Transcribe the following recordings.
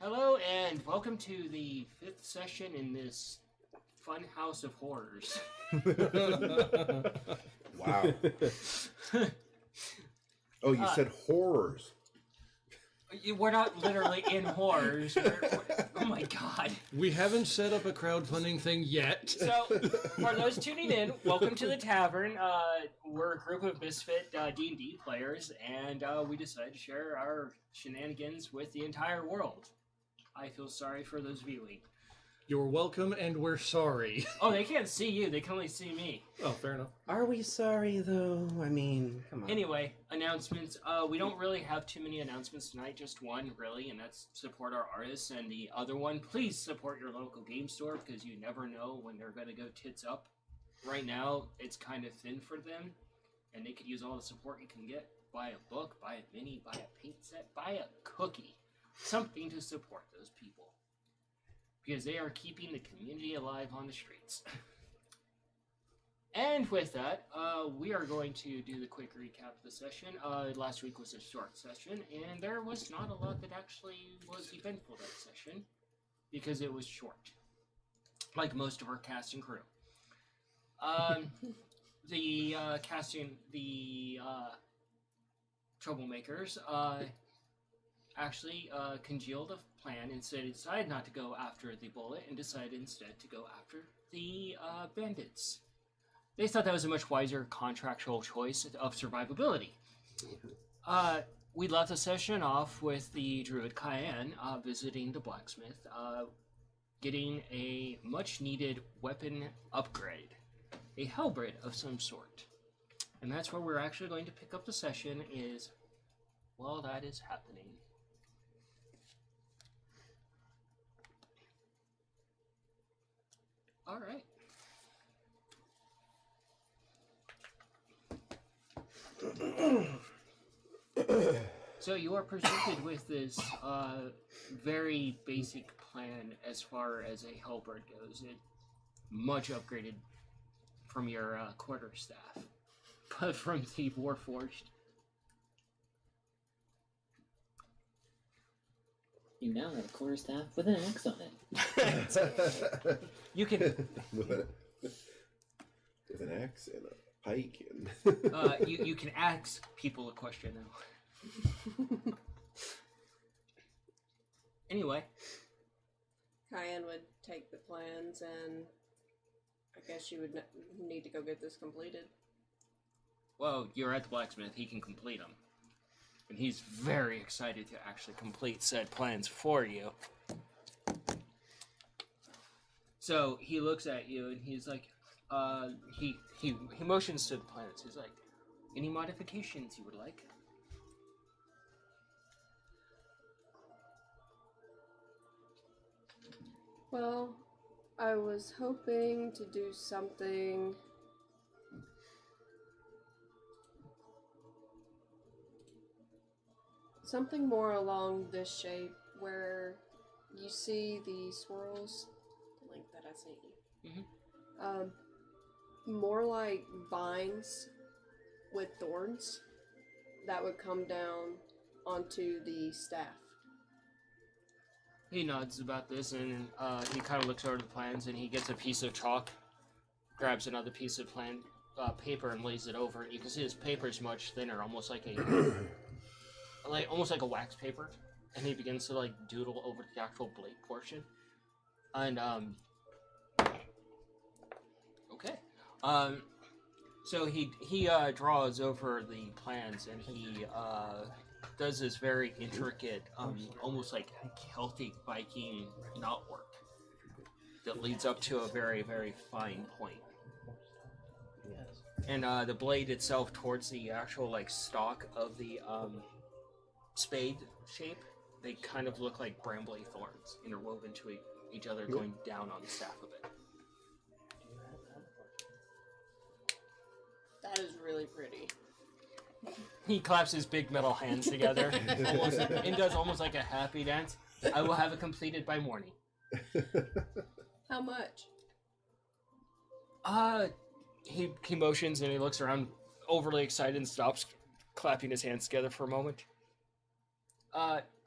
Hello and welcome to the fifth session in this fun house of horrors. Wow. Oh, you said horrors. We're not literally in horrors. Oh my god. We haven't set up a crowdfunding thing yet. So, for those tuning in, welcome to the tavern. We're a group of misfit D&D players, and we decided to share our shenanigans with the entire world. I feel sorry for those viewing. You're welcome, and we're sorry. Oh, they can't see you. They can only see me. Oh, fair enough. Are we sorry, though? I mean, come on. Anyway, announcements. We don't really have too many announcements tonight, just one, really, and that's support our artists. And the other one, please support your local game store, because you never know when they're going to go tits up. Right now, it's kind of thin for them, and they could use all the support you can get. Buy a book, buy a mini, buy a paint set, buy a cookie. Something to support those people. Because they are keeping the community alive on the streets. And with that, we are going to do the quick recap of the session. Last week was a short session, and there was not a lot that actually was eventful that session, because it was short. Like most of our cast and crew. The troublemakers, actually congealed a plan and decided not to go after the bullet and decided instead to go after the bandits. They thought that was a much wiser contractual choice of survivability. We left the session off with the druid Cayenne visiting the blacksmith, getting a much needed weapon upgrade, a halberd of some sort. And that's where we're actually going to pick up the session is while that is happening. All right. So you are presented with this very basic plan as far as a halberd goes. It much upgraded from your quarterstaff, but from the Warforged. You now have a quarterstaff with an X on it. You can with an axe and a pike and you can ask people a question now. Anyway, Cayenne would take the plans, and I guess you would need to go get this completed. well, you're at the blacksmith. He can complete them. And he's very excited to actually complete said plans for you. So he looks at you and he's like, he motions to the plans. He's like, any modifications you would like? Well, I was hoping to do something more along this shape where you see the swirls, the link that I sent you. More like vines with thorns that would come down onto the staff. He nods about this and he kind of looks over the plans and he gets a piece of chalk, grabs another piece of paper and lays it over. You can see this paper is much thinner, almost like a wax paper, and he begins to like doodle over the actual blade portion. And okay, so he draws over the plans and he does this very intricate, almost like Celtic Viking knotwork that leads up to a very, very fine point. And the blade itself towards the actual like stalk of the spade shape, they kind of look like brambly thorns interwoven to each other, going down on the staff of it. That is really pretty. He claps his big metal hands together and does almost like a happy dance. I will have it completed by morning. How much? He motions and he looks around, overly excited, and stops clapping his hands together for a moment.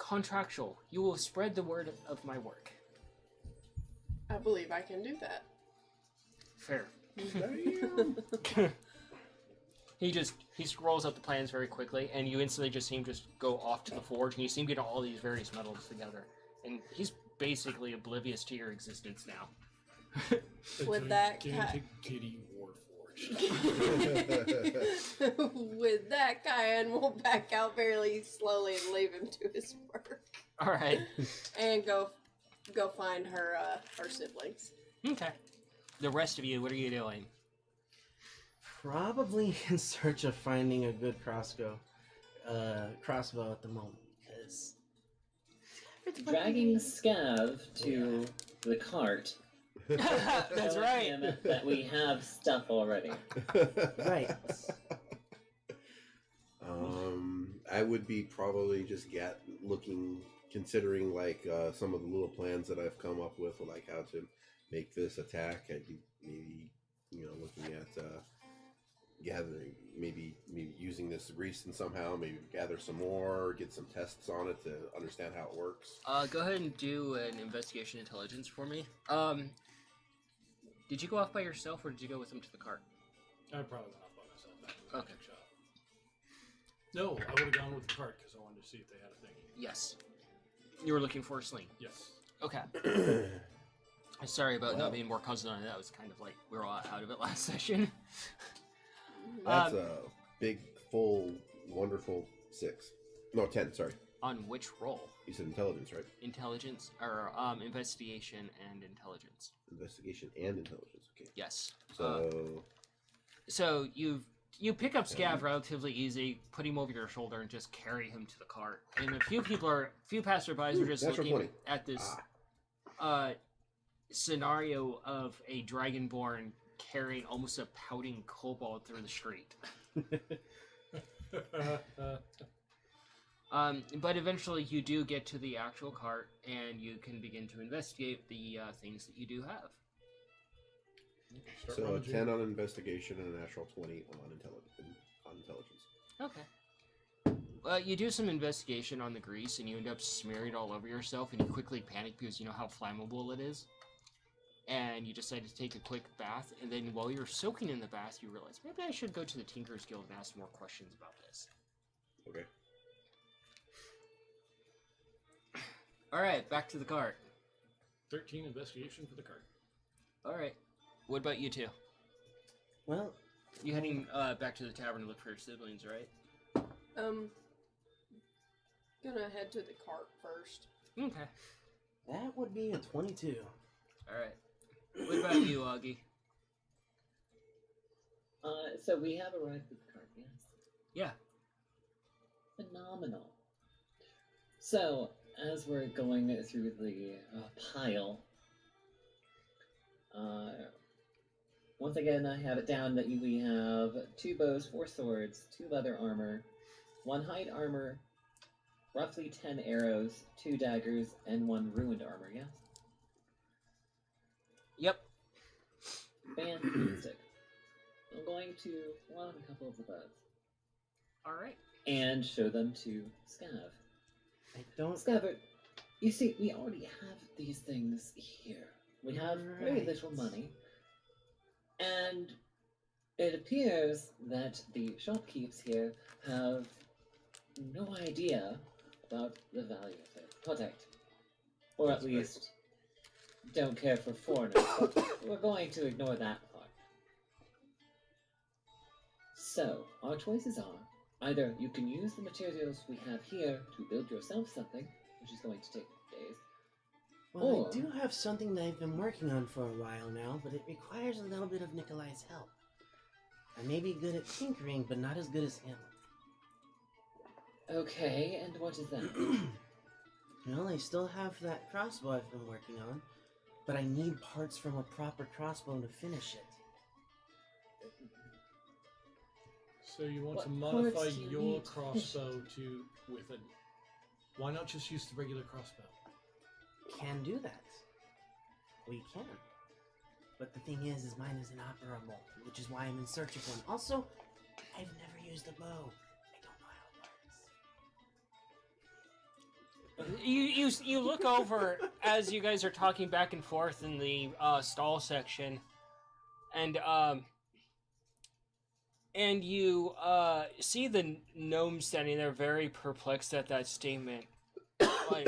contractual. You will spread the word of my work. I believe I can do that. Fair. Damn. He scrolls up the plans very quickly, and you instantly just see him just go off to the forge, and you see him get all these various metals together. And he's basically oblivious to your existence now. With that gigantic kitty warforge. With that, Kyan will back out fairly slowly and leave him to his work. All right. And go find her siblings. Okay. The rest of you, what are you doing? Probably in search of finding a good crossbow at the moment, because Dragging Scav to the cart. That's telling right. him that we have stuff already. right. I would be probably just considering like some of the little plans that I've come up with, like how to make this attack. I'd be maybe looking at gathering, maybe using this grease and somehow maybe gather some more, get some tests on it to understand how it works. Go ahead and do an investigation intelligence for me. Did you go off by yourself, or did you go with him to the cart? I probably went off by myself back to the Okay. mechanic shop. No, I would have gone with the cart because I wanted to see if they had a thingy. Yes. You were looking for a sling. Yes. Okay. Sorry about not being more constant on it. That was kind of like we were all out of it last session. That's a big, full, wonderful 6. No, 10, sorry. On which roll? You said intelligence, right? Intelligence, or investigation and intelligence. Investigation and intelligence, okay. Yes. So, you pick up Scav relatively easy, put him over your shoulder, and just carry him to the cart. And a few passerbys are just natural looking 20. at this scenario of a dragonborn carrying almost a pouting kobold through the street. But eventually you do get to the actual cart, and you can begin to investigate the things that you do have. Start So a rummaging. 10 on investigation and a natural 20 on intelligence. Okay. You do some investigation on the grease, and you end up smearing it all over yourself, and you quickly panic because you know how flammable it is. And you decide to take a quick bath, and then while you're soaking in the bath, you realize, maybe I should go to the Tinker's Guild and ask more questions about this. Okay. Alright, back to the cart. 13 investigation for the cart. Alright. What about you two? Well, You heading back to the tavern to look for your siblings, right? Gonna head to the cart first. Okay. that would be a 22. Alright. What about you, Augie? So we have arrived with the cart, yes. Yeah. Phenomenal. So, as we're going through the pile, once again, I have it down that we have 2 bows, 4 swords, 2 leather armor, 1 hide armor, roughly 10 arrows, 2 daggers, and 1 ruined armor, yes? Yep. Fantastic. I'm going to run a couple of the bows Alright. and show them to Scav. I don't. Scabbard, you see, we already have these things here. We have very Right. little money, and it appears that the shopkeepers here have no idea about the value of their product. Or at least don't care for foreigners. But we're going to ignore that part. So, our choices are either you can use the materials we have here to build yourself something, which is going to take days. Well, Or- I do have something that I've been working on for a while now, but it requires a little bit of Nikolai's help. I may be good at tinkering, but not as good as him. Okay, and what is that? Well, I still have that crossbow I've been working on, but I need parts from a proper crossbow to finish it. So you want What to modify parts do you your need? crossbow to with a. Why not just use the regular crossbow? Can do that. We can. But the thing is mine is inoperable, which is why I'm in search of one. Also, I've never used a bow. I don't know how it You look over as you guys are talking back and forth in the stall section, and you see the gnome standing there, very perplexed at that statement. Like,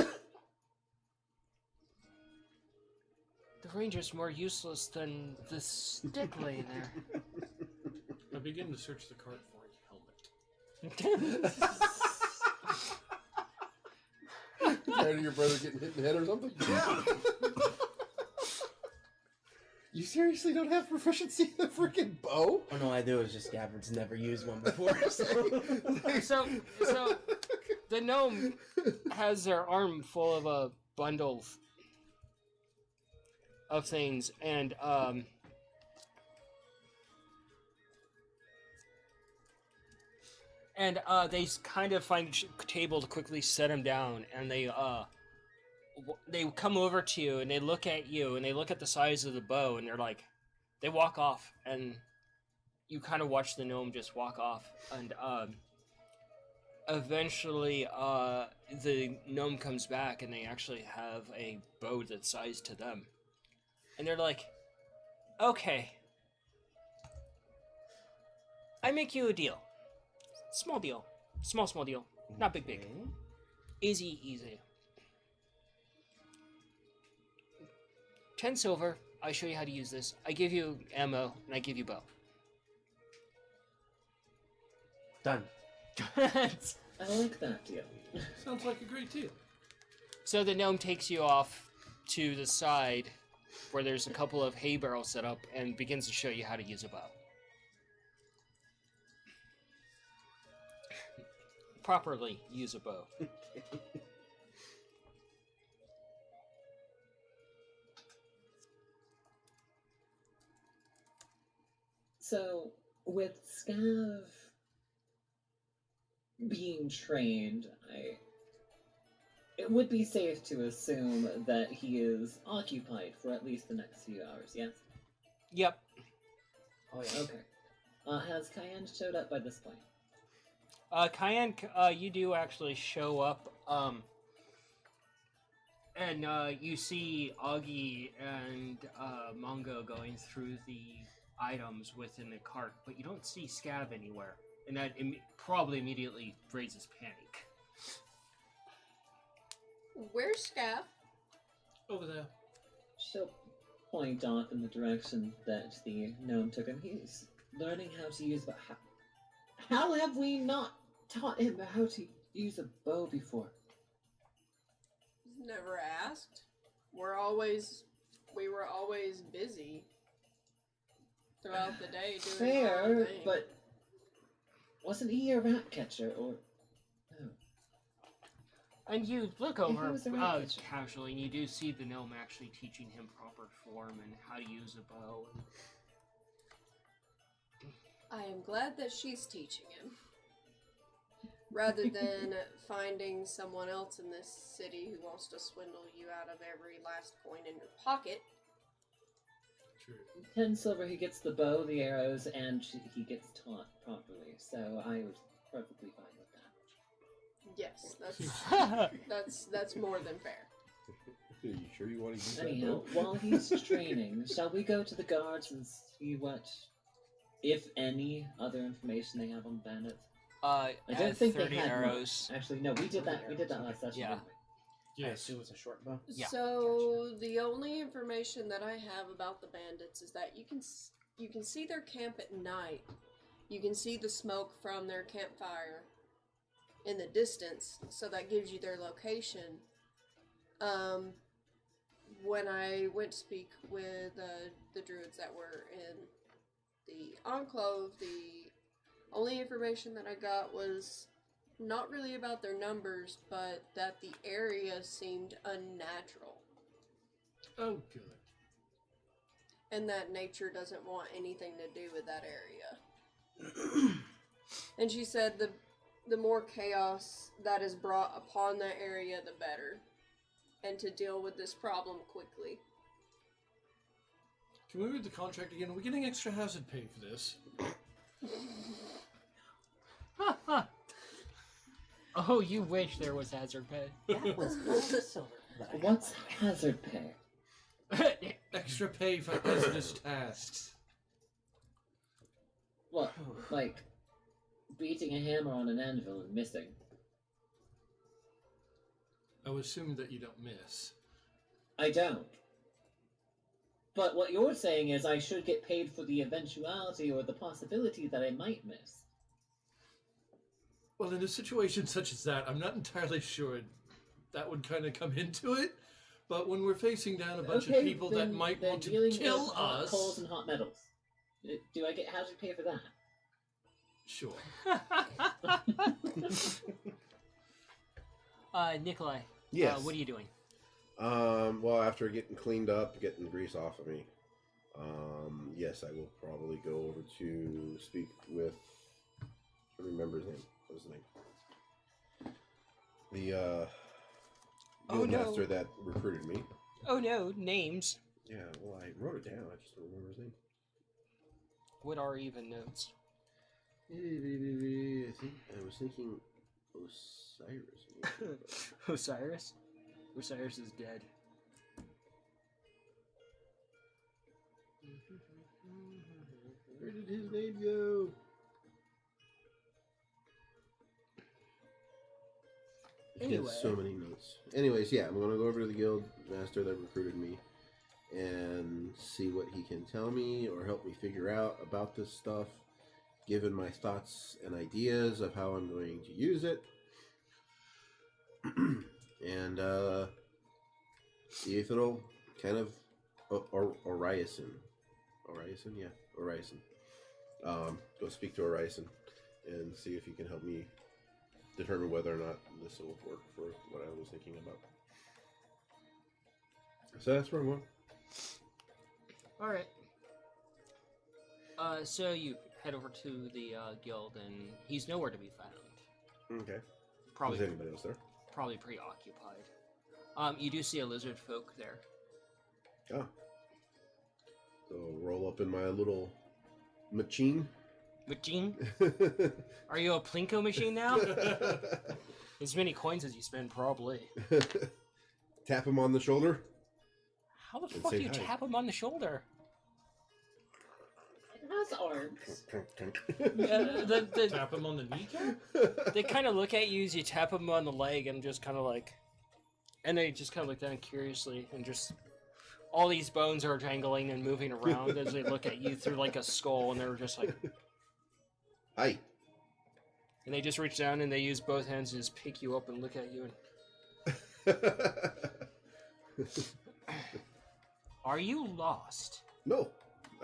the ranger's more useless than the stick laying there. I begin to search the cart for a helmet. Tired of your brother getting hit in the head or something? Yeah. You seriously don't have proficiency in the freaking bow? Oh no, I do. It's just Gabbard's never used one before. So the gnome has their arm full of a bundle of things, and they kind of find a table to quickly set him down, and they come over to you, and they look at you, and they look at the size of the bow, and they're like, they walk off, and you kind of watch the gnome just walk off, and eventually the gnome comes back, and they actually have a bow that's sized to them, and they're like, okay, I make you a deal. Small deal. Small deal. Not big. Okay. Easy. 10 silver. I show you how to use this. I give you ammo, and I give you bow. Done. I like that deal. Sounds like a great deal. So the gnome takes you off to the side where there's a couple of hay barrels set up and begins to show you how to use a bow. Properly use a bow. So, with Scav being trained, it would be safe to assume that he is occupied for at least the next few hours, yes? Yep. Oh yeah. Okay. Has Cayenne showed up by this point? Cayenne, you do actually show up, and you see Augie and Mongo going through the items within the cart, but you don't see Scav anywhere, and that probably immediately raises panic. Where's Scav? Over there. She'll point off in the direction that the gnome took him. He's learning how to use, but how have we not taught him how to use a bow before? Never asked. We were always busy throughout the day doing our own Fair, thing. but wasn't he a rat catcher or no? And you look If he over was a rat catcher. casually, and you do see the gnome actually teaching him proper form and how to use a bow. I am glad that she's teaching him. Rather than finding someone else in this city who wants to swindle you out of every last coin in your pocket. True. 10 silver, he gets the bow, the arrows, and he gets taught properly. So I was perfectly fine with that. Yes, that's more than fair. Are you sure you want to use Anyhow, that bow? while he's training, shall we go to the guards and see what, if any, other information they have on bandits? I don't think they 30 had arrows. much. Actually, no, we did that. We did that last session. Yeah. Didn't we? I Yes. assume it's a short bow. Yeah. So the only information that I have about the bandits is that you can see their camp at night. You can see the smoke from their campfire in the distance, so that gives you their location. When I went to speak with the druids that were in the enclave, the only information that I got was not really about their numbers, but that the area seemed unnatural, Oh, good. and that nature doesn't want anything to do with that area. And she said the more chaos that is brought upon that area, the better, and to deal with this problem quickly. Can we read the contract again? Are we getting extra hazard pay for this? Oh, you wish there was hazard pay. That was all the silver. that I got. What's hazard pay? Extra pay for hazardous tasks. What, like beating a hammer on an anvil and missing? I would assume that you don't miss. I don't. But what you're saying is I should get paid for the eventuality or the possibility that I might miss. Well, in a situation such as that, I'm not entirely sure that would kind of come into it. But when we're facing down a bunch of people that might then want to dealing kill with hot us, coals and hot metals. Do I get hazard pay for that? sure. Nikolai. Yes. What are you doing? Well, after getting cleaned up, getting the grease off of me, yes, I will probably go over to speak with. I don't remember his name. What's his name? The Oh, no. master that recruited me. Oh no, names. Yeah, well, I wrote it down. I just don't remember his name. What are even notes? I was thinking Osiris. Osiris? Osiris is dead. Where did his name go? He Anyway. has so many notes. Anyways, yeah, I'm gonna go over to the guild master that recruited me and see what he can tell me or help me figure out about this stuff, given my thoughts and ideas of how I'm going to use it. And see if it'll kind of Orison. Yeah, Orison. Go speak to Orison and see if he can help me determine whether or not this will work for what I was thinking about. So that's where I'm going. Alright. So you head over to the guild, and he's nowhere to be found. Okay. Probably, Is anybody else there? probably preoccupied. You do see a lizard folk there. Oh. So roll up in my little machine. Machine? Are you a Plinko machine now? As many coins as you spend, probably. Tap him on the shoulder. How the And fuck say do you hi. tap him on the shoulder? It has arms. Tap him on the kneecap? They kind of look at you as you tap them on the leg and just kind of like, and they just kind of look down curiously and just, all these bones are jangling and moving around as they look at you through like a skull, and they're just like, Hi. and they just reach down and they use both hands to just pick you up and look at you. And, are you lost? No,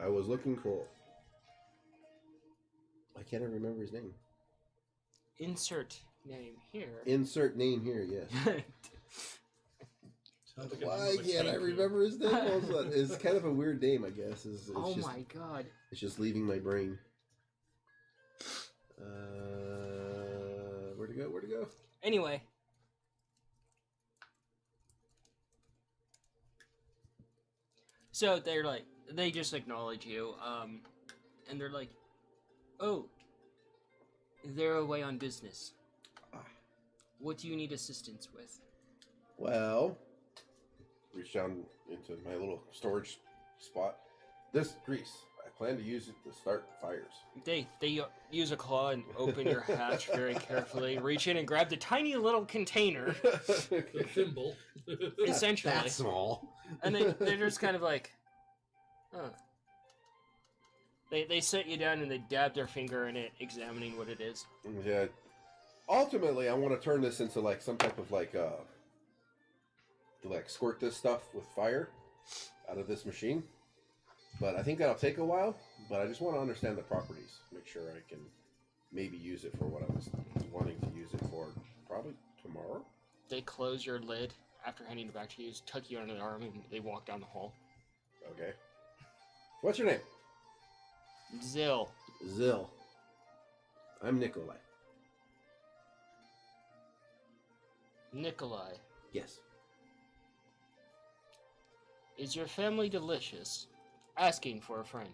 I was looking for. I can't even remember his name. Insert name here. Insert name here. Yes. Sounds like a Why name of a can't I tank. remember his name? Also, it's kind of a weird name, I guess. It's Oh just, my god. It's just leaving my brain. Where to go? Where to go? Anyway. So they're like, they just acknowledge you, and they're like, oh, they're away on business. Ah. What do you need assistance with? Well, reach down into my little storage spot. This grease, I plan to use it to start fires. They use a claw and open your hatch very carefully, reach in and grab the tiny little container, The thimble. essentially. That's small. And they're just kind of like, huh. They set you down and they dab their finger in it, examining what it is. Yeah. Ultimately, I want to turn this into like some type of like to like squirt this stuff with fire out of this machine. But I think that'll take a while. But I just want to understand the properties, make sure I can maybe use it for what I was wanting to use it for. Probably tomorrow. They close your lid after handing it back to you, tuck you under the arm, and they walk down the hall. Okay. What's your name? Zill. Zill. I'm Nikolai. Nikolai. Yes. Is your family delicious? Asking for a friend.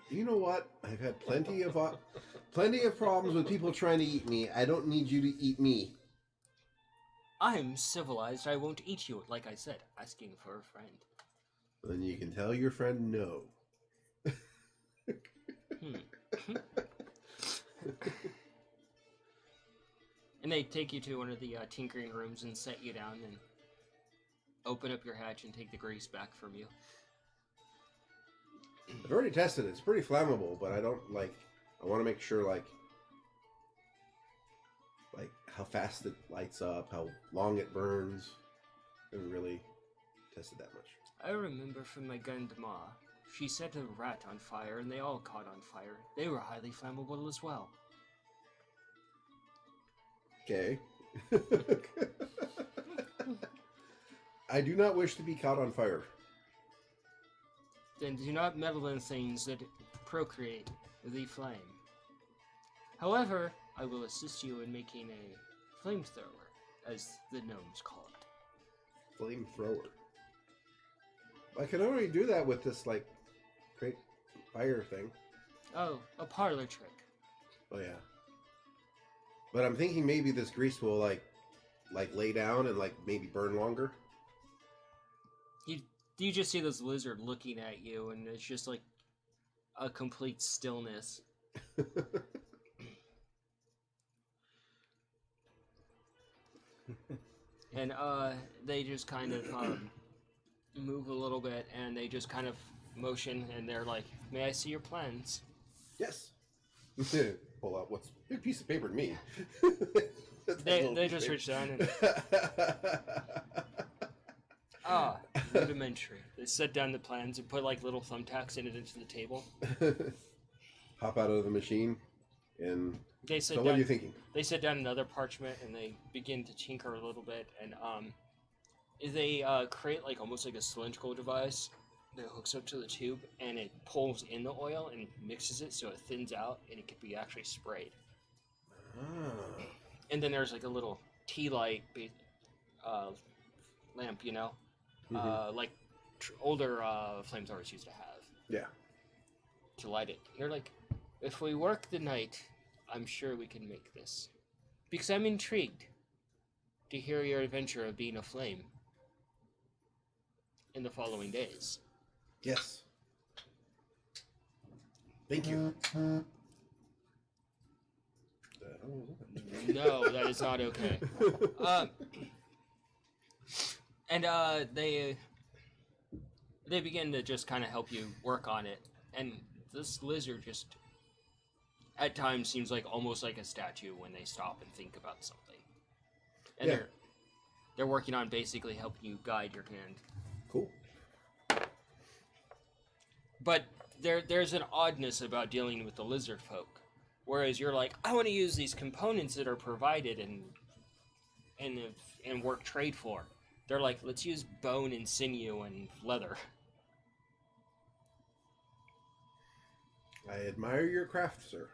You know what? I've had plenty of problems with people trying to eat me. I don't need you to eat me. I'm civilized. I won't eat you, like I said, asking for a friend. Then you can tell your friend no. And they take you to one of the tinkering rooms and set you down and open up your hatch and take the grease back from you. I've already tested it. It's pretty flammable, but I don't like. I want to make sure like how fast it lights up, how long it burns. I haven't really tested that much. I remember from my grandma. She set a rat on fire and they all caught on fire. They were highly flammable as well. Okay. I do not wish to be caught on fire. Then do not meddle in things that procreate the flame. However, I will assist you in making a flamethrower, as the gnomes call it. Flamethrower. I can already do that with this like great fire thing. Oh, a parlor trick. Oh yeah. But I'm thinking maybe this grease will like lay down and like maybe burn longer. You just see this lizard looking at you, and it's just like a complete stillness. And they just kind of move a little bit, and they just kind of motion, and they're like, "May I see your plans?" Yes. Pull out what's a big piece of paper to me. They just reach down and rudimentary. They set down the plans and put like little thumbtacks in it into the table. Hop out of the machine, and They sit so down, what are you thinking? They set down another parchment and they begin to tinker a little bit, and they create like almost like a cylindrical device that hooks up to the tube, and it pulls in the oil and mixes it so it thins out and it can be actually sprayed. Ah. And then there's like a little tea light lamp, you know, like older flamethrowers used to have. Yeah. To light it. They're like, if we work the night, I'm sure we can make this. Because I'm intrigued to hear your adventure of being a flame in the following days. Yes. Thank you. No, that is not okay. And they begin to just kind of help you work on it. And this lizard just, at times, seems like almost like a statue when they stop and think about something. And Yeah. they're working on basically helping you guide your hand. Cool. But there's an oddness about dealing with the lizard folk. Whereas you're like, I want to use these components that are provided and work trade for. They're like, let's use bone and sinew and leather. I admire your craft, sir.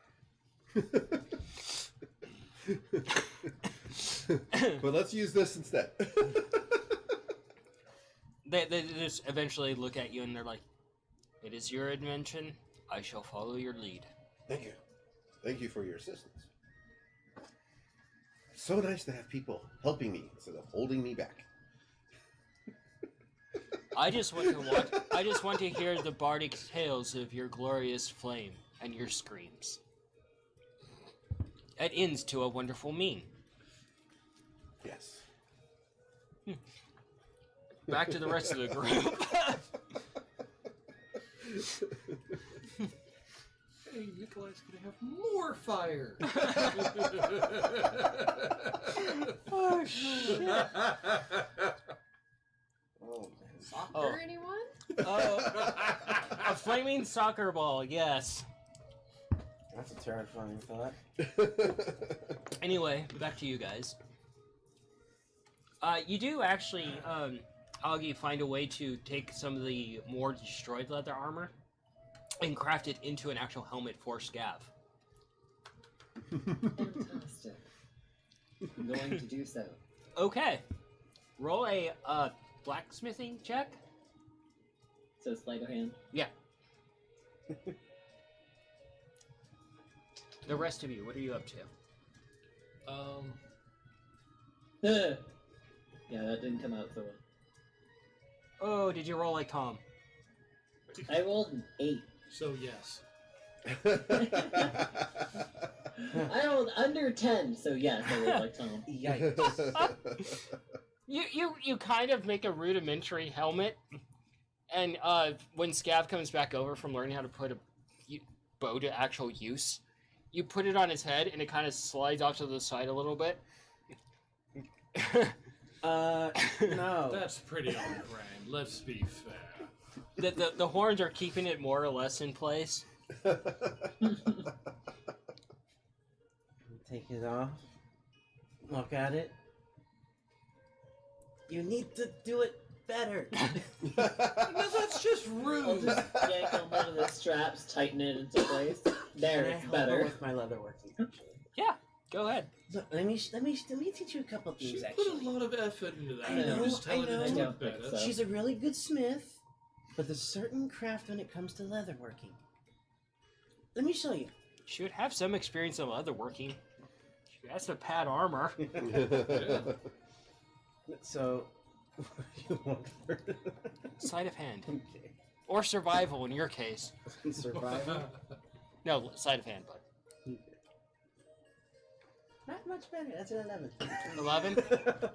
But let's use this instead. They just eventually look at you and they're like, it is your invention. I shall follow your lead. Thank you. Thank you for your assistance. It's so nice to have people helping me instead of holding me back. I just want to hear the bardic tales of your glorious flame and your screams. It ends to a wonderful mean. Yes. Back to the rest of the group. Hey, Nikolai's gonna have more fire. Oh shit! Oh, man. Soccer, Oh. anyone? A flaming soccer ball, yes. That's a terrifying thought. Anyway, back to you guys. You do actually, Augie, find a way to take some of the more destroyed leather armor and craft it into an actual helmet for Scav. Fantastic. I'm going to do so. Okay. Roll a blacksmithing check. So sleight of hand. Yeah. The rest of you, what are you up to? Yeah, that didn't come out so well. Oh, did you roll like Tom? I rolled an 8. So yes. I rolled under 10, so yes, I rolled like Tom. Yikes. You kind of make a rudimentary helmet, and when Scav comes back over from learning how to put a bow to actual use, you put it on his head, and it kind of slides off to the side a little bit. No. That's pretty on brand. Let's be fair. The horns are keeping it more or less in place. Take it off. Look at it. You need to do it better. No, that's just I'll rude. just yank on one of the straps, tighten it into place. There, Can I it's help her better. with my leather working? Actually? Yeah, go ahead. So let me teach you a couple things. She put Actually, a lot of effort into that. I know, You just tell her to I do know. it better. So. she's a really good smith, but there's certain craft when it comes to leather working. Let me show you. She would have some experience in leather working. She has to pad armor. So, you want her? Sleight of hand. Okay. Or survival in your case. Survival. No, sleight of hand, but. Not much better. That's an 11. 11?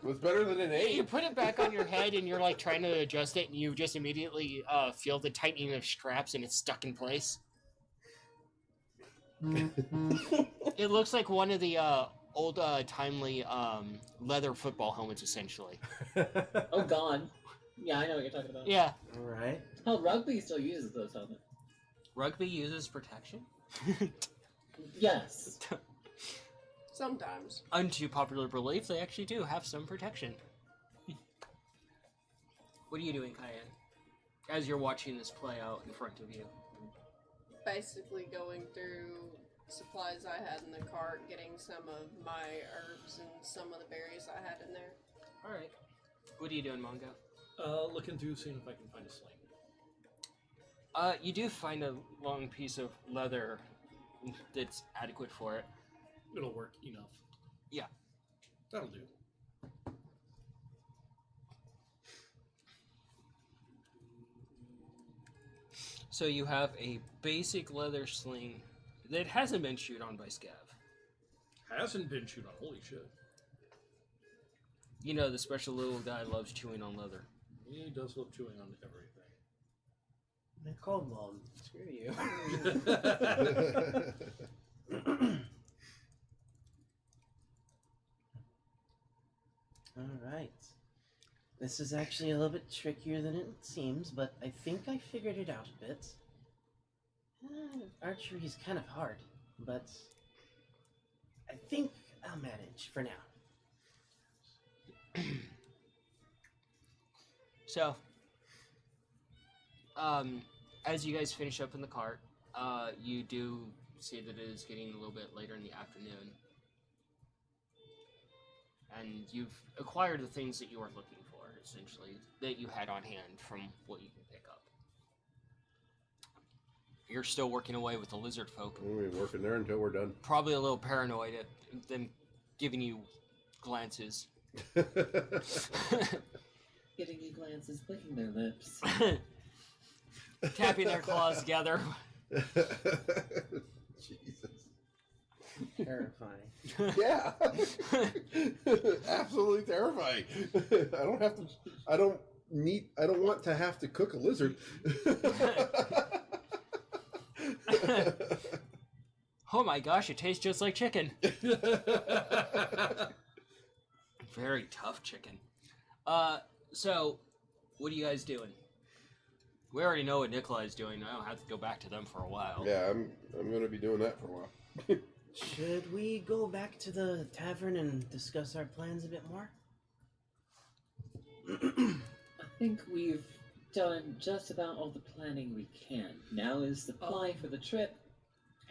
Was better than an You 8. put it back on your head and you're like trying to adjust it, and you just immediately feel the tightening of straps and it's stuck in place. It looks like one of the old timely leather football helmets, essentially. Oh, God. Yeah, I know what you're talking about. Yeah. All right. Hell, rugby still uses those helmets. Rugby uses protection? Yes. Sometimes. Unto popular belief, they actually do have some protection. What are you doing, Cayenne? As you're watching this play out in front of you. Basically going through supplies I had in the cart, getting some of my herbs and some of the berries I had in there. Alright. What are you doing, Mongo? Looking through, seeing if I can find a sling. You do find a long piece of leather that's adequate for it. It'll work enough. Yeah. That'll do. So you have a basic leather sling that hasn't been chewed on by Scav. Hasn't been chewed on. Holy shit. You know, the special little guy loves chewing on leather. He does love chewing on everything. The cold one. Screw you. All right. This is actually a little bit trickier than it seems, but I think I figured it out a bit. Archery is kind of hard, but I think I'll manage for now. So, as you guys finish up in the cart, you do see that it is getting a little bit later in the afternoon. And you've acquired the things that you were looking for, essentially, that you had on hand from what you can pick up. You're still working away with the lizard folk. We'll be working there until we're done. Probably a little paranoid at them giving you glances. Getting you glances, licking their lips. Tapping their claws together. Jesus. Terrifying. Yeah. Absolutely terrifying. I don't want to have to cook a lizard. Oh my gosh, it tastes just like chicken. Very tough chicken. So, what are you guys doing? We already know what Nikolai's doing. I don't have to go back to them for a while. Yeah, I'm going to be doing that for a while. Should we go back to the tavern and discuss our plans a bit more? I think we've done just about all the planning we can. Now is supply for the trip,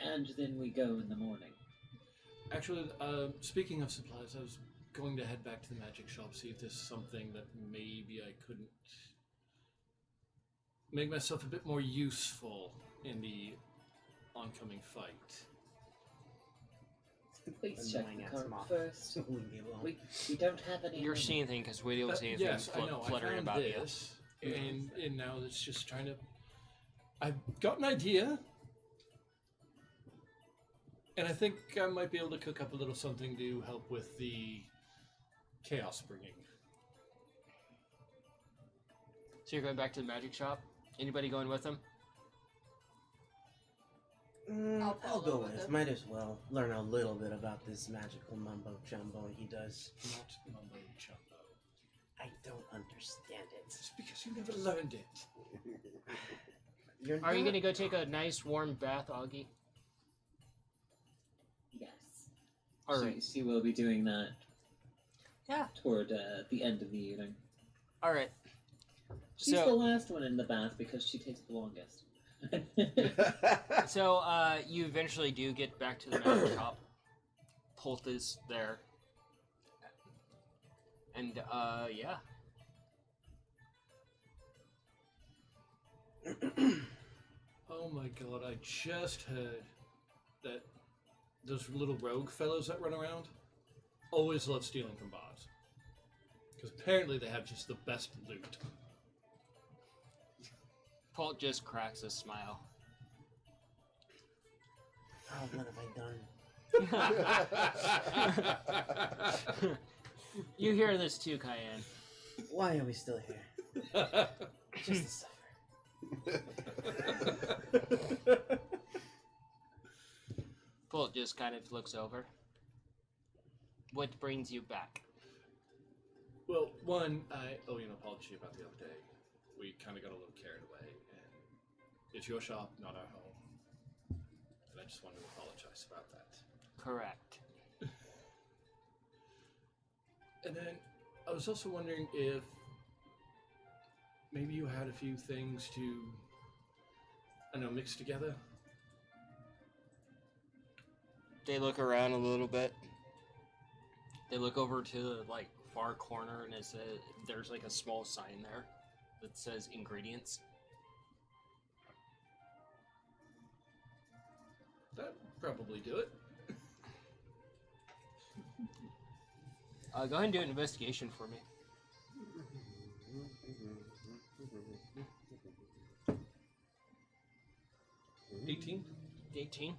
and then we go in the morning. Actually, speaking of supplies, I was going to head back to the magic shop, see if there's something that maybe I couldn't make myself a bit more useful in the oncoming fight. Please check the Annoying ass cart moth. first. Leave me alone. We don't have any. You're money. seeing things because we don't see anything Yes, I know. I fluttering found about you. this, and now it's just trying to. I've got an idea, and I think I might be able to cook up a little something to help with the chaos bringing. So you're going back to the magic shop? Anybody going with them? I'll I'll follow go with with. him. Might as well learn a little bit about this magical mumbo jumbo he does. Not mumbo jumbo. I don't understand it. It's because you never learned it. You're Are you not- going to go take a nice warm bath, Augie? Yes. All right. She will be doing that. Yeah. Toward the end of the evening. All right. She's the So, last one in the bath because she takes the longest. you eventually do get back to the magic shop. Pult is there. And, yeah. Oh my god! I just heard that those little rogue fellows that run around always love stealing from bars. Because apparently they have just the best loot. Pult just cracks a smile. Oh, what have I done? You hear this too, Cayenne. Why are we still here? Just to suffer. Pult just kind of looks over. What brings you back? Well, one, I owe you an apology about the other day. We kind of got a little carried away, and it's your shop, not our home. And I just wanted to apologize about that. Correct. And then I was also wondering if maybe you had a few things to, I don't know, mix together. They look around a little bit. They look over to the far corner, and there's like a small sign there that says ingredients. That'd probably do it. Go ahead and do an investigation for me. 18. 18.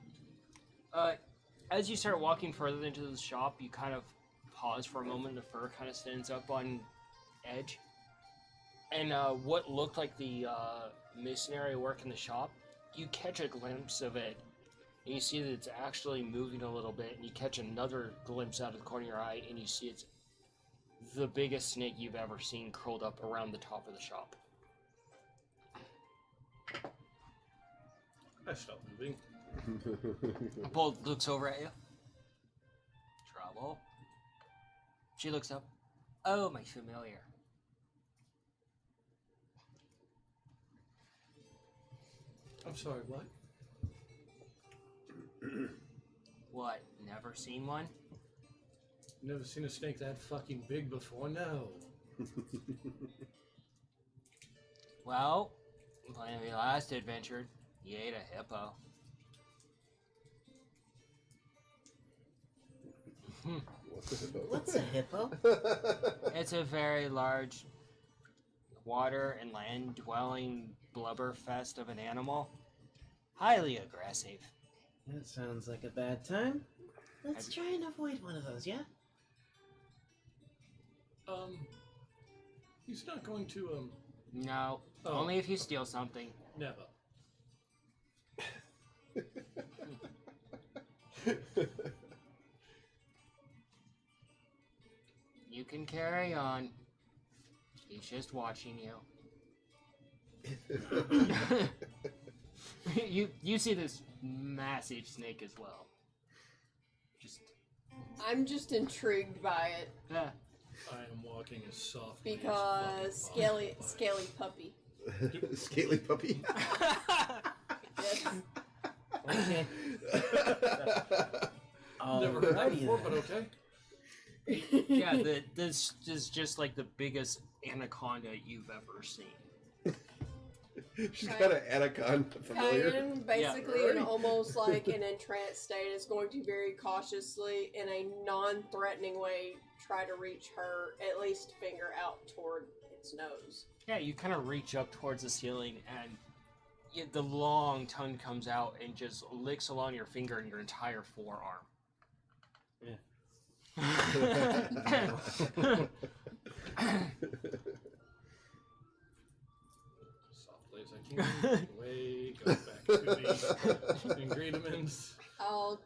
As you start walking further into the shop, you kind of pause for a moment. The fur kind of stands up on edge. And what looked like the masonry work in the shop, you catch a glimpse of it. And you see that it's actually moving a little bit. And you catch another glimpse out of the corner of your eye. And you see it's the biggest snake you've ever seen curled up around the top of the shop. I stopped moving. Bolt looks over at you. Trouble. She looks up. Oh, my familiar. I'm sorry, what? What? Never seen one? Never seen a snake that fucking big before, no. Well, when we last adventured, you ate a hippo. What's a hippo? What's a hippo? It's a very large water and land dwelling blubber fest of an animal. Highly aggressive. That sounds like a bad time. Let's try and avoid one of those, yeah? He's not going to, No, Oh. only if you steal something. never. You can carry on. He's just watching you. You see this massive snake as well. Just I'm just intrigued by it I am walking as softly because as scaly puppy. Scaly puppy. Yes. Okay. Never heard that Alrighty before, then. but okay. yeah, this is just like the biggest anaconda you've ever seen. She's got an Anacon familiar. Kayan, basically in almost like an entranced state, is going to very cautiously, in a non-threatening way, try to reach her at least finger out toward its nose. Yeah, you kind of reach up towards the ceiling, and the long tongue comes out and just licks along your finger and your entire forearm. Softly as I can. Away, go back to the ingredients. I'll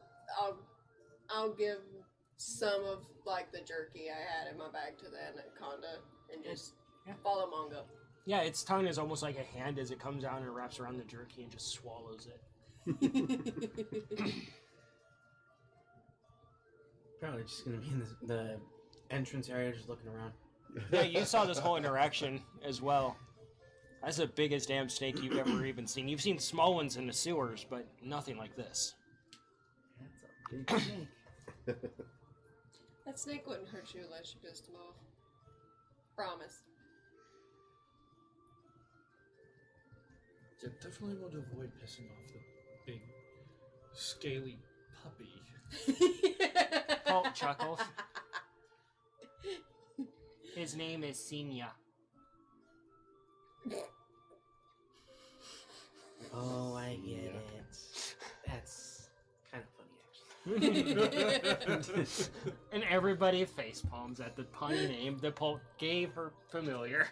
give some of like the jerky I had in my bag to the anaconda and just follow Mongo. Yeah, its tongue is almost like a hand as it comes out and it wraps around the jerky and just swallows it. Probably just gonna be in the entrance area, just looking around. Yeah, you saw this whole interaction as well. That's the biggest damn snake you've ever even seen. You've seen small ones in the sewers, but nothing like this. That's a big snake. That snake wouldn't hurt you unless you pissed him off. Promise. Yeah, definitely want to avoid pissing off the big, scaly puppy. Paul chuckles. His name is Senya. Oh, I get it. That's kind of funny, actually. And everybody face palms at the pun name that Paul gave her familiar.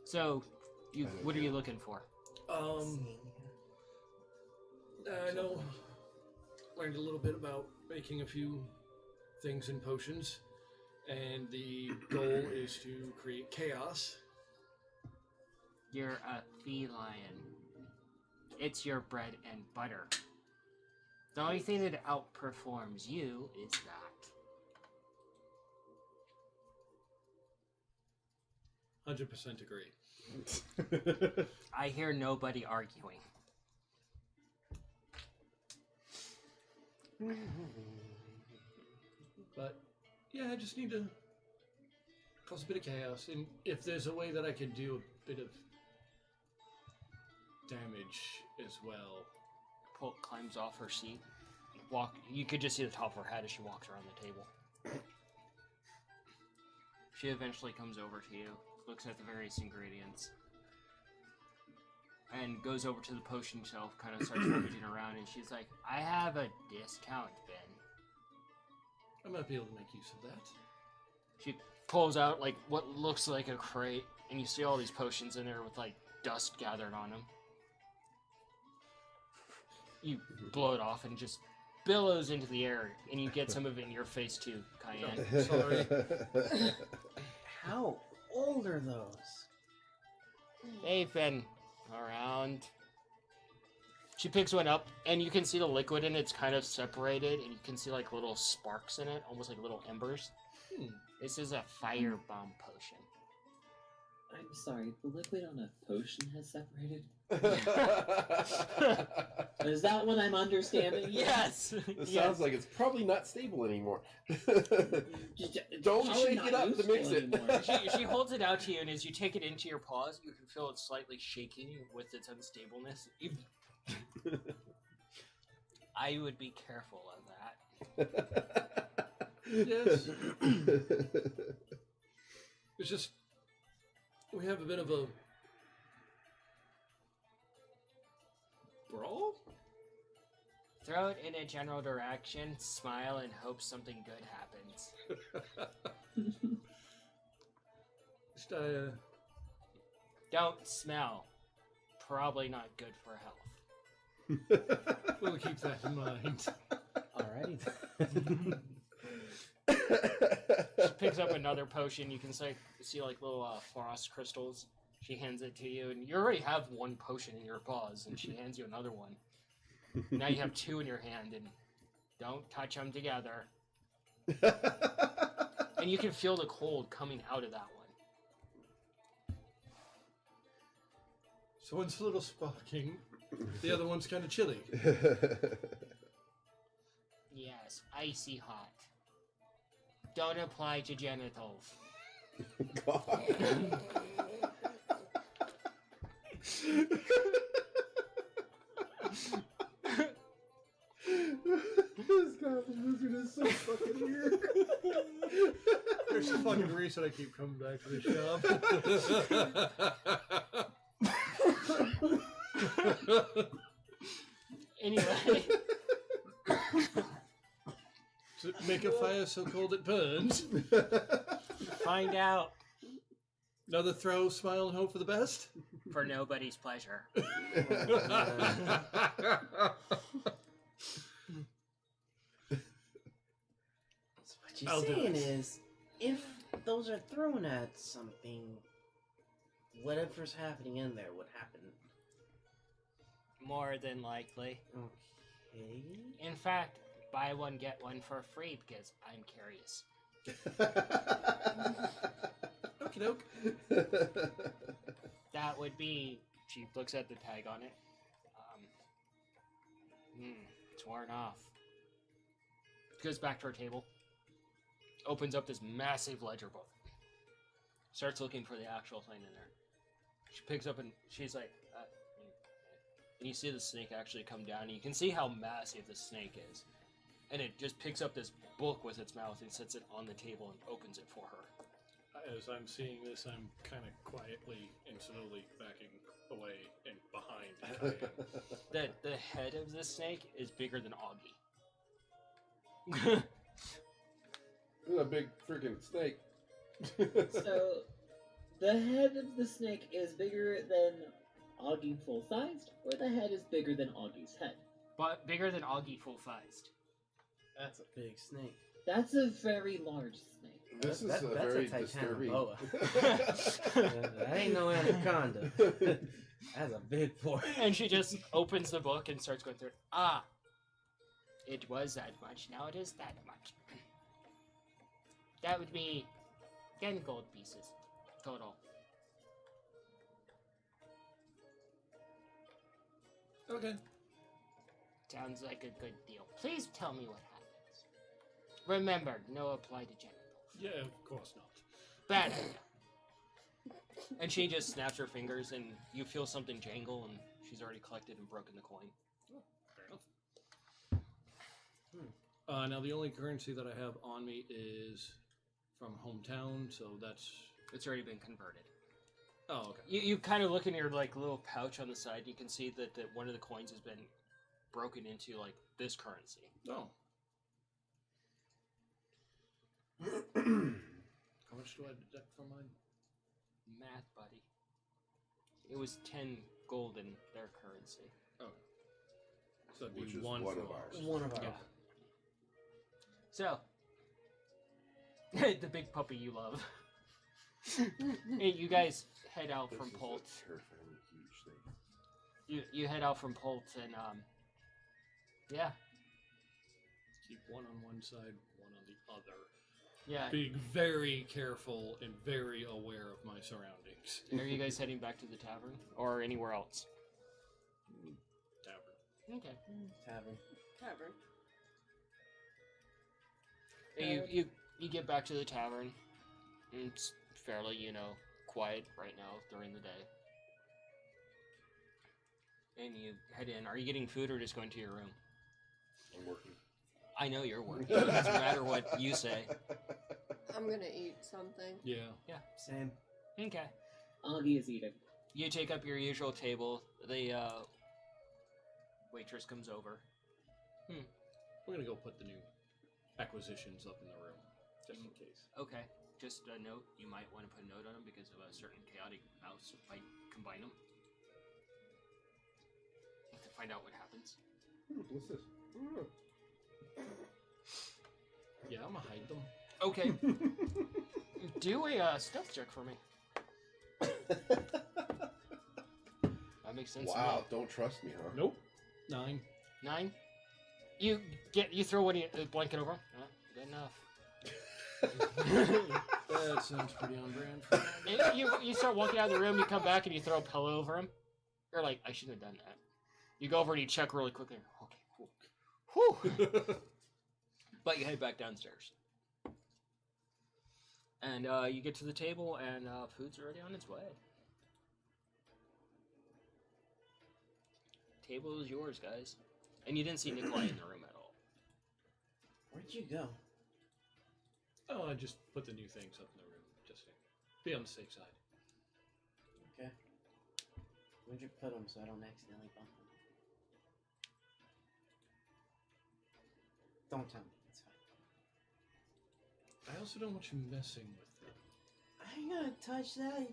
So, what are you looking for? I know. Learned a little bit about making a few things in potions, and the goal is to create chaos. You're a feline. It's your bread and butter. The only thing that outperforms you is that. 100% agree. I hear nobody arguing. But yeah, I just need to cause a bit of chaos, and if there's a way that I can do a bit of damage as well. Polk climbs off her seat. You could just see the top of her head as she walks around the table. She eventually comes over to you, looks at the various ingredients, and goes over to the potion shelf, kind of starts rummaging around, and she's like, I have a discount bin. I might be able to make use of that. She pulls out, like, what looks like a crate, and you see all these potions in there with, like, dust gathered on them. You blow it off and just billows into the air, and you get some of it in your face too, Cayenne. Sorry. How old are those? They've been around. She picks one up, and you can see the liquid in it's kind of separated, and you can see like little sparks in it, almost like little embers. This is a firebomb potion. I'm sorry, the liquid on a potion has separated? Is that what I'm understanding? Yes! It Yes. sounds like it's probably not stable anymore. Don't shake it up to mix it. She holds it out to you, and as you take it into your paws, you can feel it slightly shaking with its unstableness. I would be careful of that. Yes. It's just we have a bit of a brawl. Throw it in a general direction, smile, and hope something good happens. Just Don't smell. Probably not good for health. we'll keep that in mind. Alrighty. She picks up another potion. You can see like little frost crystals. She hands it to you, and you already have one potion in your paws, and she hands you another one. Now you have two in your hand, and don't touch them together. And you can feel the cold coming out of that one. So one's a little sparking, the other one's kind of chilly. Yes, icy hot. Don't apply to genitals. God. This goblin wizard is so fucking weird. There's the fucking reason I keep coming back to this shop. Anyway, To make a fire so cold it burns. find out Another throw, smile, and hope for the best. for nobody's pleasure. So what you're I'll do saying it. is, if those are thrown at something, whatever's happening in there would happen. More than likely. Okay. In fact, buy one, get one for free because I'm curious. Okie doke. That would be. She looks at the tag on it. It's worn off. Goes back to her table. Opens up this massive ledger book. Starts looking for the actual thing in there. She picks up and she's like, and you see the snake actually come down. And you can see how massive the snake is. And it just picks up this book with its mouth and sets it on the table and opens it for her. As I'm seeing this, I'm kind of quietly and slowly backing away and behind Cayenne. The head of this snake is bigger than Augie. This is a big freaking snake. So, the head of the snake is bigger than Augie full-sized, or the head is bigger than Augie's head? But bigger than Augie full-sized. That's a big snake. That's a very large snake. This is That's a a very titanic disturbing. boa. That ain't no anaconda. That's a big boy. And she just opens the book and starts going through it. Ah, it was that much. Now it is that much. That would be 10 gold pieces total. Okay. Sounds like a good deal. Please tell me what happens. Remember, no apply to genitals. Yeah, of course not. Bad idea. And she just snaps her fingers, and you feel something jangle, and she's already collected and broken the coin. Fair enough. Now, the only currency that I have on me is from hometown, so that's... It's already been converted. Oh, okay. You kind of look in your like little pouch on the side, and you can see that one of the coins has been broken into like this currency. Oh. How much do I deduct from mine? Math, buddy. It was 10 gold in their currency. Oh. So that'd be Which is one one for of ours. One of our. Yeah. So, the big puppy you love. Hey, you guys head out This from is a Polt. terrifyingly huge thing. You head out from Polt, and yeah, Keep one on one side, one on the other. yeah. Being very careful and very aware of my surroundings. Are you guys heading back to the tavern or anywhere else? Tavern. Okay. Tavern. Tavern. You get back to the tavern. And it's fairly, quiet right now during the day. And you head in. Are you getting food or just going to your room? I'm working. I know you're working. It doesn't matter what you say. I'm gonna eat something. Yeah. Same. Okay. Augie is eating. You take up your usual table. The waitress comes over. We're gonna go put the new acquisitions up in the room, just in case. Okay. Just a note. You might want to put a note on them because of a certain chaotic mouse might combine them. To find out what happens. What's this? Yeah, I'm gonna hide them. Okay. Do a stealth check for me. That makes sense. to me. Wow, don't trust me, huh? Nope. 9. 9. You throw one blanket over. Good enough. That sounds pretty on brand for me. And you start walking out of the room. You come back and you throw a pillow over him. You're like, I shouldn't have done that. You go over and you check really quickly. Okay, cool. Whew. But you head back downstairs. And you get to the table, and food's already on its way. Table is yours, guys. And you didn't see Nikolai in the room at all. Where'd you go? Oh, I just put the new things up in the room, just to be on the safe side. Okay. Where'd you put them so I don't accidentally bump them? Don't tell me. It's fine. I also don't want you messing with them. I ain't gonna touch that.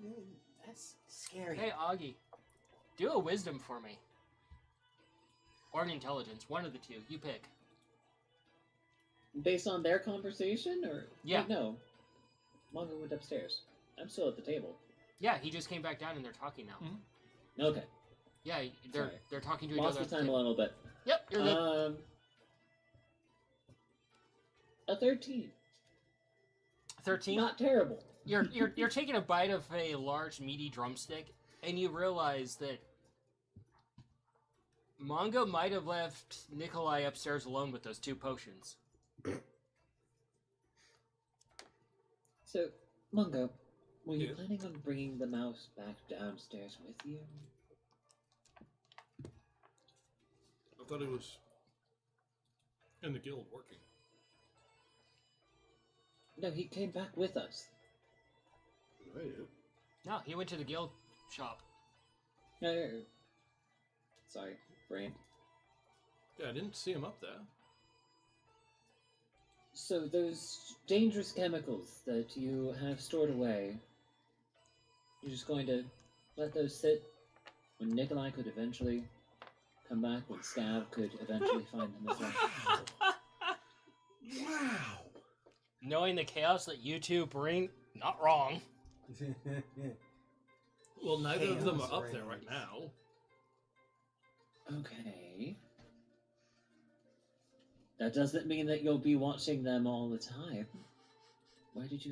That's scary. Hey, Augie. Do a wisdom for me. Or an intelligence. One of the two. You pick. Based on their conversation, or Yeah. Wait, no, Mongo went upstairs. I'm still at the table. Yeah, he just came back down and they're talking now. Mhm. Okay, Yeah, Sorry. they're talking to each lost other. the at the time a table. little bit. Yep, you're good. A 13. 13. Not terrible. You're taking a bite of a large meaty drumstick, and you realize that Mongo might have left Nikolai upstairs alone with those 2 potions. So, Mongo, were you Yeah. planning on bringing the mouse back downstairs with you? I thought it was in the guild working. No, he came back with us. Right. No, he went to the guild shop. No. Sorry, brain. Yeah, I didn't see him up there. So those dangerous chemicals that you have stored away, you're just going to let those sit when Nikolai could eventually come back, when Scav could eventually find them as well. Wow. Knowing the chaos that you two bring, not wrong. Well, neither of them Chaos are up there right reigns. now. Okay. That doesn't mean that you'll be watching them all the time. Why did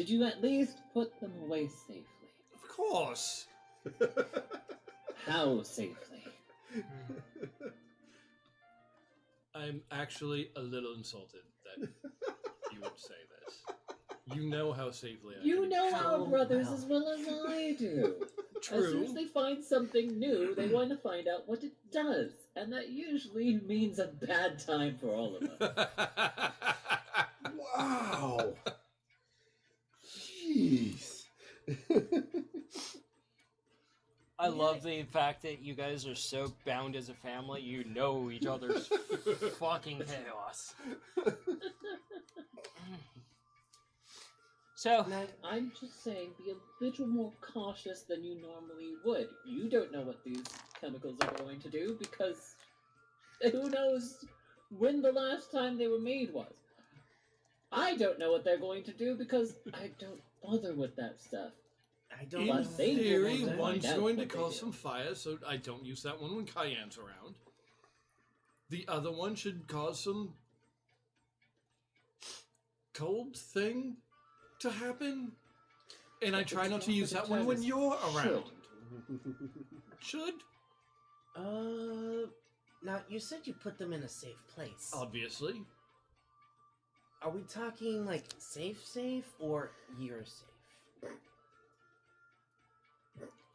you at least put them away safely? Of course. How safely? I'm actually a little insulted that you would say this. You know how safely I You can- know How our brothers well? as well as I do. As soon True. as they find something new, they want to find out what it does. And that usually means a bad time for all of us. Wow. Jeez. I love the fact that you guys are so bound as a family. You know each other's fucking chaos. So, Now, I'm just saying, be a little more cautious than you normally would. You don't know what these chemicals are going to do because who knows when the last time they were made was. I don't know what they're going to do because I don't bother with that stuff. I don't In But know. they theory, will find one's out going to what they cause do. some fire, so I don't use that one when Cayenne's around. The other one should cause some cold thing to happen. And I try It's not to not use what that it one when does. you're around. Should. Should, Now you said you put them in a safe place. obviously. Are we talking like safe, or you're safe?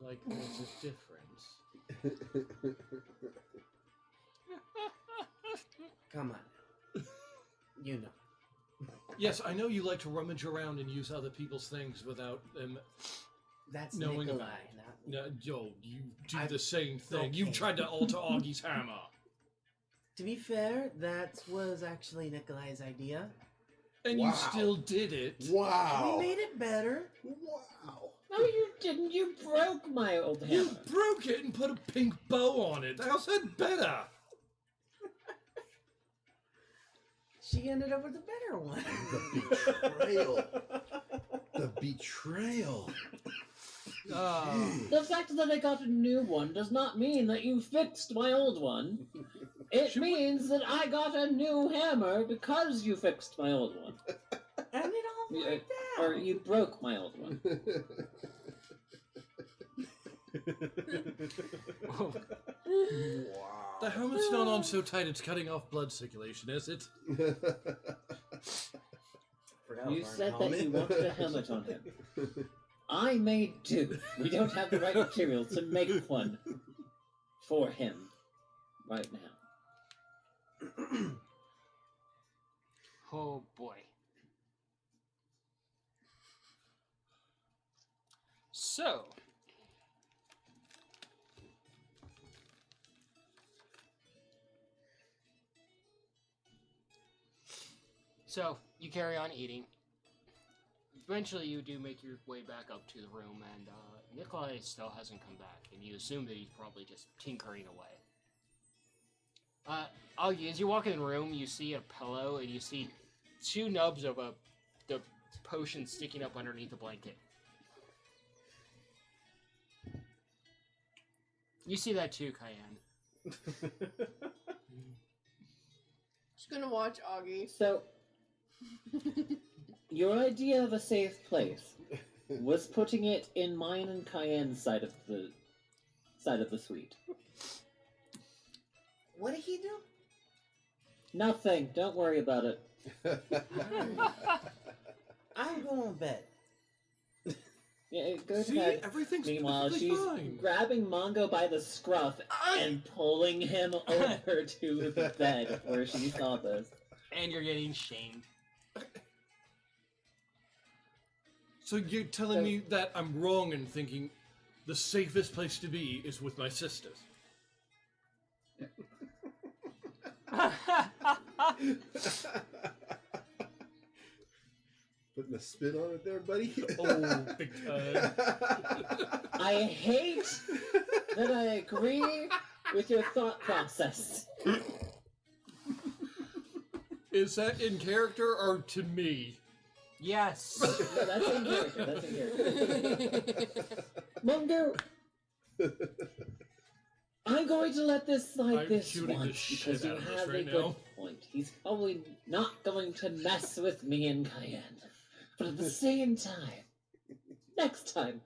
Like, there's a difference. Come on. You know. Yes, I know you like to rummage around and use other people's things without them. That's Knowing Nikolai. about it. Not... No, yo, you do I- the same thing. You okay. tried to alter Augie's hammer. To be fair, that was actually Nikolai's idea. And Wow. you still did it. Wow. We made it better. Wow. No, you didn't. You broke my old You hammer. broke it and put a pink bow on it. How's that better? She ended up with a better one. The betrayal. The betrayal. The fact that I got a new one does not mean that you fixed my old one. It Should we- means that I got a new hammer because you fixed my old one. And it all Yeah, worked out. Or you broke my old one. Wow. The helmet's not on so tight it's cutting off blood circulation, is it? Forgot I was You wearing a said that helmet. you wanted a helmet on him. I made two. We don't have the right materials to make one for him right now. Oh boy. So, you carry on eating. Eventually, you do make your way back up to the room, and Nikolai still hasn't come back, and you assume that he's probably just tinkering away. Augie, as you walk in the room, you see a pillow, and you see two nubs of the potion sticking up underneath the blanket. You see that too, Cayenne. Just gonna watch Augie. So, your idea of a safe place was putting it in mine and Cayenne's side of the suite. What did he do? Nothing. Don't worry about it. I'm going to bed. Yeah, go to See, bed. everything's Meanwhile, perfectly she's fine. grabbing Mongo by the scruff and pulling him over to the bed where she saw this. And you're getting shamed. So you're telling me that I'm wrong in thinking the safest place to be is with my sisters? Putting a spin on it there, buddy. Oh, big time. I hate that I agree with your thought process. Is that in character or to me? Yes. No, that's in character. That's in character. Mongo, I'm going to let this slide I'm this shooting the once shit because you out of this have a right good now. point. He's probably not going to mess with me and Cayenne. But at the same time, next time,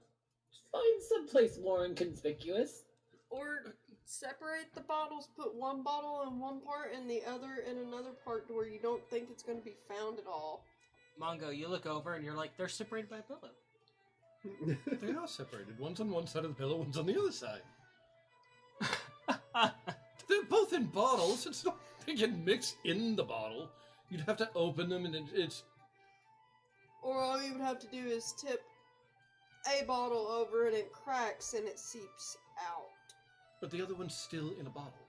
find someplace more inconspicuous. Or separate the bottles, put one bottle in one part and the other in another part to where you don't think it's going to be found at all. Mongo, you look over and you're like, they're separated by a pillow. They are separated. One's on one side of the pillow, one's on the other side. They're both in bottles. It's not they can mix in the bottle. You'd have to open them, and it's Or all you would have to do is tip a bottle over and it cracks and it seeps out. but the other one's still in a bottle.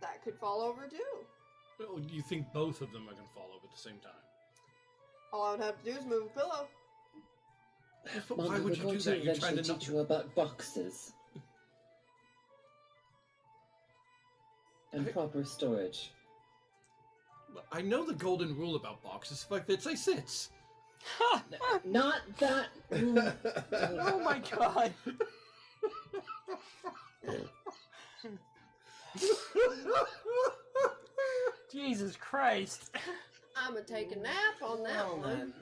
That could fall over too. Oh, you think both of them are going to fall over at the same time? All I would have to do is move a pillow. But Mongo, why would we're you going do to that? You're trying eventually to teach you about boxes. And proper storage. I know the golden rule about boxes. If I fits, I sits. Not that. Oh my god. Jesus Christ. I'm gonna take a nap on that Oh, one.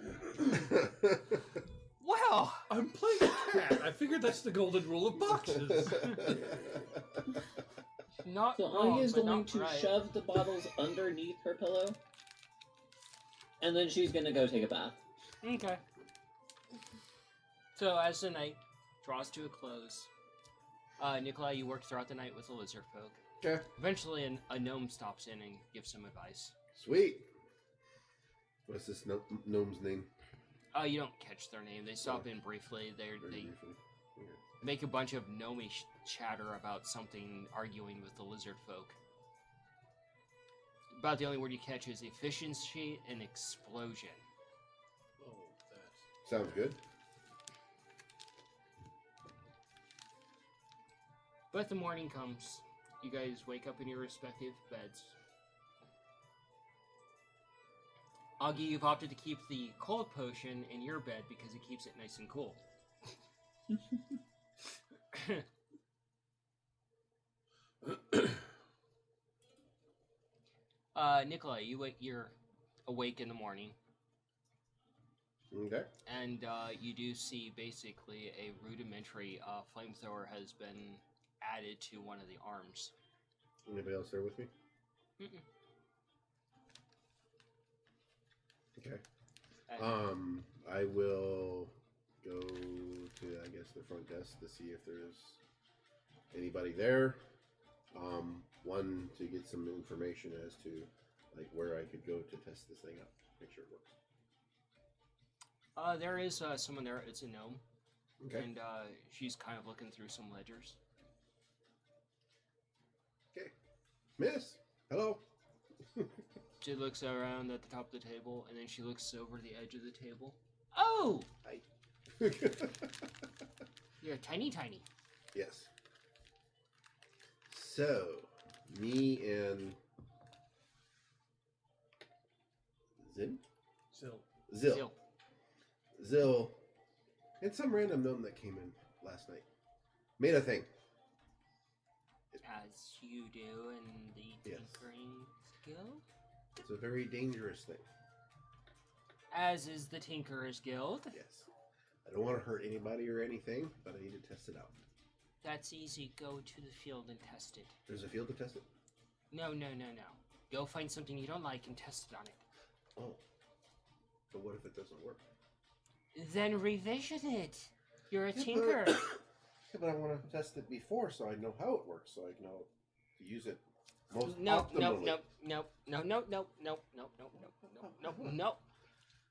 Wow. I'm playing a cat. I figured that's the golden rule of boxes. Not So wrong, Anya's but going not to right. shove the bottles underneath her pillow. And then she's gonna go take a bath. Okay. So as the night draws to a close, Nikolai, you work throughout the night with the lizard folk. Okay. Eventually, a gnome stops in and gives some advice. Sweet. What's this gnome's name? You don't catch their name. They stop in briefly. They Very briefly. Yeah. make a bunch of gnomish chatter about something arguing with the lizard folk. About the only word you catch is efficiency and explosion. Oh, that's... Sounds good. But the morning comes. You guys wake up in your respective beds. Augie, you've opted to keep the cold potion in your bed because it keeps it nice and cool. Nikolai, you're awake in the morning, Okay. and you do see basically a rudimentary flamethrower has been added to one of the arms. Anybody else there with me? Mm-mm. Okay. I will go to, I guess, the front desk to see if there's anybody there. One, to get some information as to like where I could go to test this thing out, make sure it works. There is someone there. It's a gnome, Okay. and she's kind of looking through some ledgers. Okay. Miss, hello. She looks around at the top of the table, and then she looks over the edge of the table. Oh, Hi. you're tiny. Yes. So, me and So, Zill. Zill, and some random gnome that came in last night, made a thing. As you do in the Yes. tinkering guild. It's a very dangerous thing. As is the Tinkerers Guild. Yes. I don't want to hurt anybody or anything, but I need to test it out. That's easy. Go to the field and test it. There's a field to test it? No. Go find something you don't like and test it on it. Oh. But what if it doesn't work? Then revision it. You're a Yeah, tinker. Yeah, but I want to test it before so I know how it works, so I know to use it most No. optimally.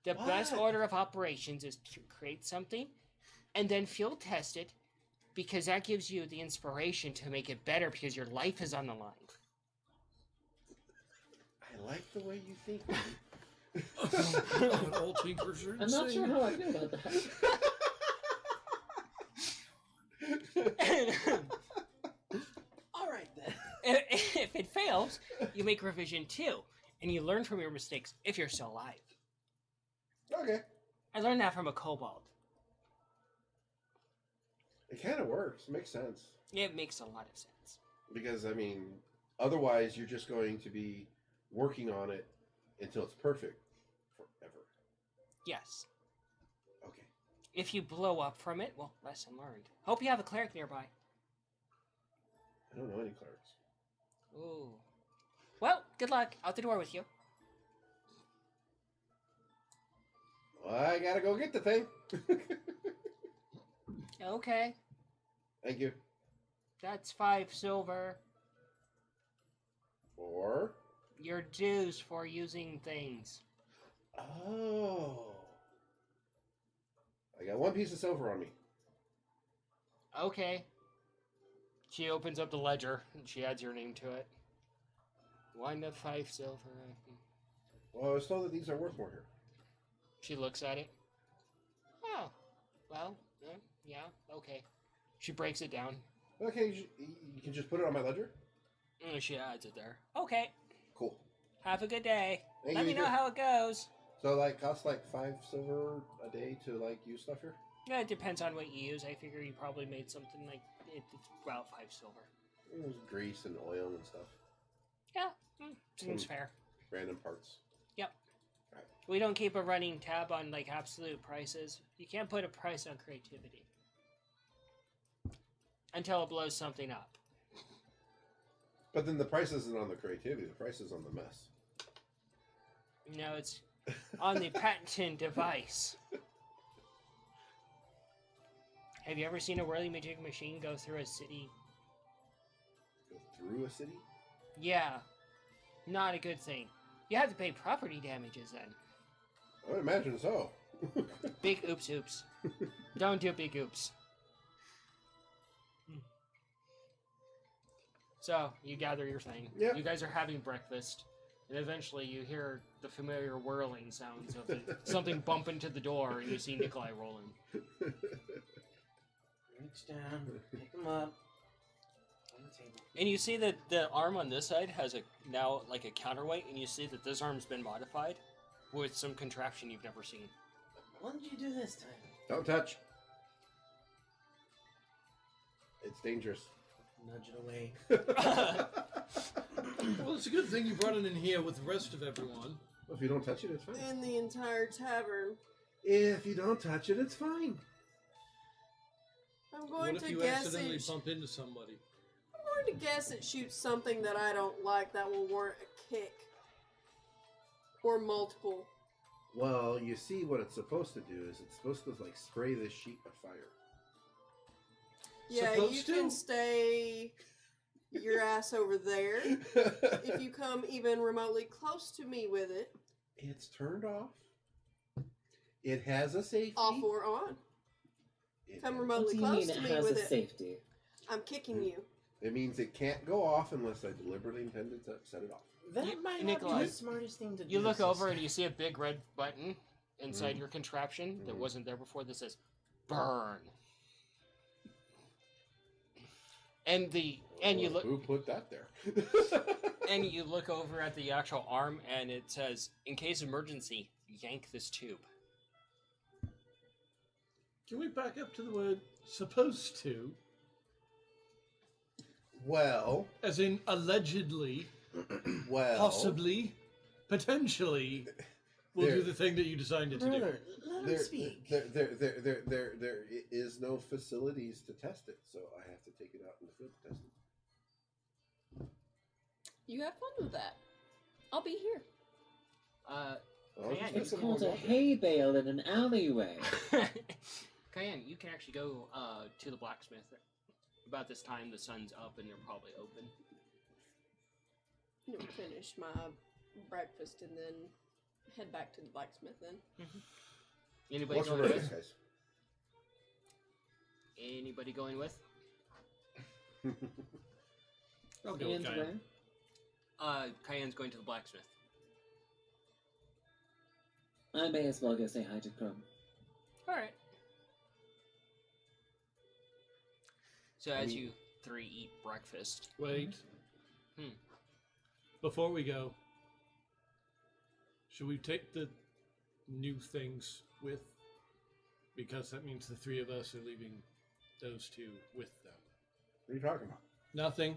The best What? order of operations is to create something and then field test it, because that gives you the inspiration to make it better because your life is on the line. I like the way you think. all tinkers are I'm not insane. sure how I feel about that. All right then. If it fails, you make revision 2, and you learn from your mistakes if you're still alive. Okay. I learned that from a kobold. It kind of works. Makes sense. It makes a lot of sense. Because, I mean, otherwise you're just going to be working on it until it's perfect forever. Yes. Okay. If you blow up from it, well, lesson learned. Hope you have a cleric nearby. I don't know any clerics. Ooh. Well, good luck. Out the door with you. Well, I gotta go get the thing. Okay. Thank you. That's 5 silver. Or... Your dues for using things. Oh. I got 1 piece of silver on me. Okay. She opens up the ledger and she adds your name to it. 1 to 5 silver. Well, I was told that these are worth more here. She looks at it. Oh. Well, yeah, okay. She breaks it down. Okay, you can just put it on my ledger? And she adds it there. Okay. Cool. Have a good day. Thank Let you, me know too. how it goes. So, like, costs like 5 silver a day to, like, use stuff here? Yeah, it depends on what you use. I figure you probably made something like it's about 5 silver. There's grease and oil and stuff. Yeah, seems Hmm. fair. Random parts. Yep. Right. We don't keep a running tab on like absolute prices. You can't put a price on creativity until it blows something up. But then the price isn't on the creativity, the price is on the mess. No, it's on the patented device. Have you ever seen a whirly magic machine go through a city? Go through a city? Yeah, not a good thing. You have to pay property damages then. I would imagine so. Big oops. Don't do big oops. So, you gather your thing. Yep. You guys are having breakfast. And eventually you hear the familiar whirling sounds of something bump into the door, and you see Nikolai rolling. Reach down, pick him up. On the table. And you see that the arm on this side has now like a counterweight, and you see that this arm's been modified with some contraption you've never seen. What did you do this time? Don't touch. It's dangerous. Nudge it away. Well, it's a good thing you brought it in here with the rest of everyone. Well, if you don't touch it, it's fine. In the entire tavern. If you don't touch it, it's fine. I'm What going if to you guess accidentally it. bump into somebody? I'm going to guess it shoots something that I don't like that will warrant a kick. Or multiple. Well, you see, what it's supposed to do is it's supposed to like spray this sheet of fire. Yeah, Supposed you to? can stay your ass over there. If you come even remotely close to me with it, It's turned off. It has a safety. off or on. It Come has- What remotely do you close mean to it me has with a it, safety? I'm kicking you. It means it can't go off unless I deliberately intended to set it off. That You- might not Nikolai, be the smartest thing to do. You look over sister. and you see a big red button inside your contraption that wasn't there before that says "Burn." And you look Who put that there? and you look over at the actual arm and it says, "In case of emergency, yank this tube." Can we back up to the word supposed to? Well, As in allegedly, well, possibly, potentially, we'll do There- the thing that you designed it to do. Brother, let him There, speak. there is no facilities to test it, so I have to take it out in the field to test it. You have fun with that. I'll be here. I'll Yeah, just It's take some called more a water. hay bale in an alleyway. Cayenne, you can actually go to the blacksmith. About this time, the sun's up and they're probably open. I'm gonna finish my breakfast and then head back to the blacksmith then. Anybody What's for going breakfast, with? guys? Anybody going with? I'll go with And Kyan. where? Cayenne's going to the blacksmith. I may as well go say hi to Crumb. All right. So as you three eat breakfast, Wait. Hmm. Before we go, should we take the new things with? Because that means the three of us are leaving those two with them. What are you talking about? Nothing.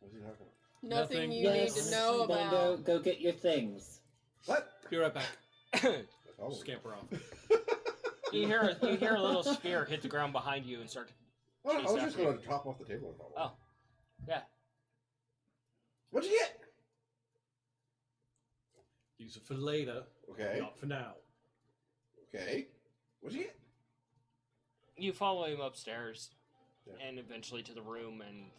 What's he talking about? Nothing Nothing. you Yes, need to know then about. go get your things. What? Be right back. That's all. Scamper off. you hear a little spear hit the ground behind you and start. Oh, I was Chase just after going to top off the table and follow. Oh, yeah. What'd you get? Use it for later, Okay. not for now. Okay. What'd you get? You follow him upstairs, Yeah. and eventually to the room, and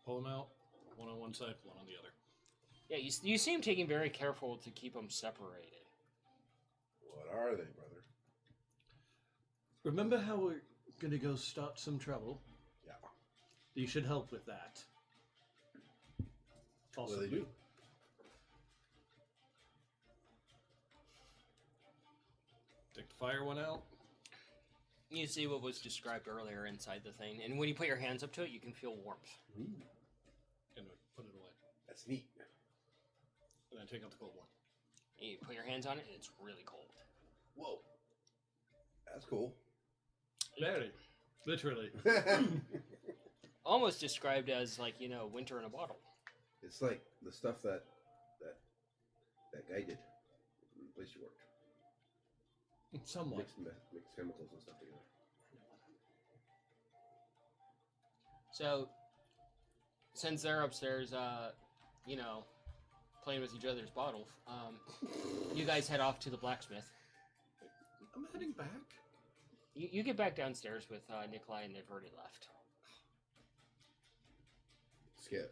Pull them out. One on one side, one on the other. yeah, you see him taking very careful to keep them separated. What are they, brother? Remember how we're gonna go start some trouble? Yeah. You should help with that. What do they do? Take the fire one out. You see what was described earlier inside the thing, and when you put your hands up to it, you can feel warmth. Ooh, And put it away. that's neat. And then take out the cold one. And you put your hands on it, and it's really cold. Whoa. That's cool. Very. Literally. Almost described as like winter in a bottle. It's like the stuff that guy did in the place you worked. Somewhat. Mix chemicals and stuff together. So, since they're upstairs, playing with each other's bottles, you guys head off to the blacksmith. I'm heading back. You get back downstairs with Nikolai, and they've already left. Did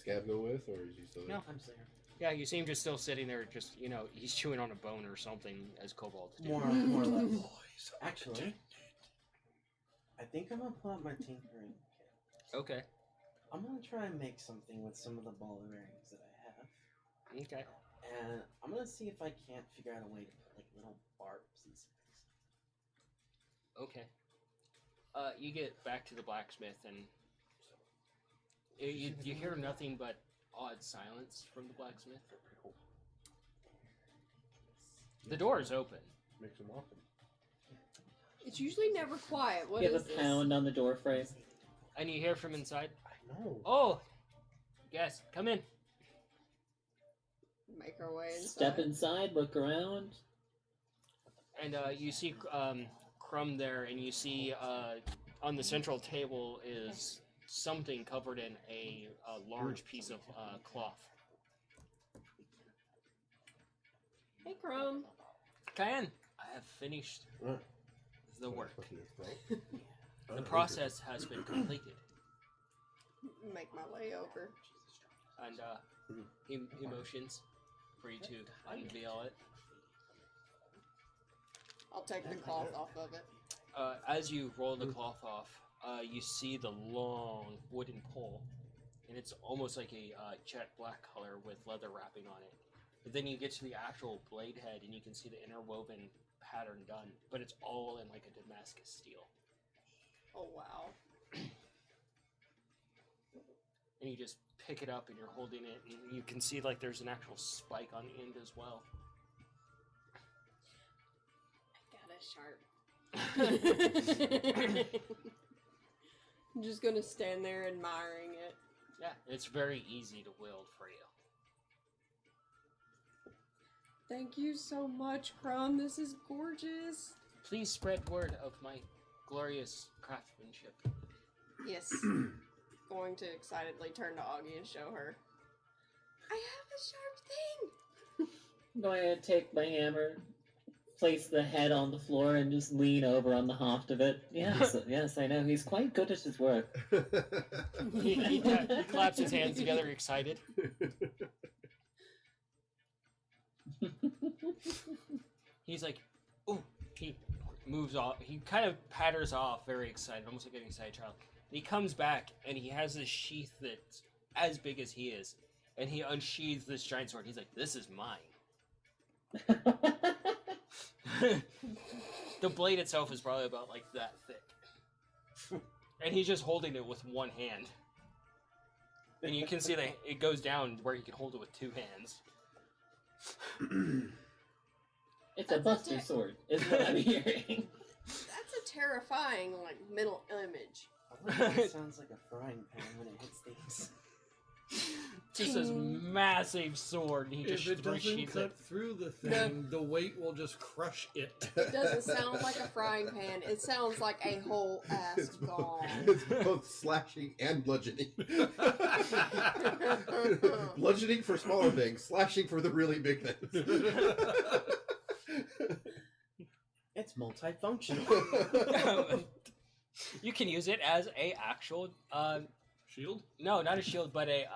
Scav go with, or is he still there? No. I'm sorry. Yeah, you see him just still sitting there, just he's chewing on a bone or something, as kobolds do. More or less. Boys. Actually, I think I'm gonna pull out my tinkering kit. Okay. I'm gonna try and make something with some of the ball bearings that I have, Okay. and I'm gonna see if I can't figure out a way to put like little barbs and stuff. Okay. You get back to the blacksmith, and you hear nothing but odd silence from the blacksmith. The door is open. Makes him walking. It's usually never quiet. What You is have a this? pound on the door frame. And you hear from inside, I know. "Oh, yes, come in." Make our way inside. Step inside, look around. And you see Crumb there, and you see on the central table is something covered in a large piece of cloth. Crumb. Cayenne, I have finished the work. Oh, The process has been completed. Make my way over. And he motions for you to unveil it. I'll take the cloth off of it. As you roll the cloth off, you see the long wooden pole, and it's almost like a jet black color with leather wrapping on it. But then you get to the actual blade head, and you can see the interwoven pattern done, but it's all in like a Damascus steel. Oh wow. And you just pick it up, and you're holding it, and you can see like there's an actual spike on the end as well. I got a sharp. I'm just gonna stand there admiring it. Yeah, it's very easy to wield for you. Thank you so much, Crumb. This is gorgeous. Please spread word of my glorious craftsmanship. Yes. Going to excitedly turn to Augie and show her. I have a sharp thing. Going to take my hammer, place the head on the floor, and just lean over on the haft of it. Yes, yes, I know. He's quite good at his work. He claps his hands together, excited. He's like, oh, he moves off. He kind of patters off, very excited, almost like an excited child. And he comes back, and he has this sheath that's as big as he is. And he unsheathes this giant sword. He's like, this is mine. The blade itself is probably about like that thick. And he's just holding it with one hand. And you can see that it goes down where you can hold it with two hands. It's a buster sword, is what I'm hearing. That's a terrifying, like, mental image. It sounds like a frying pan when it hits things. Just this massive sword, and he just If it doesn't sheaths cut it. through the thing, the weight will just crush it. It doesn't sound like a frying pan. It sounds like a whole ass gong. It's both slashing and bludgeoning. Bludgeoning for smaller things, slashing for the really big things. It's multifunctional. You can use it as a actual Shield? no, not a shield, but a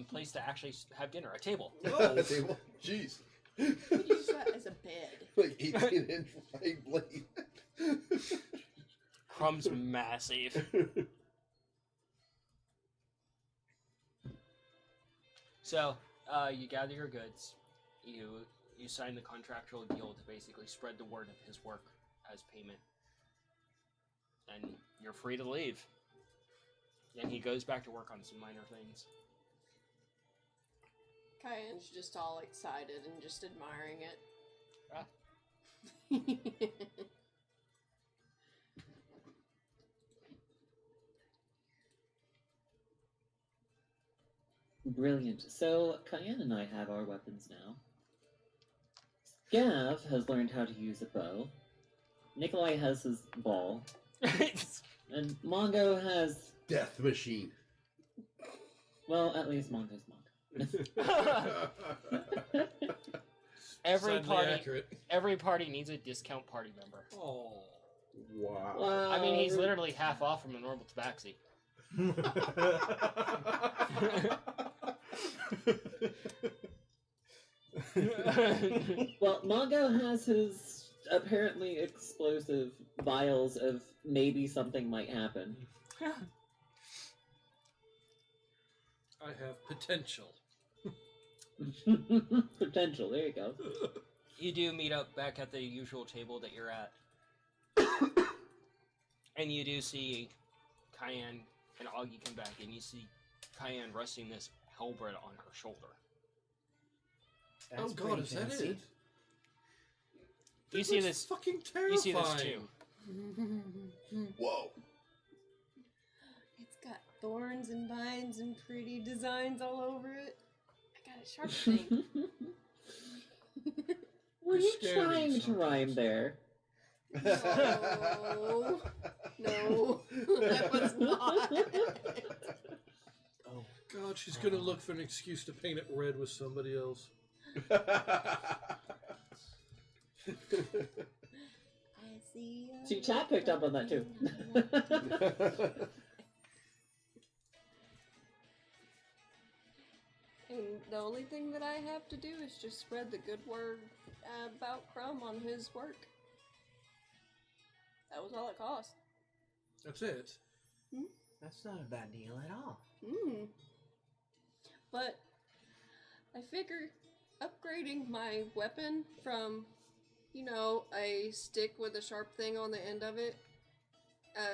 place to actually have dinner, a table. Oh, table. Jeez. You could use that as a bed. Like 18-inch wide blade. Crumb's massive. So, you gather your goods. You sign the contractual deal to basically spread the word of his work as payment. And you're free to leave. And he goes back to work on some minor things. Cayenne's just all excited and just admiring it. Ah. Brilliant. So, Cayenne and I have our weapons now. Gav has learned how to use a bow. Nikolai has his ball. And Mongo has... Death machine. Well, at least Mongo's Mongo. Sadly Every party needs a discount party member. Oh. Wow. Well, I mean, he's literally half off from a normal tabaxi. Well, Mongo has his apparently explosive vials of maybe something might happen. I have potential. Potential, there you go. You do meet up back at the usual table that you're at. And you do see Cayenne and Augie come back, and you see Cayenne resting this halberd on her shoulder. That's oh god, pretty is that fancy. it? You This see looks this- fucking terrifying. You see this too. Whoa. It's got thorns and vines and pretty designs all over it. I got a sharp thing. Were You you scare me trying to rhyme sometimes. there? No. No. I was not. Oh, God, she's gonna look for an excuse to paint it red with somebody else. I see. See, chat picked up on that too. And the only thing that I have to do is just spread the good word about Crumb on his work. That was all it cost. That's it. That's not a bad deal at all. But I figure upgrading my weapon from, a stick with a sharp thing on the end of it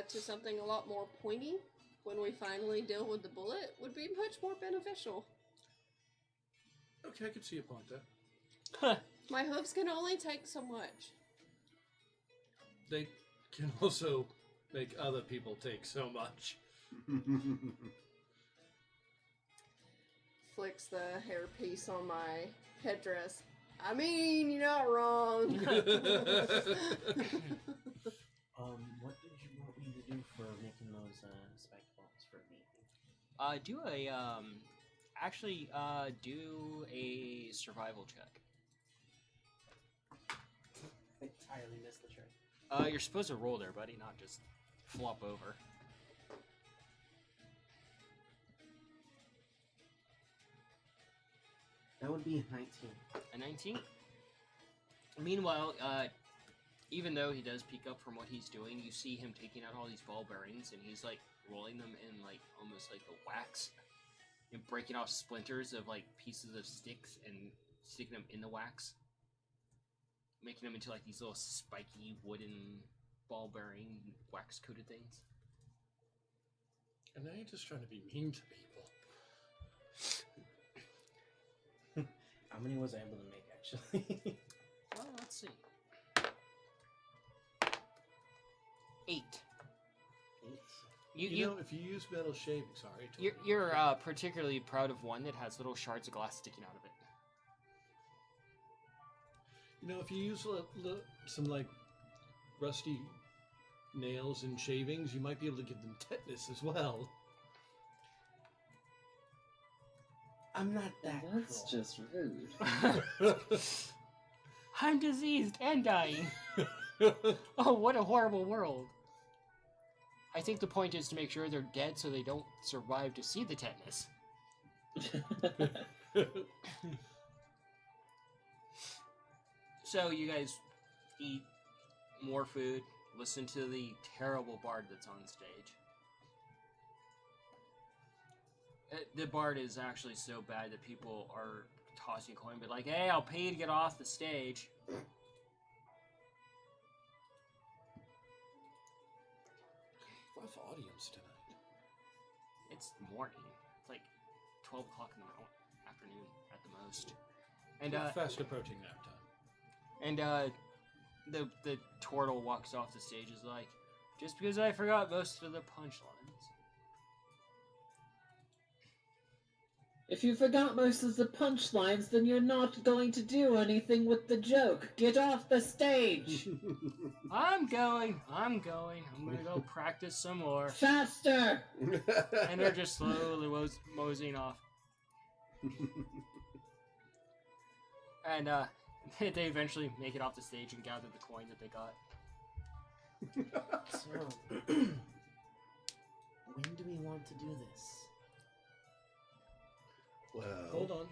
to something a lot more pointy when we finally deal with the bullet would be much more beneficial. Okay, I can see a point there. My hooves can only take so much. They can also make other people take so much. Flicks the hairpiece on my headdress. I mean, you're not wrong. What did you want me to do for making those spike balls for me? Do a survival check. I entirely missed the trick. You're supposed to roll there, buddy, not just flop over. That would be a 19. A 19? Meanwhile, even though he does peek up from what he's doing, you see him taking out all these ball bearings, and he's, rolling them in, almost like the wax, and breaking off splinters of, pieces of sticks and sticking them in the wax, making them into, these little spiky wooden ball bearing wax-coated things. And now you're just trying to be mean to people. How many was I able to make, actually? Well, let's see. 8. 8. You know, if you use metal shaving, sorry. You're particularly proud of one that has little shards of glass sticking out of it. You know, if you use some rusty nails and shavings, you might be able to give them tetanus as well. I'm not that That's cruel. just rude. I'm diseased and dying. Oh, what a horrible world. I think the point is to make sure they're dead so they don't survive to see the tetanus. So you guys eat more food, listen to the terrible bard that's on stage. The bard is actually so bad that people are tossing a coin, but hey, I'll pay you to get off the stage. Rough audience tonight. It's morning. It's 12 o'clock in the afternoon at the most. And We're fast approaching nap time. And the turtle walks off the stage is just because I forgot most of the punchlines. If you forgot most of the punchlines, then you're not going to do anything with the joke. Get off the stage! I'm going. I'm gonna go practice some more. Faster! And they're just slowly moseying off. And they eventually make it off the stage and gather the coin that they got. So, when do we want to do this? Well, Hold on.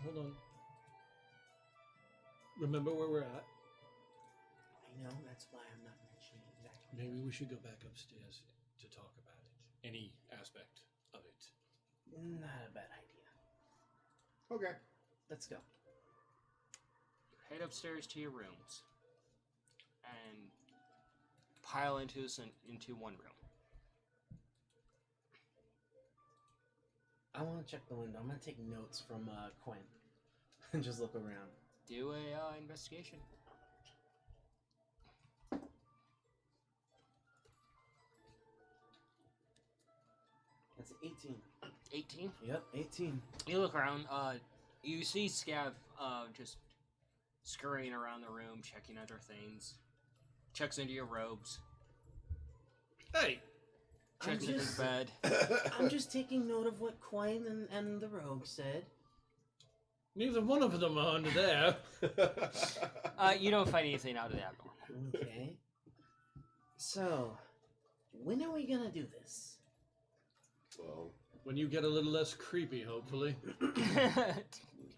Remember where we're at? I know, that's why I'm not mentioning exactly. Maybe we should go back upstairs to talk about it. Any aspect of it. Not a bad idea. okay. Let's go. Head upstairs to your rooms and pile into one room. I want to check the window. I'm going to take notes from Quinn and just look around. Do a investigation. That's 18. 18. Yep, 18. You look around. You see Scav just scurrying around the room, checking other things. Checks into your robes. Hey! Checks into his bed. I'm just taking note of what Quinn and the rogue said. Neither one of them are under there. You don't find anything out of the abnormal. Okay. So, when are we gonna do this? Well, When you get a little less creepy, hopefully.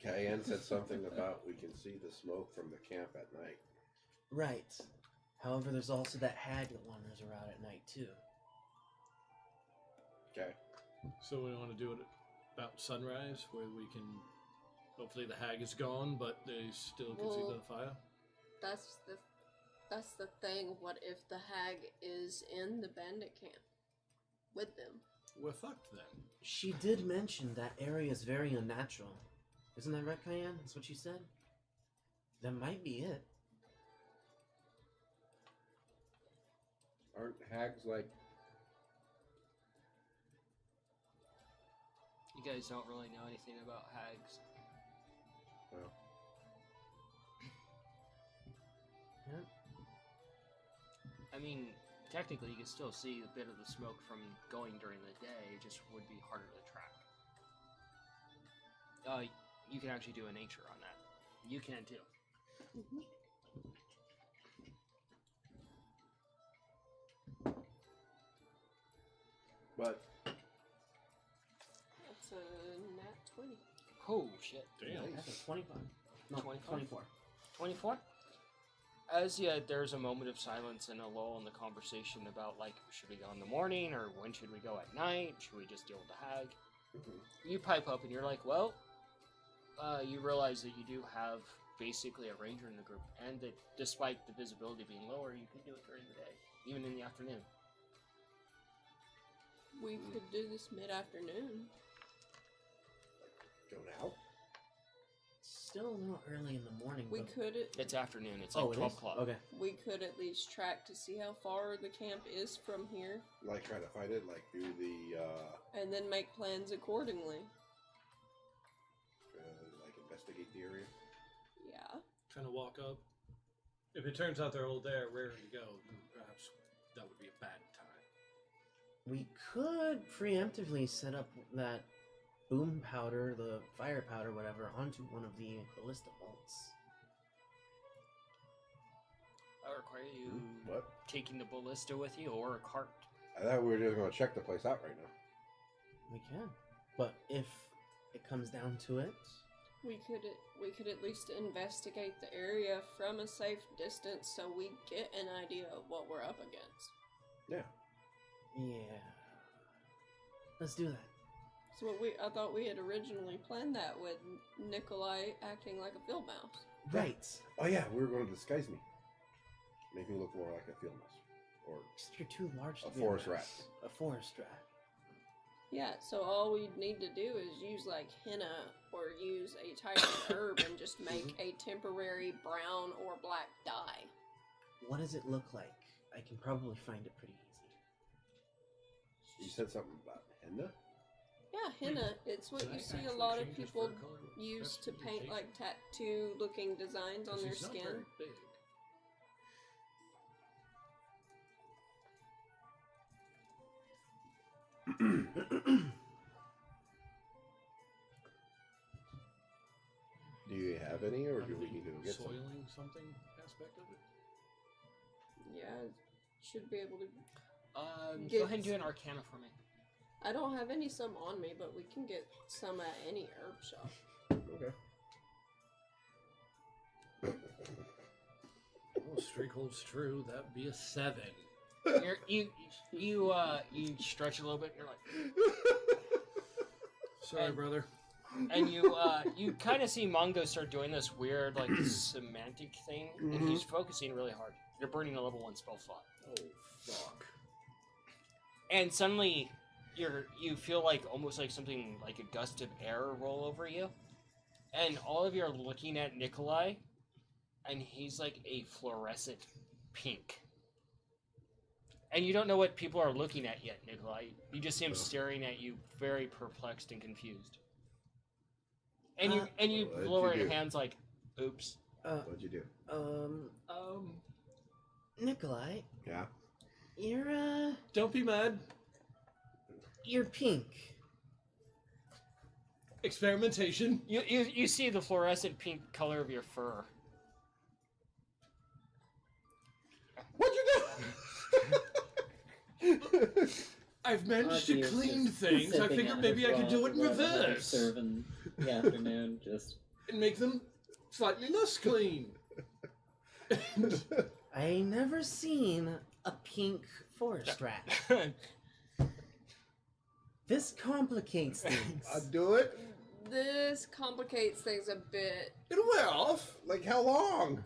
Cayenne said something about we can see the smoke from the camp at night. Right. However, there's also that hag that wanders around at night too. Okay. So we want to do it about sunrise, where we can. Hopefully the hag is gone, but they still can see Well- the fire. That's the thing. What if the hag is in the bandit camp with them? We're fucked then. She did mention that area is very unnatural. Isn't that right, Cayenne? That's what she said? That might be it. Aren't hags like... You guys don't really know anything about hags. Well, Yeah. I mean, technically, you can still see a bit of the smoke from going during the day. It just would be harder to track. You can actually do a nature on that. You can too. but That's a nat 20. Oh shit! Damn. That's a 25. No, 25? 24. 24. As yet, there's a moment of silence and a lull in the conversation about, like, should we go in the morning, or when should we go at night? Should we just deal with the hag? You pipe up and you're like, well, you realize that you do have basically a ranger in the group, and that despite the visibility being lower, you can do it during the day, even in the afternoon. We could do this mid-afternoon. go now? Still a little early in the morning. We but... could It's afternoon. It's like Oh, it 12 is? o'clock. Okay. we could at least track to see how far the camp is from here, Like try to find it, like do the and then make plans accordingly. like investigate the area. Yeah. Kind of walk up. If it turns out they're all there, raring to go, then perhaps that would be a bad time. We could preemptively set up that boom powder, the fire powder, whatever, onto one of the ballista bolts. That require you What? taking the ballista with you, or a cart. I thought we were just going to check the place out right now. We can. But if it comes down to it, We could at least investigate the area from a safe distance so we get an idea of what we're up against. Yeah. yeah. Let's do that. So I thought we had originally planned that with Nikolai acting like a field mouse. Right. Oh yeah, we were going to disguise me. Make me look more like a field mouse. Or You're too large to a be forest mouse. rat. A forest rat. Yeah, so all we need to do is use like henna or use a type of herb and just make a temporary brown or black dye. What does it look like? I can probably find it pretty easy. You said something about henna? Yeah, henna. It's what Can you I see a actually lot of change his people fur color? use to That's paint mutation. like tattoo-looking designs on 'Cause their he's not skin. very big. Do you have any, or On do we the need to go get some? soiling something aspect of it? Yeah, should be able to. Go ahead and do an arcana for me. I don't have any some on me, but we can get some at any herb shop. Okay. Oh, streak holds true. That'd be a 7. You stretch a little bit, and you're like, Sorry, And- brother. and you kind of see Mongo start doing this weird like semantic thing, and he's focusing really hard. You're burning a level 1 spell slot, Oh, fuck. and suddenly you feel like almost like something like a gust of air roll over you, and all of you are looking at Nikolai, and he's like a fluorescent pink. And you don't know what people are looking at yet, Nikolai. You just see him staring at you, very perplexed and confused. And you What'd lower you your do? hands like, "Oops." What'd you do? Nikolai, Yeah. Don't be mad. you're pink. Experimentation. You see the fluorescent pink color of your fur. What'd you do? I've managed to Archie is clean just things. I sipping figured at maybe his I could do it in grog, reverse serve in the afternoon. Just and make them slightly less clean. I never seen a pink forest rat. This complicates things. I'll do it. This complicates things a bit. It'll wear off. Like how long?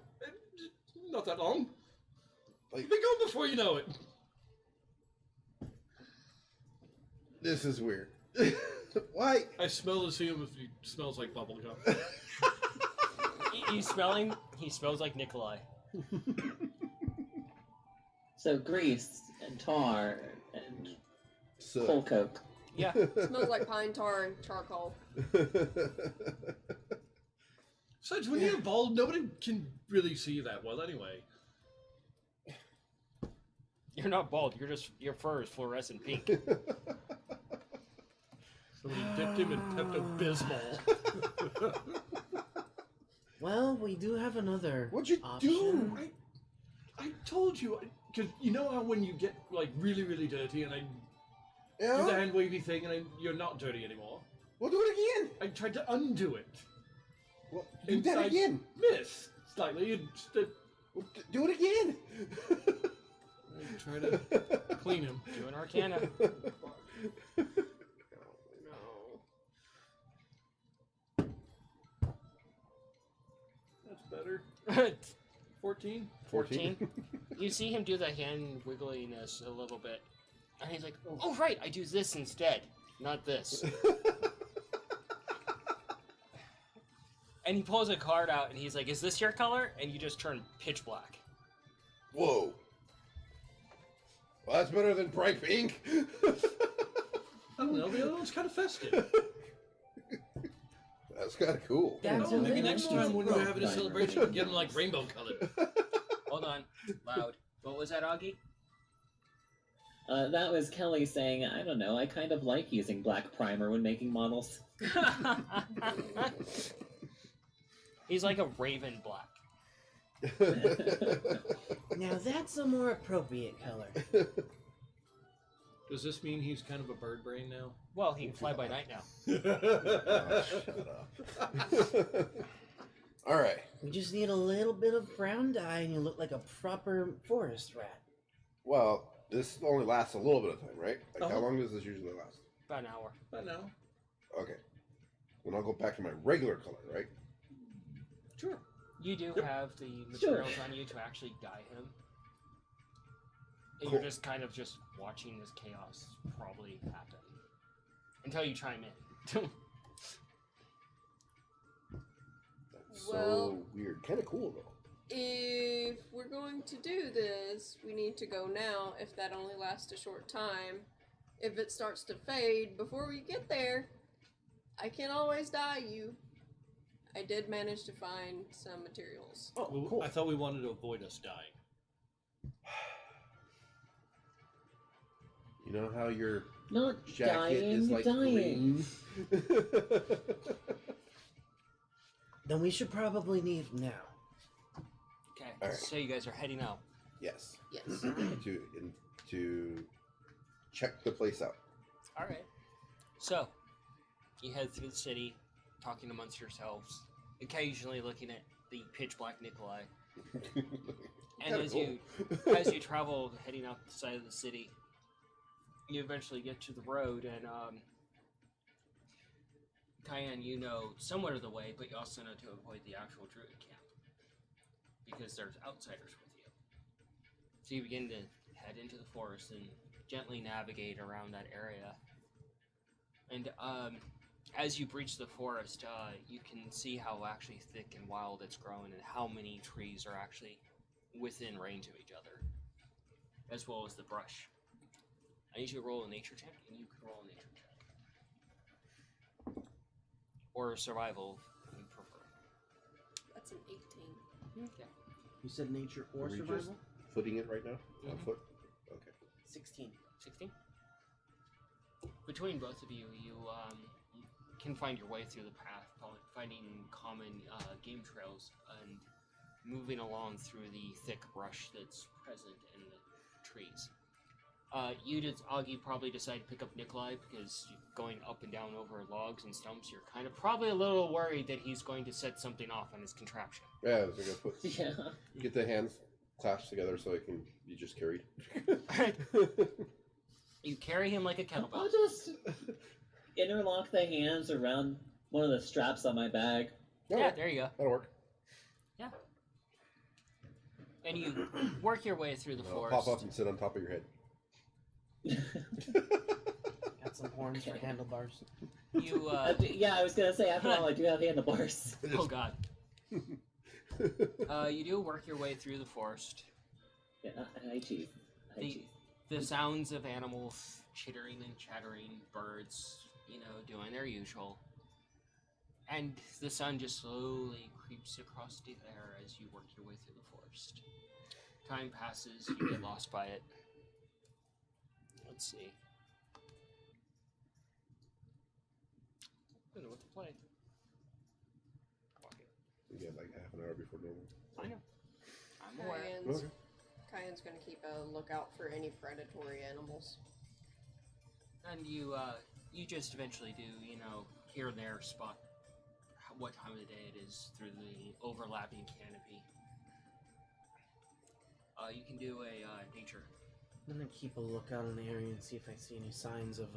Not that long. Like Be gone before you know it. this is weird. Why? I smell to see him if he smells like bubblegum. You smelling? He smells like Nikolai. so grease and tar and So. coal coke. Yeah. Smells like pine tar and charcoal. Besides, when you're bald, nobody can really see you that well anyway. You're not bald. Your fur is fluorescent pink. Somebody dipped him in Pepto-Bismol. Well, we do have another What'd you option. do? I told you, because you know how when you get like really, really dirty and I do the Yeah. hand wavy thing and you're not dirty anymore. We'll do it again. I tried to undo it. Well, do And that I again. Miss slightly. And Well, do it again. try to clean him. Do an Arcana. That's better. 14. 14. You see him do the hand wiggliness a little bit. And he's like, oh, right, I do this instead, not this. And he pulls a card out and he's like, is this your color? And you just turn pitch black. Whoa. Well, that's better than bright pink. I don't know. The other one's kind of festive. That's kind of cool. That's Oh, a maybe little next more time when we're rough having a dimer. celebration, get them like rainbow colored. Hold on. Loud. What was that, Augie? That was Kelly saying, I don't know, I kind of like using black primer when making models. He's like a raven black. Now that's a more appropriate color. Does this mean he's kind of a bird brain now? Well, he can fly by night now. Oh, shut up. All right. We just need a little bit of brown dye and you look like a proper forest rat. Well, this only lasts a little bit of time, right? Like, how Uh-huh. long does this usually last? About an hour. I know. Okay. Then I'll go back to my regular color, right? Sure. You do Yep. have the materials on you to actually dye him. And you're Cool. just kind of just watching this chaos probably happen. Until you chime in. That's Well- so weird. Kind of cool, though. If we're going to do this, we need to go now if that only lasts a short time. If it starts to fade before we get there, I can always dye you. I did manage to find some materials. Oh, Well, cool. I thought we wanted to avoid us dying. You know how your Not jacket dying, is like dying. green? Then we should probably leave now. Okay, All right. so you guys are heading out. Yes. Yes. to check the place out. Alright. So, you head through the city, talking amongst yourselves, occasionally looking at the pitch black Nikolai. And Kinda as cool. as you travel, heading out the side of the city, you eventually get to the road, and Cayenne, you know somewhat of the way, but you also know to avoid the actual druid camp because there's outsiders with you. So you begin to head into the forest and gently navigate around that area. And as you breach the forest, you can see how actually thick and wild it's grown, and how many trees are actually within range of each other, as well as the brush. I need you to roll a nature check, and you can roll a nature check. Or survival, if you prefer. That's an 18. Okay. You said nature or Are we survival? just footing it right now? On Mhm. foot? Okay. 16. 16? Between both of you, can find your way through the path, finding common game trails and moving along through the thick brush that's present in the trees. Augie probably decide to pick up Nikolai because going up and down over logs and stumps, you're kind of probably a little worried that he's going to set something off on his contraption. Yeah, they're gonna put Yeah. get the hands clasped together so it can be just carried. You carry him like a kettlebell. I'll just interlock the hands around one of the straps on my bag. Yeah, there you go. That'll work. And you work your way through the I'll forest. pop up and sit on top of your head. Got some horns for handlebars. You, Yeah, I was gonna say, after all, I do have handlebars. oh god. You do work your way through the forest. Yeah, I cheese. I cheese. The sounds of animals chittering and chattering, birds, doing their usual. And the sun just slowly creeps across the air as you work your way through the forest. Time passes, you get lost by it. Let's see. I don't know what to play. Fuck it. We get like half an hour before normal. I know. I'm aware. Kyan's gonna keep a lookout for any predatory animals. And you just eventually do, here and there spot what time of the day it is through the overlapping canopy. You can do a nature. I'm gonna keep a lookout in the area and see if I see any signs of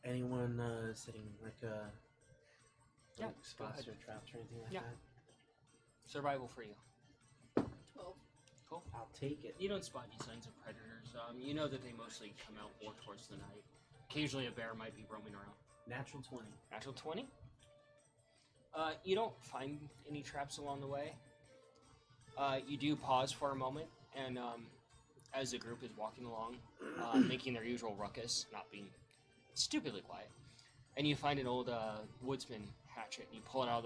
anyone setting Yeah, like go spots ahead. or traps or anything like Yeah. that. Survival for you. 12. Cool. I'll take it. You don't spot any signs of predators. You know that they mostly come out more towards the night. Occasionally a bear might be roaming around. Natural 20. Natural 20? You don't find any traps along the way. You do pause for a moment, and as the group is walking along, making their usual ruckus, not being stupidly quiet, and you find an old woodsman hatchet, and you pull it out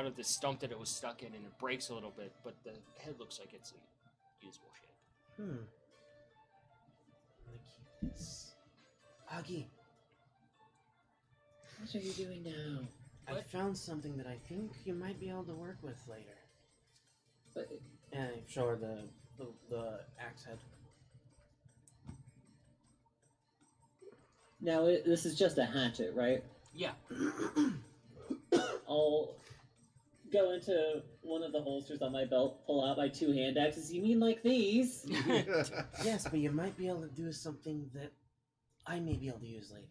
of the stump that it was stuck in, and it breaks a little bit, but the head looks like it's in usable shape. I'm gonna keep this. Augie, What are you doing now? I What? found something that I think you might be able to work with later. But, And I show her the axe head. now, this is just a hatchet, right? Yeah. I'll go into one of the holsters on my belt, pull out my 2 hand axes. You mean like these? Yes, but you might be able to do something that I may be able to use later.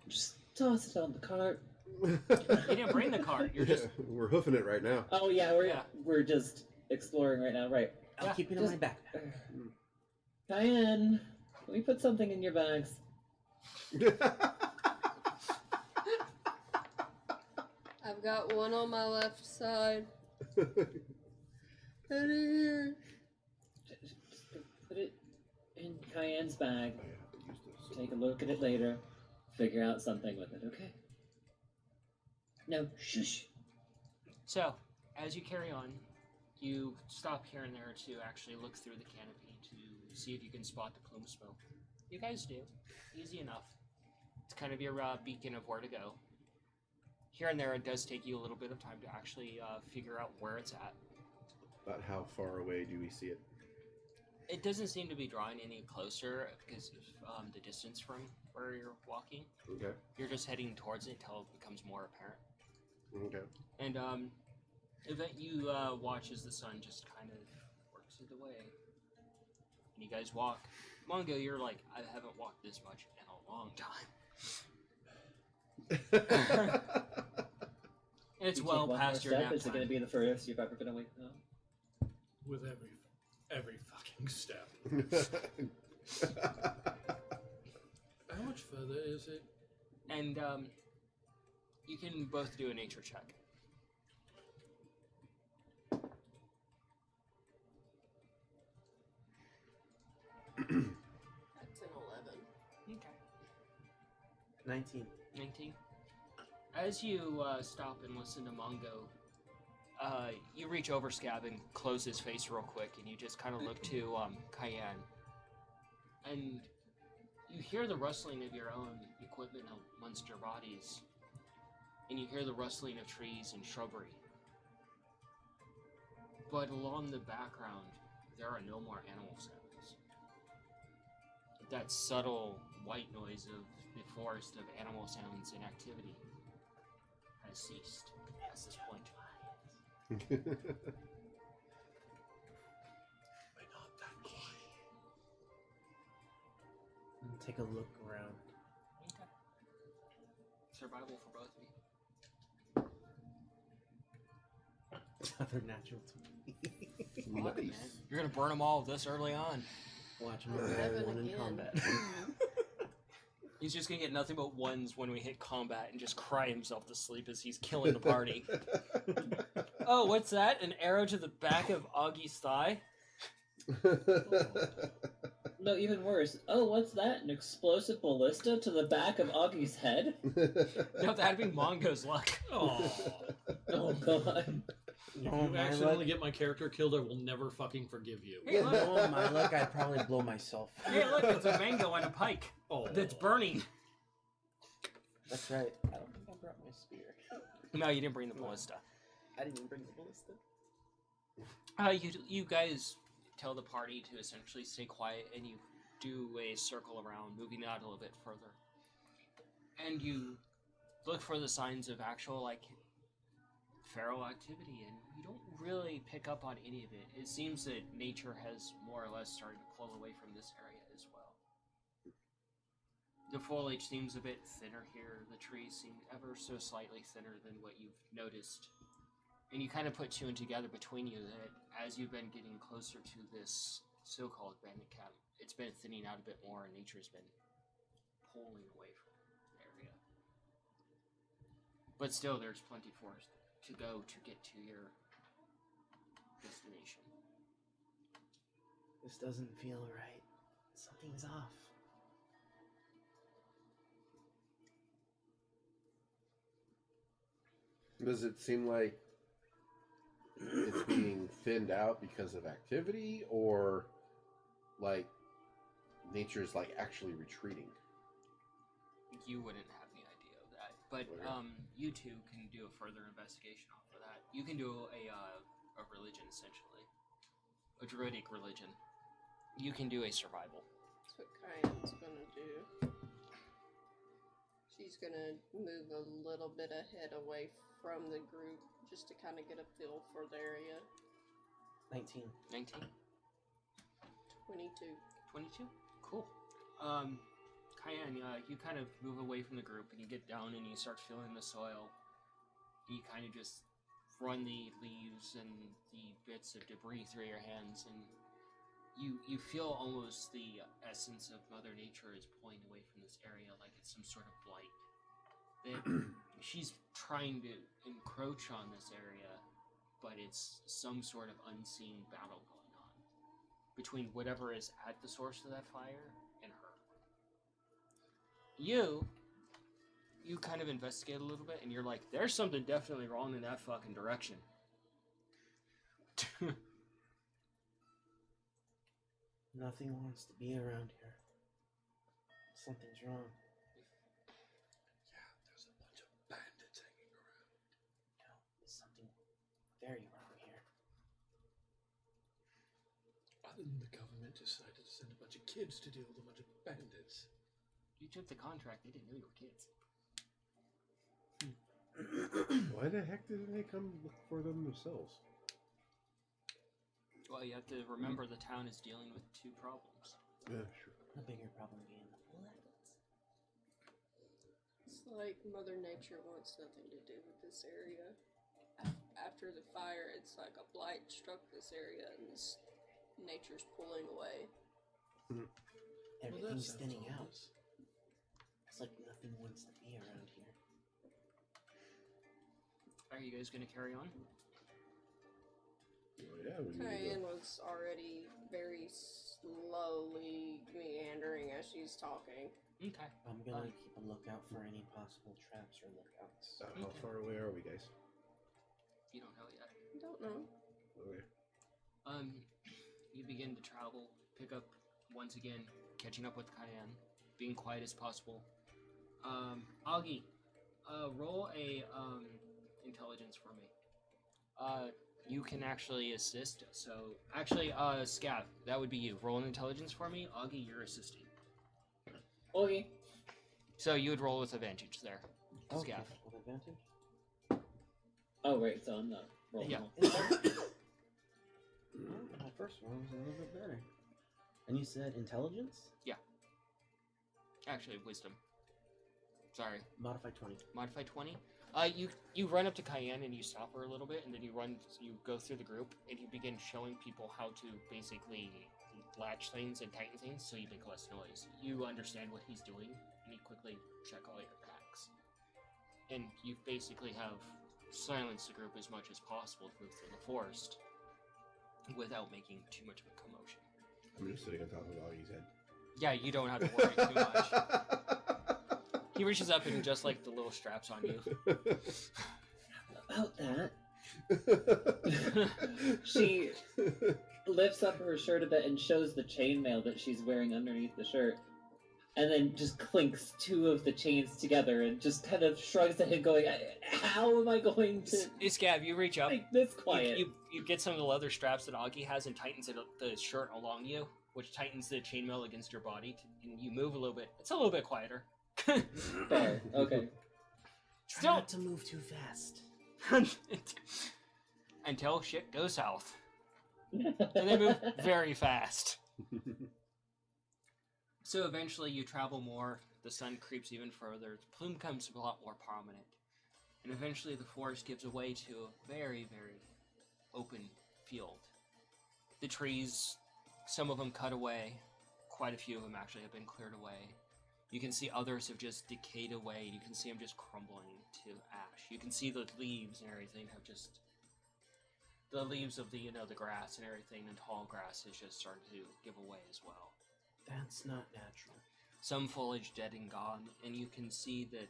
Just toss it on the cart. You didn't bring the cart. You're just... We're hoofing it right now. Oh yeah, Yeah. we're just exploring right now, right? I'll Yeah, keep it in my backpack. Cayenne, let me put something in your bags. I've got one on my left side. Out of here. Just put it in Cayenne's bag. Take a look at it later. Figure out something with it, okay? No, shush. So, as you carry on, you stop here and there to actually look through the canopy to see if you can spot the plume of smoke. You guys do. Easy enough. It's kind of your beacon of where to go. Here and there, it does take you a little bit of time to actually figure out where it's at. About how far away do we see it? It doesn't seem to be drawing any closer because of the distance from where you're walking. Okay. You're just heading towards it until it becomes more apparent. Okay. And you watch as the sun just kind of works it away. And you guys walk. Mongo, you're like, I haven't walked this much in a long time. And it's You well take one past more your step, nap is it going time. to be the furthest you've ever been away from home? With every fucking step. How much further is it? And you can both do a nature check. That's an 11. Okay. 19. 19. As you stop and listen to Mongo, you reach over Scab and close his face real quick, and you just kind of look to Cayenne. And You hear the rustling of your own equipment amongst your bodies, and you hear the rustling of trees and shrubbery. But along the background, there are no more animal sounds. That subtle white noise of the forest of animal sounds and activity has ceased at this point. We're not that quiet. Take a look around. Okay. Survival for both of you. Other natural 20. Fuck, man. Nice. You're gonna burn them all this early on. Watch him roll Seven one in again. combat. He's just gonna get nothing but ones when we hit combat and just cry himself to sleep as he's killing the party. Oh, what's that? An arrow to the back of Augie's thigh? No, even worse. Oh, what's that? An explosive ballista to the back of Augie's head? No, that'd be Mongo's luck. Oh. Oh god. If Oh, you my accidentally luck. get my character killed, I will never fucking forgive you. Hey, look. Oh, my luck, I'd probably blow myself. Hey, look, it's a mango on a pike Oh. that's burning. That's right. I don't think I brought my spear. No, you didn't bring the ballista. I didn't even bring the ballista. You guys tell the party to essentially stay quiet, and you do a circle around, moving out a little bit further. And you look for the signs of actual, like, feral activity, and you don't really pick up on any of it. It seems that nature has more or less started to pull away from this area as well. The foliage seems a bit thinner here. The trees seem ever so slightly thinner than what you've noticed. And you kind of put two and together between you that as you've been getting closer to this so-called bandit camp, it's been thinning out a bit more and nature's been pulling away from the area. But still, there's plenty forest to go to get to your destination. This doesn't feel right. Something's off. Does it seem like it's being thinned out because of activity, or like nature's like actually retreating? You wouldn't have any idea of that, but Okay. you two can do a further investigation off of that. You can do a religion, essentially. A druidic religion. You can do a survival. That's what Kyan's gonna do. She's gonna move a little bit ahead away from the group just to kind of get a feel for the area. 19. 19? 22. 22? Cool. Cayenne, you kind of move away from the group and you get down and you start feeling the soil. You kind of just run the leaves and the bits of debris through your hands, and you feel almost the essence of Mother Nature is pulling away from this area like it's some sort of blight. That she's trying to encroach on this area, but it's some sort of unseen battle going on between whatever is at the source of that fire and her. You kind of investigate a little bit, and you're like, there's something definitely wrong in that fucking direction. Nothing wants to be around here. Something's wrong. Yeah, there's a bunch of bandits hanging around. No, there's something very wrong here. Other than the government decided to send a bunch of kids to deal with a bunch of bandits. You took the contract, they didn't know you were kids. Why the heck didn't they come look for them themselves? Well, you have to remember the town is dealing with two problems. Yeah, sure. The bigger problem being the bullets. It's like Mother Nature wants nothing to do with this area. After the fire, it's like a blight struck this area and nature's pulling away. Everything's sounds thinning out. ominous. It's like nothing wants to be around here. Are you guys going to carry on? Oh, yeah, we need to Cayenne go. was already very slowly meandering as she's talking. Okay. I'm gonna keep a lookout for any possible traps or lookouts. How far away are we, guys? You don't know yet. Don't know. Okay. You begin to travel, pick up once again, catching up with Cayenne. being quiet as possible. Augie, roll a intelligence for me. You can actually assist. So actually, Scav, that would be you. Roll an intelligence for me. Augie, you're assisting. Okay. So you would roll with advantage there. Okay, Scav. with advantage. Oh, right, so I'm not rolling. Yeah. Well, my first one was a little bit better. And you said intelligence? Actually, wisdom. Sorry. Modified 20. Modify 20. You run up to Cayenne and you stop her a little bit, and then you go through the group, and you begin showing people how to basically latch things and tighten things so you make less noise. You understand what he's doing, and you quickly check all your packs. And you basically have silenced the group as much as possible to move through the forest without making too much of a commotion. I'm just sitting on top of Augie's head. Yeah, you don't have to worry too much. He reaches up and just like the little straps on you. About that, she lifts up her shirt a bit and shows the chainmail that she's wearing underneath the shirt, and then just clinks two of the chains together and just kind of shrugs the head, going, "How am I going to Scav, you reach up. make this quiet?" You get some of the leather straps that Augie has and tightens the shirt along you, which tightens the chainmail against your body, and you move a little bit. It's a little bit quieter. Fair. Okay. Try Still- not to move too fast. Until shit goes south. And they move very fast. So eventually you travel more, the sun creeps even further, the plume becomes a lot more prominent, and eventually the forest gives way to a very, very open field. The trees, some of them cut away, quite a few of them actually have been cleared away. You can see others have just decayed away, you can see them just crumbling to ash. You can see the leaves and everything have just... The leaves of the grass and everything, and tall grass has just started to give away as well. That's not natural. Some foliage dead and gone, and you can see that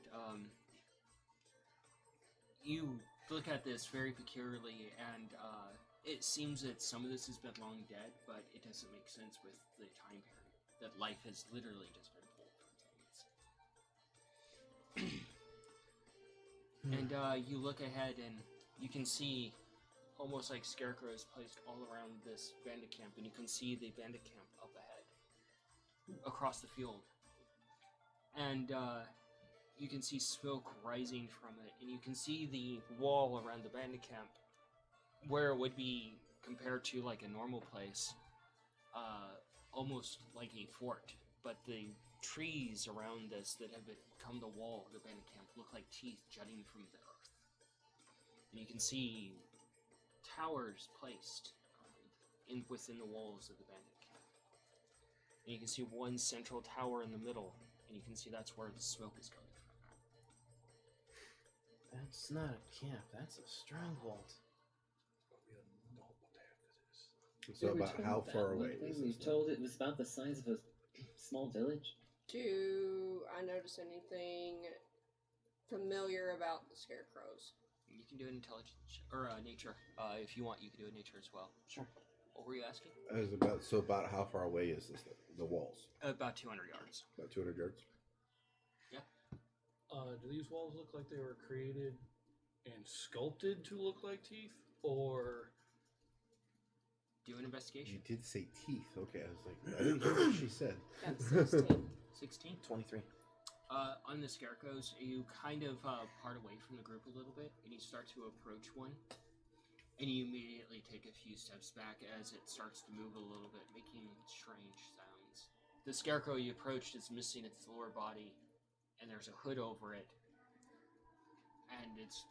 you look at this very peculiarly, and it seems that some of this has been long dead, but it doesn't make sense with the time period. That life has literally just been pulled from things. And you look ahead, and you can see almost like scarecrows placed all around this bandit camp, and you can see the bandit camp up ahead, across the field. And you can see smoke rising from it, and you can see the wall around the bandit camp, where it would be compared to like a normal place, almost like a fort. But the trees around this that have become the wall of the bandit camp look like teeth jutting from the earth. And you can see towers placed within the walls of the bandit camp. And you can see one central tower in the middle, and you can see that's where the smoke is coming from. That's not a camp, that's a stronghold. So We were about told how that, far weren't away we? is We this? were told it was about the size of a small village. Do I notice anything familiar about the scarecrows? You can do an intelligence or nature. If you want, you can do a nature as well. Sure. What were you asking? About how far away is this thing? The walls? About 200 yards. About 200 yards. Do these walls look like they were created and sculpted to look like teeth, or Do an investigation. You did say teeth. Okay, I was like, I didn't hear what she said. Got 16. 16. 23. On the scarecrows, you kind of part away from the group a little bit, and you start to approach one, and you immediately take a few steps back as it starts to move a little bit, making strange sounds. The scarecrow you approached is missing its lower body, and there's a hood over it, and it's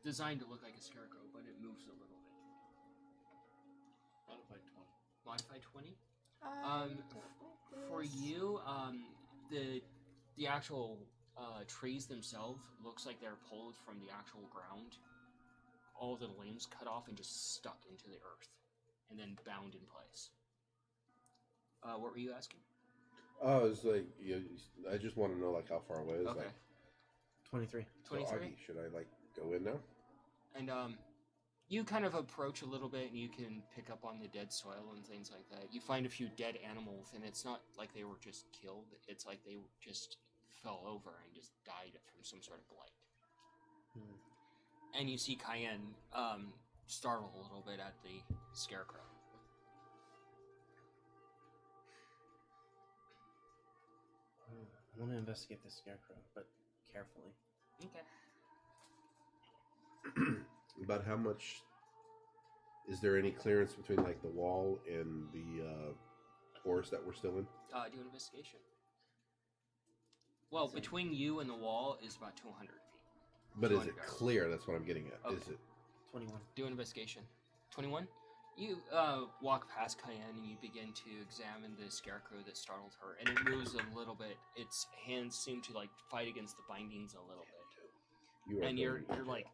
designed to look like a scarecrow, but it moves a little bit. modified 20? Modify 20? I don't like For this. you, the actual trees themselves looks like they're pulled from the actual ground. All the limbs cut off and just stuck into the earth, and then bound in place. What were you asking? Oh, it's like I just want to know like how far away it is. Okay, Like, 23. so 23. Augie, should I like go in now? And You kind of approach a little bit, and you can pick up on the dead soil and things like that. You find a few dead animals, and it's not like they were just killed. It's like they just fell over and just died from some sort of blight. And you see Cayenne startle a little bit at the scarecrow. I want to investigate the scarecrow, but carefully. Okay. About how much is there any clearance between like the wall and the forest that we're still in? Do an investigation. Well, between you and the wall is about 200 feet. But is 200 it yards. clear? That's what I'm getting at. Okay. Is it? 21. Do an investigation. 21? You walk past Cayenne and you begin to examine the scarecrow that startled her, and it moves a little bit. Its hands seem to like fight against the bindings a little bit. And you're like,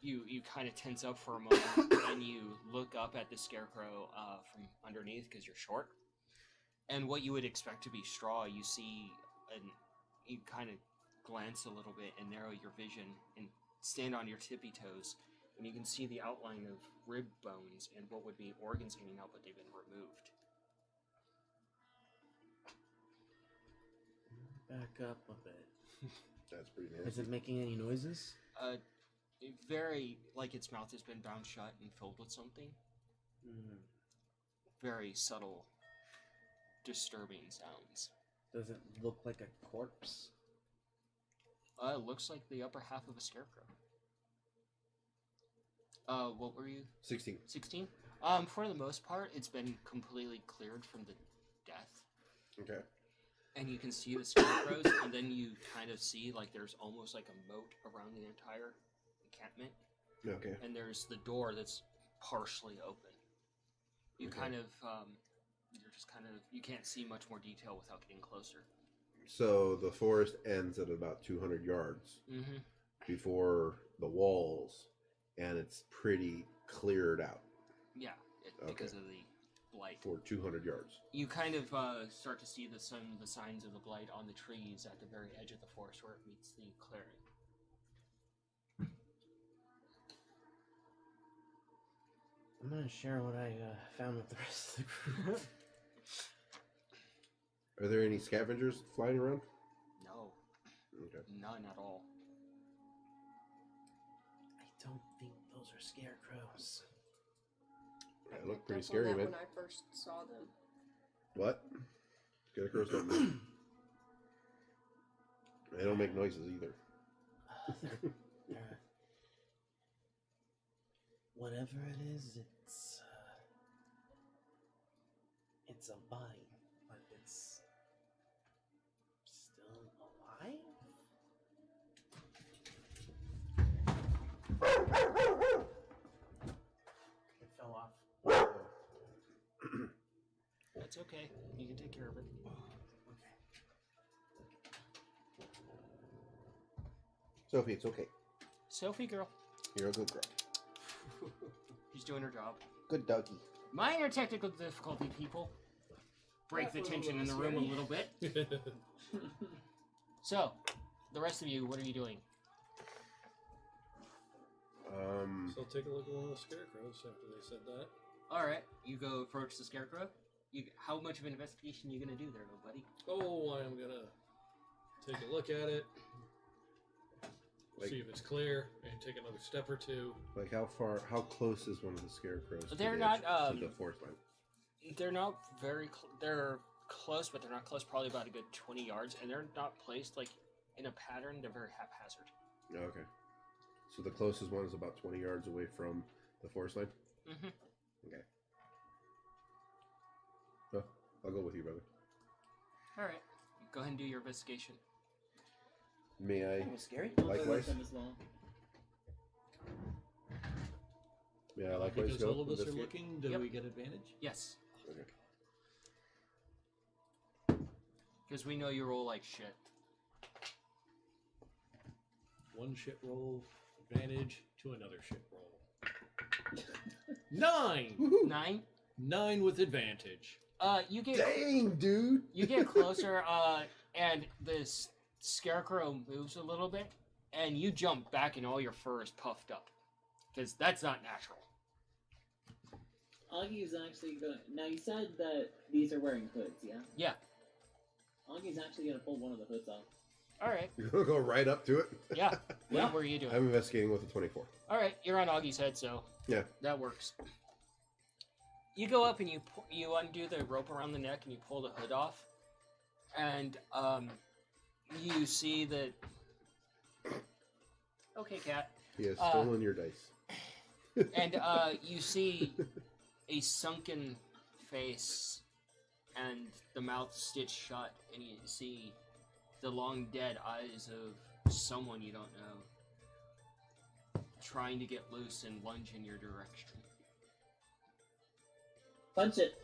you kind of tense up for a moment, and you look up at the scarecrow from underneath because you're short. And what you would expect to be straw, you see, and you kind of glance a little bit and narrow your vision and stand on your tippy toes, and you can see the outline of rib bones and what would be organs hanging out, but they've been removed. Back up a bit. That's pretty Is nasty. it making any noises? Very, like its mouth has been bound shut and filled with something. Very subtle, disturbing sounds. Does it look like a corpse? It looks like the upper half of a scarecrow. What were you? 16. 16? For the most part, it's been completely cleared from the death. Okay. And you can see the scarecrows, and then you kind of see, like, there's almost like a moat around the entire encampment. Okay. And there's the door that's partially open. You Okay. kind of, you're just kind of, you can't see much more detail without getting closer. So the forest ends at about 200 yards Mm-hmm. before the walls, and it's pretty cleared out Yeah, because of the blight. for 200 yards. You kind of start to see the signs of the blight on the trees at the very edge of the forest where it meets the clearing. I'm gonna share what I found with the rest of the group. Are there any scavengers flying around? No, Okay. none at all. I don't think those are scarecrows. They look pretty That's on scary, that man. when I first saw them. What? Scarecrows don't move. They don't make noises either. They're, whatever it is, it's a vine, but it's still alive. It fell off. That's okay. You can take care of it. Okay. Sophie, it's okay. Sophie, girl. You're a good girl. She's doing her job. Good doggy. Minor technical difficulty, people. Break the That's a tension in the little room a scary. little bit. So, the rest of you, what are you doing? So take a look at one of the scarecrows after they said that. Alright, you go approach the scarecrow. How much of an investigation are you going to do there, little buddy? Oh, I'm gonna take a look at it, Like- see if it's clear, and take another step or two. Like how close is one of the scarecrows to They're the not, edge, to the forest line? They're not very they're close, but they're not close, probably about a good 20 yards, and they're not placed like in a pattern. They're very haphazard. Oh, okay. So the closest one is about 20 yards away from the forest line? Mm-hmm. Okay. Oh, I'll go with you, brother. Alright, go ahead and do your investigation. May I? That was scary. I'll go Likewise. with them as well. May I likewise Because go? all of us are investigate? looking, do Yep. we get advantage? Yes, Okay. because we know you roll like shit. One shit roll, advantage to another shit roll. 9! 9. 9 with advantage. You get Dang, dude! you get closer, and this scarecrow moves a little bit, and you jump back, and all your fur is puffed up because that's not natural. Augie's actually going. Now you said that these are wearing hoods, yeah? Yeah. Augie's actually gonna pull one of the hoods off. All right. You're gonna go right up to it. Yeah. Yeah. What were you doing? I'm investigating with the 24. All right, you're on Augie's head, so Yeah. that works. You go up and you undo the rope around the neck and you pull the hood off, and you see that. Okay, cat. He has stolen your dice. And you see a sunken face and the mouth stitched shut, and you see the long dead eyes of someone you don't know trying to get loose and lunge in your direction. Punch it.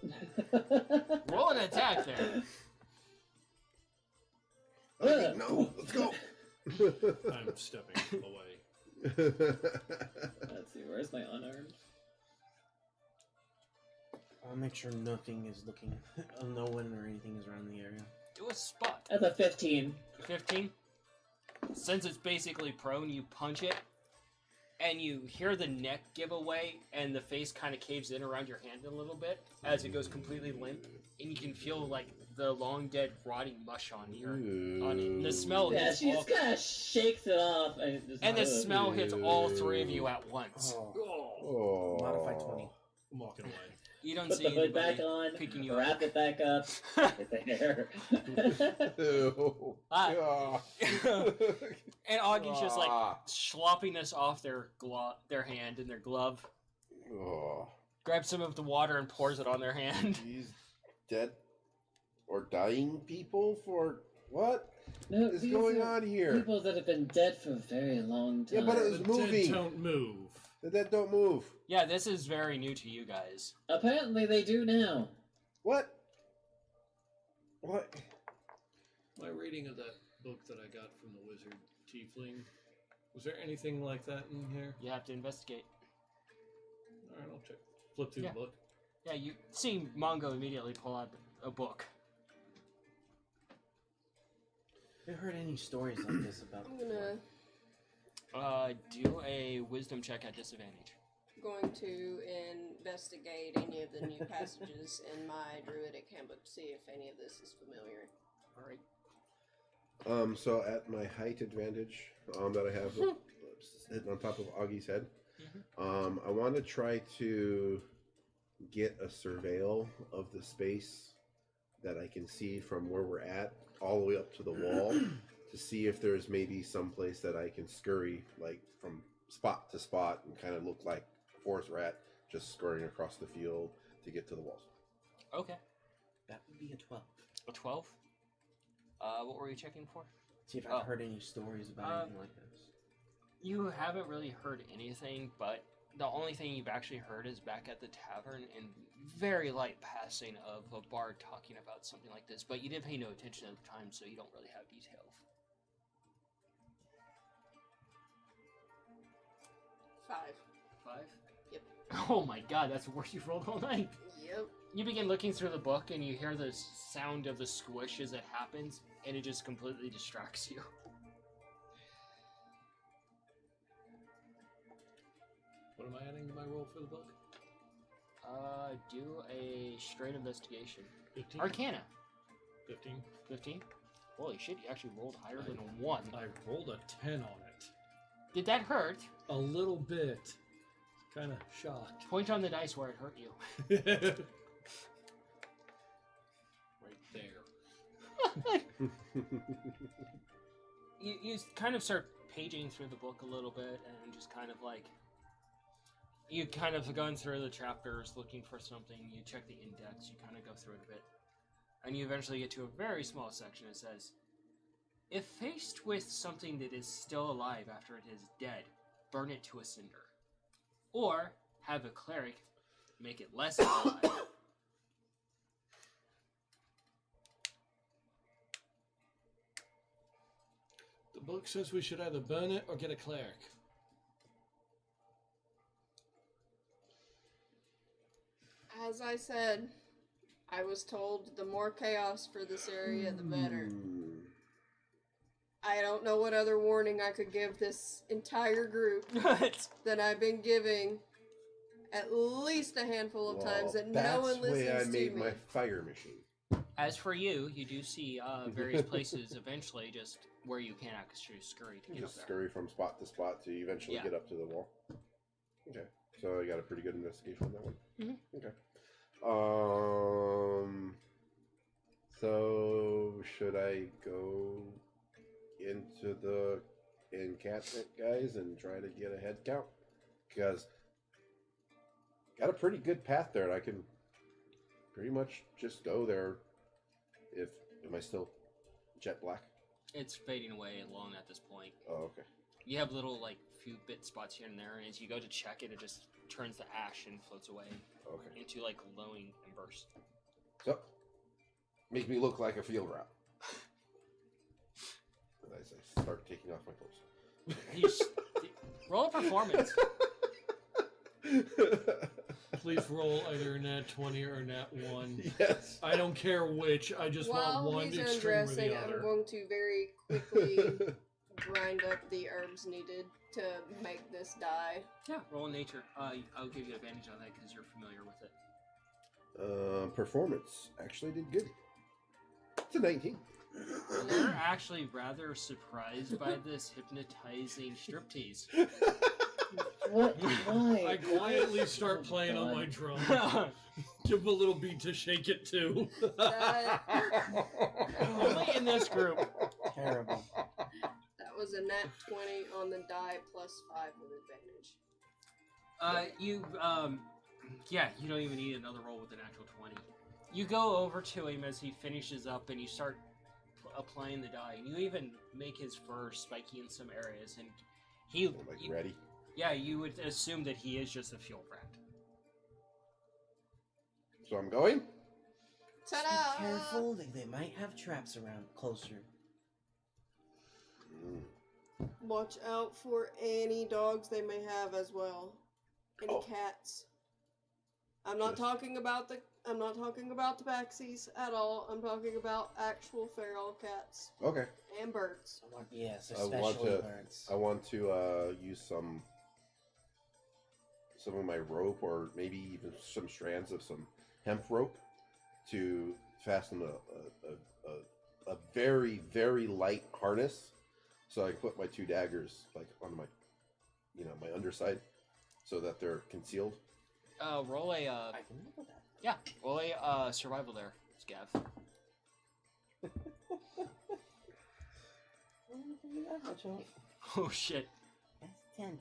Roll an attack there. Okay, no, let's go. I'm stepping away. Let's see, where's my unarmed? I'll make sure nothing is looking, no one or anything is around the area. Do a spot. That's a 15. 15. Since it's basically prone, you punch it, and you hear the neck give away, and the face kind of caves in around your hand a little bit as it goes completely limp, and you can feel like the long dead rotting mush on it. And the smell Yeah, hits she all, just kind of shakes it off. And the smell hits all three of you at once. Oh. Modify 20. I'm walking away. You don't put see the hood anybody back on, picking you wrap up. it back up, get the hair. Ew. Ah. Ah. And Augie's just like Ah. slopping this off their hand and their glove. Oh. Grabs some of the water and pours it on their hand. These dead or dying people for what No, is these going are on here? People that have been dead for a very long time. Yeah, but it was The moving. dead don't move. The dead don't move. Yeah, this is very new to you guys. Apparently they do now. What? What? My reading of that book that I got from the wizard Tiefling, was there anything like that in here? You have to investigate. All right, I'll check. Flip through Yeah. the book. Yeah, you see Mongo immediately pull out a book. Have you heard any stories like this about? I'm gonna Do a wisdom check at disadvantage. going to investigate any of the new passages in my druidic handbook to see if any of this is familiar. All right. So at my height advantage that I have sitting on top of Augie's head, I want to try to get a surveil of the space that I can see from where we're at all the way up to the wall to see if there's maybe some place that I can scurry like from spot to spot and kind of look like a forest rat just scurrying across the field to get to the walls. Okay. That would be a 12. A 12. What were you checking for? See if I've heard any stories about anything like this. You haven't really heard anything, but the only thing you've actually heard is back at the tavern in very light passing of a bard talking about something like this, but you didn't pay no attention at the time, so you don't really have details. 5. 5? Yep. Oh my god, that's the worst you've rolled all night. Yep. You begin looking through the book and you hear the sound of the squish as it happens, and it just completely distracts you. What am I adding to my roll for the book? Do a straight investigation. 15. Arcana. 15. 15? Holy shit, you actually rolled higher than a 1. I rolled a 10 on it. Did that hurt? A little bit. Kind of shocked. Point on the dice where it hurt you. Right there. You kind of start paging through the book a little bit and just kind of like... You kind of going through the chapters looking for something, you check the index, you kind of go through it a bit. And you eventually get to a very small section that says, if faced with something that is still alive after it is dead, burn it to a cinder. Or have a cleric make it less alive. The book says we should either burn it or get a cleric. As I said, I was told the more chaos for this area, the better. I don't know what other warning I could give this entire group that I've been giving at least a handful of times that no one that's the way I listens to made me. my fire machine. As for you, you do see various places eventually just where you can actually scurry to You get up just there. scurry from spot to spot to eventually Yeah. get up to the wall. Okay, so I got a pretty good investigation on that one. Mhm. Okay. So should I go into the encampment, guys, and try to get a head count? Because got a pretty good path there, and I can pretty much just go there. Am I still jet black? It's fading away alone at this point. Oh, okay. You have little like few bit spots here and there, and as you go to check it, it just turns to ash and floats away Okay. into like glowing embers. So, make me look like a field rat. As I start taking off my clothes. You s- roll a performance. Please roll either a nat 20 or a nat 1. Yes. I don't care which. I just While want one he's extreme or undressing, the I'm other. going to very quickly grind up the herbs needed to make this dye. Yeah, roll nature. I'll give you advantage on that because you're familiar with it. Performance actually did good. It's a 19. You're actually rather surprised by this hypnotizing striptease. What? Why? I quietly start playing on my drum. Give him a little beat to shake it too. That, Only in this group. Terrible. that was a nat 20 on the die plus 5 with advantage. You don't even need another roll with an actual 20. You go over to him as he finishes up and you start applying the dye. And you even make his fur spiky in some areas. And he, Ready? yeah, you would assume that he is just a field rat. So I'm going? Just Ta-da! be careful. They might have traps around closer. Watch out for any dogs they may have as well. Any Oh. cats. I'm not Yes. talking about the Baxies at all. I'm talking about actual feral cats Okay. and birds. Yes, I want especially to- birds. I want to use some of my rope, or maybe even some strands of some hemp rope, to fasten a very, very light harness, so I can put my 2 daggers like on my, my underside, so that they're concealed. Roll a I can live with that. roll a survival there, Scav. Oh shit. That's 10.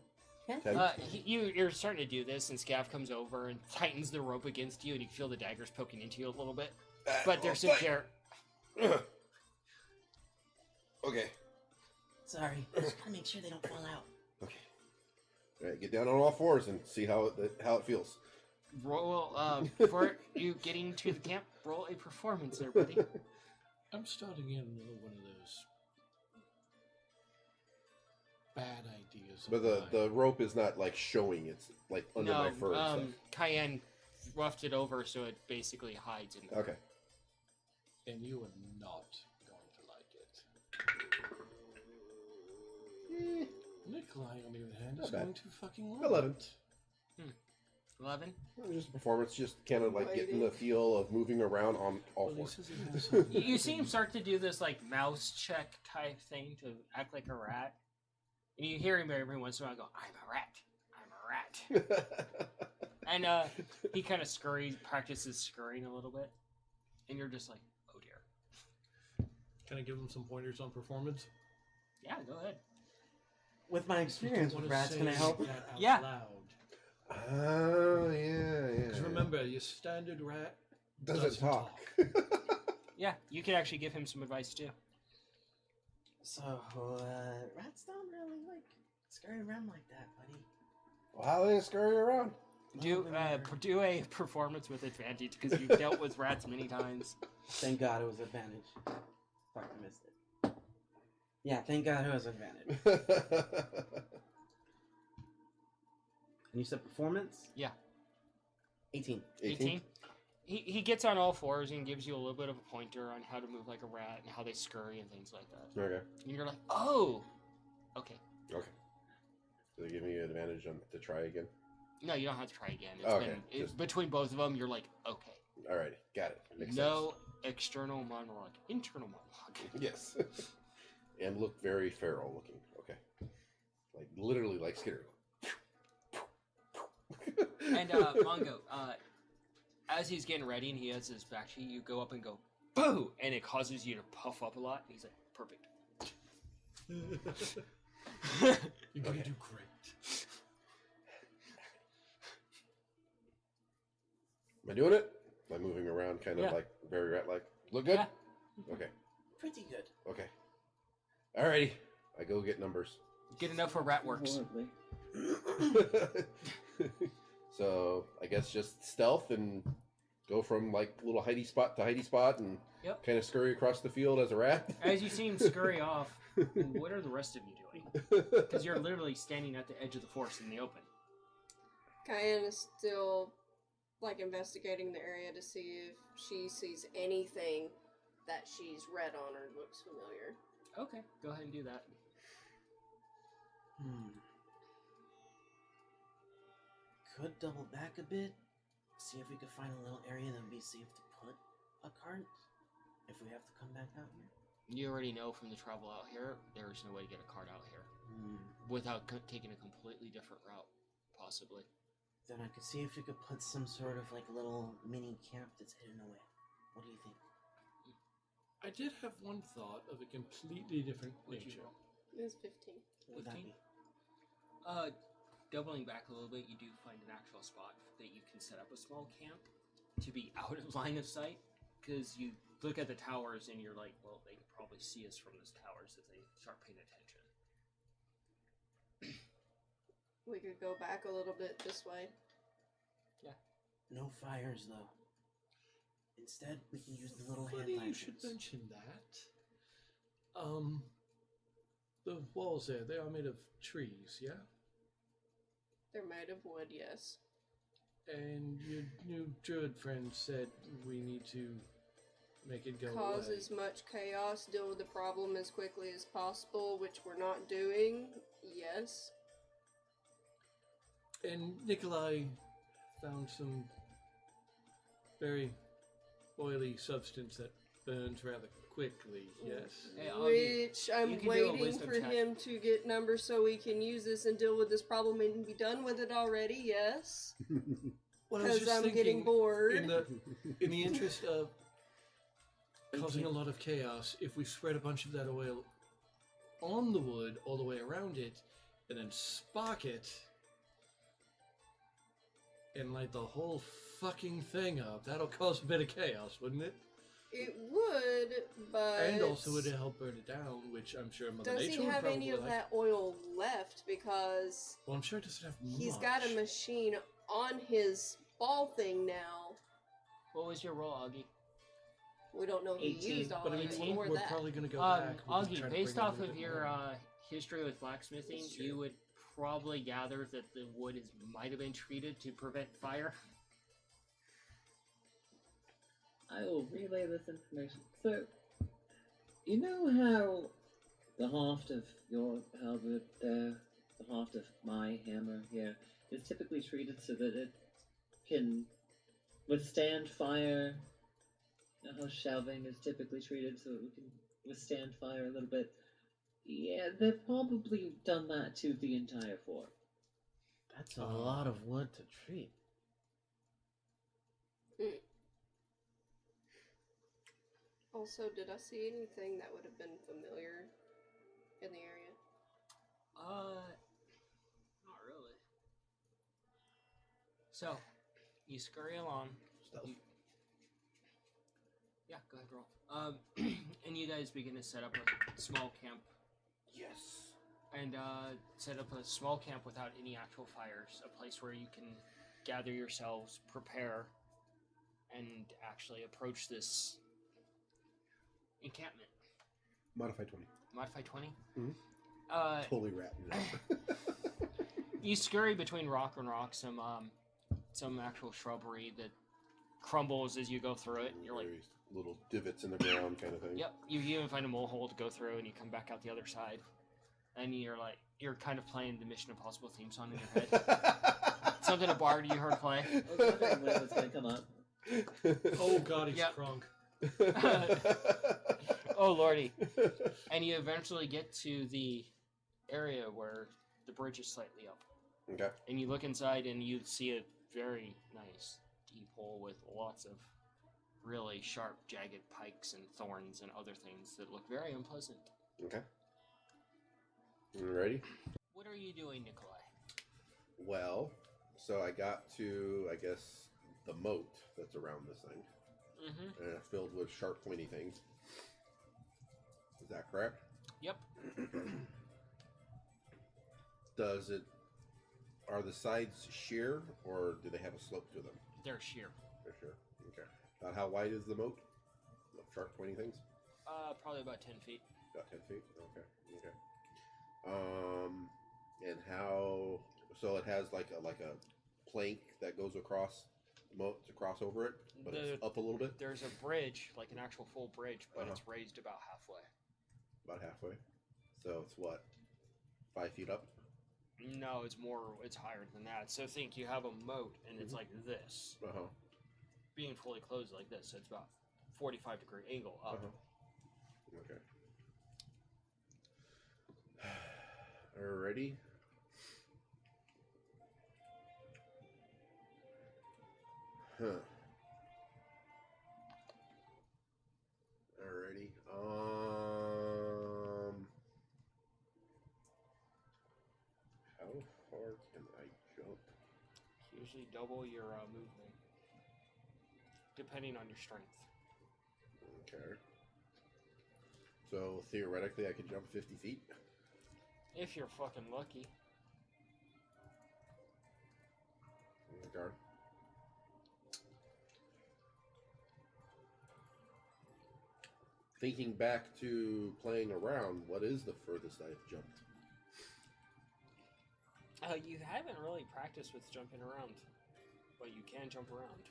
10? You're starting to do this, and Scav comes over and tightens the rope against you, and you feel the daggers poking into you a little bit. But they're secure. Okay. Sorry. I just gotta make sure they don't fall out. Okay. All right, get down on all fours and see how it feels. Roll for you getting to the camp. Roll a performance there, buddy. I'm starting in one of those bad ideas. But the rope is not like showing; it's like under my fur. And stuff. Cayenne roughed it over so it basically hides in there. Okay. And you are not going to like it. Nikolai, on the other hand, Not is bad. going to fucking love 11. it. 11. Just a performance, just kind of like getting Waiting. the feel of moving around on all Well, he fours. says he has some- You see him start to do this like mouse check type thing to act like a rat, and you hear him every once in a while go, "I'm a rat. I'm a rat." And he kind of practices scurrying a little bit, and you're just like, "Oh dear." Can I give him some pointers on performance? Yeah, go ahead. With my experience with Wanna rats, can I say help? that out Yeah. loud. Oh yeah. Because remember, your standard rat Doesn't talk. Yeah, you can actually give him some advice too. So, rats don't really like scurry around like that, buddy. Well, how they scurry around? Do a performance with advantage because you've dealt with rats many times. Thank God it was advantage. Fucking missed it. Yeah, thank God it was advantage. And you said performance? Yeah. 18. 18. He gets on all fours and gives you a little bit of a pointer on how to move like a rat and how they scurry and things like that. Okay. And you're like, oh, okay. Okay. So they give me an advantage to try again. No, you don't have to try again. Okay, just- Between both of them, you're like, okay. Alrighty, got it. Makes No external monologue, internal monologue. sense. Yes. And look very feral looking. Okay. Like literally like Skinner. And Mongo, as he's getting ready and he has his back sheet, you go up and go, boo! And it causes you to puff up a lot. And he's like, perfect. You're gonna do great. Am I doing it? Am I moving around kind of Yeah. like very rat-like? Look good? Yeah. Okay. Pretty good. Okay. Alrighty. I go get numbers. Good enough for rat works. Horribly. So I guess just stealth and go from like little hidey spot to hidey spot and Yep. kind of scurry across the field as a rat. As you see him scurry off, what are the rest of you doing? Because you're literally standing at the edge of the forest in the open. Cayenne is still like investigating the area to see if she sees anything that she's read on or looks familiar. Okay, go ahead and do that. Could double back a bit, see if we could find a little area that would be safe to put a cart if we have to come back out here. You already know from the travel out here, there is no way to get a cart out here without taking a completely different route, possibly. Then I could see if we could put some sort of like little mini camp that's hidden away. What do you think? I did have one thought of a completely different What'd you nature. roll? It was 15. What would that 15? be? Doubling back a little bit, you do find an actual spot that you can set up a small camp to be out of line of sight. Because you look at the towers and you're like, well, they could probably see us from those towers if they start paying attention. We could go back a little bit this way. No fires though. Instead, we can use the little hand Funny you lanterns. should mention that. The walls there, they are made of trees, yeah? They're made of wood, yes. And your new druid friend said we need to make it go Cause away. as much chaos, deal with the problem as quickly as possible, which we're not doing. Yes. And Nikolai found some very oily substance that burns rather quickly, yes? Hey, Augie, Which you I'm can do a waiting wisdom for check. him to get numbers so we can use this and deal with this problem and be done with it already, yes. Well, I was Because just I'm thinking, getting bored. in the interest of causing a lot of chaos, if we spread a bunch of that oil on the wood all the way around it, and then spark it, and light the whole fucking thing up, that'll cause a bit of chaos, wouldn't it? It would, but... And also it'd help burn it down, which I'm sure Mother does Nature he would have probably any of like. that oil left? Because Well, I'm sure it doesn't have he's much. got a machine on his ball thing now. what was your roll, Augie? We don't know if he 18. used all But I of mean, it we're, before we're that. probably going to go back. We're just Augie, trying to based bring in off a little of bit your more. history with blacksmithing, That's true. you would probably gather that the wood might have been treated to prevent fire. I will relay this information. So, you know how the haft of your halberd there, the haft of my hammer here, is typically treated so that it can withstand fire? You know how shelving is typically treated so it can withstand fire a little bit? Yeah, they've probably done that to the entire fort. That's a lot of wood to treat. Also, did I see anything that would have been familiar in the area? Not really. So, you scurry along. Stealth. Yeah, go ahead, roll. And you guys begin to set up a small camp Yes. and set up a small camp without any actual fires, a place where you can gather yourselves, prepare, and actually approach this encampment. Modify 20. Modify 20? Mhm. Totally ratting it up. You scurry between rock and rock, some actual shrubbery that crumbles as you go through it. You're like, Very little divots in the ground kind of thing. yep. You even find a mole hole to go through, and you come back out the other side. And you're kind of playing the Mission Impossible theme song in your head. Something a bard you heard play. I was wondering when it was going to come up. Oh god, he's Yep. crunk. Oh lordy! And you eventually get to the area where the bridge is slightly up, Okay. and you look inside, and you see a very nice deep hole with lots of really sharp, jagged pikes and thorns and other things that look very unpleasant. Okay. You ready? What are you doing, Nikolai? Well, so I got to, I guess, the moat that's around this thing. Mm-hmm. And it's filled with sharp, pointy things. Is that correct? Yep. Are the sides sheer, or do they have a slope to them? They're sheer. They're sheer. Okay. About how wide is the moat? Of sharp, pointy things? Probably about 10 feet. About 10 feet? Okay. Okay. And how, so it has like a plank that goes across the moat to cross over it, but it's up a little bit? There's a bridge, like an actual full bridge, but Uh-huh. it's raised about halfway. About halfway. So it's what? 5 feet up? No, it's higher than that. So think you have a moat, and it's Mhm. like this, Uh-huh. being fully closed like this, so it's about 45-degree angle up. Uh-huh. Okay. Alrighty. Huh. Alrighty. How far can I jump? Usually double your movement, depending on your strength. Okay. So theoretically, I could jump 50 feet. If you're fucking lucky. Okay. Thinking back to playing around, what is the furthest I've jumped? You haven't really practiced with jumping around, but you can jump around.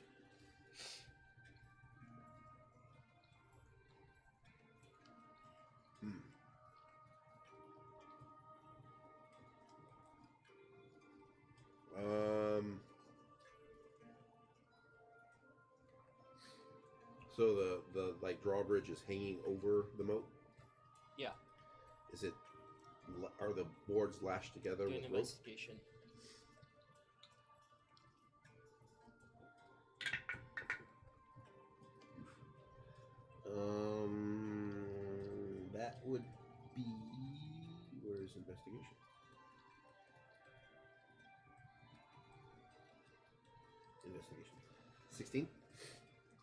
So the like drawbridge is hanging over the moat. Yeah. Is it? Are the boards lashed together Do an with rope? investigation. That would be. Where's investigation? Investigation. 16.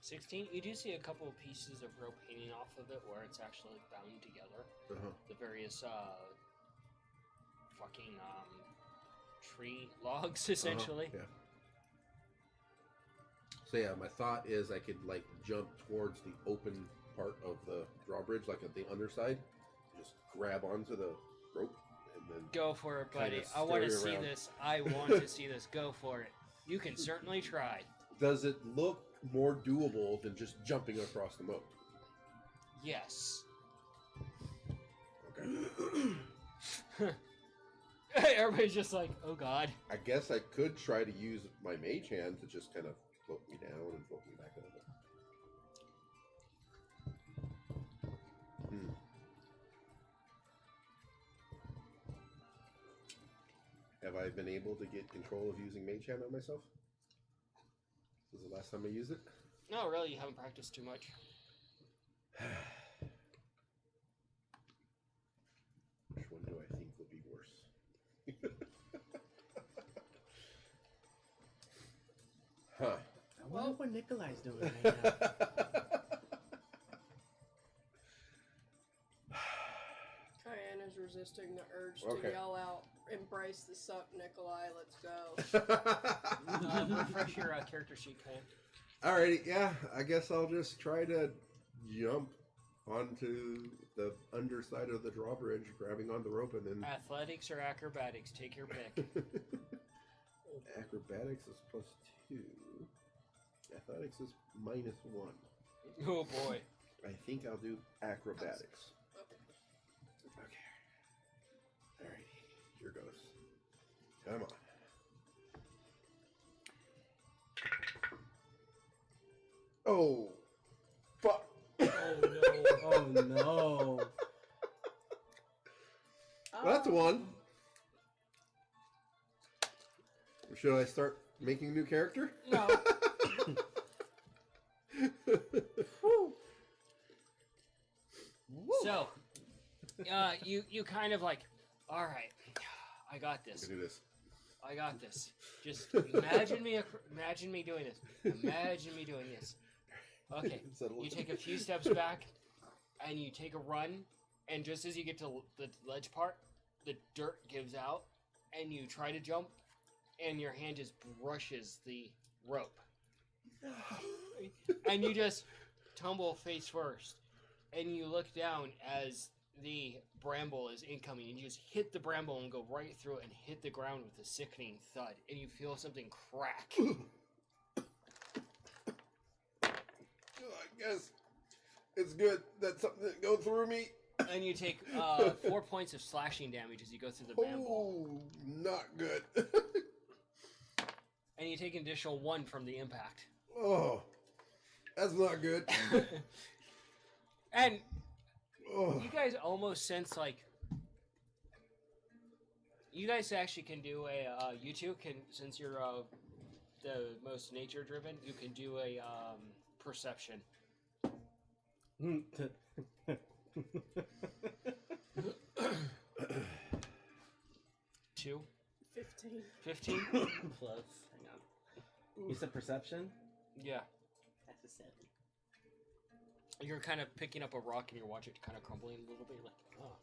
16. You do see a couple of pieces of rope hanging off of it where it's actually bound together. Uh-huh. The various fucking tree logs, essentially. Yeah. So yeah, my thought is I could like jump towards the open part of the drawbridge, like at the underside, just grab onto the rope, and then Go for it, buddy. Kinda I want to scurry see around. this. I want to see this. Go for it. You can certainly try. Does it look more doable than just jumping across the moat? Yes. Okay. Everybody's just like, oh god. I guess I could try to use my mage hand to just kind of float me down and float me back over. Have I been able to get control of using mage hand on myself? This is the last time I used it? No, really, you haven't practiced too much. Which one do I think would be worse? Huh. I wonder what Nikolai's doing right now. Cayenne is resisting the urge Okay. to yell out, "Embrace the suck, Nikolai, let's go." Refresh your character sheet, Kyle. Alrighty, yeah, I guess I'll just try to jump onto the underside of the drawbridge, grabbing on the rope, and then Athletics or acrobatics, take your pick. acrobatics is +2. Athletics is -1. Oh boy. I think I'll do acrobatics. Okay. Okay. Alright, here goes. Come on. Oh, fuck. Oh no. Oh no. That's one. Should I start making a new character? No. So, you kind of like, all right, I got I this. can do this. I got this. Just imagine me doing this. Imagine me doing this. Okay, Settle you it. take a few steps back, and you take a run, and just as you get to the ledge part, the dirt gives out, and you try to jump, and your hand just brushes the rope. And you just tumble face first, and you look down as the bramble is incoming, and you just hit the bramble and go right through it and hit the ground with a sickening thud, and you feel something crack. I guess it's good that something didn't go through me. And you take 4 points of slashing damage as you go through the bramble. Oh, not good. And you take an additional 1 from the impact. Oh, that's not good. And Oh. you guys almost sense like... You guys actually can do a... you two can, since you're the most nature-driven, you can do a perception. 2? 15. 15? Close. Hang on. You said perception? Yeah. That's a 7. You're kind of picking up a rock and you're watching it kind of crumbling a little bit. You're like, oh.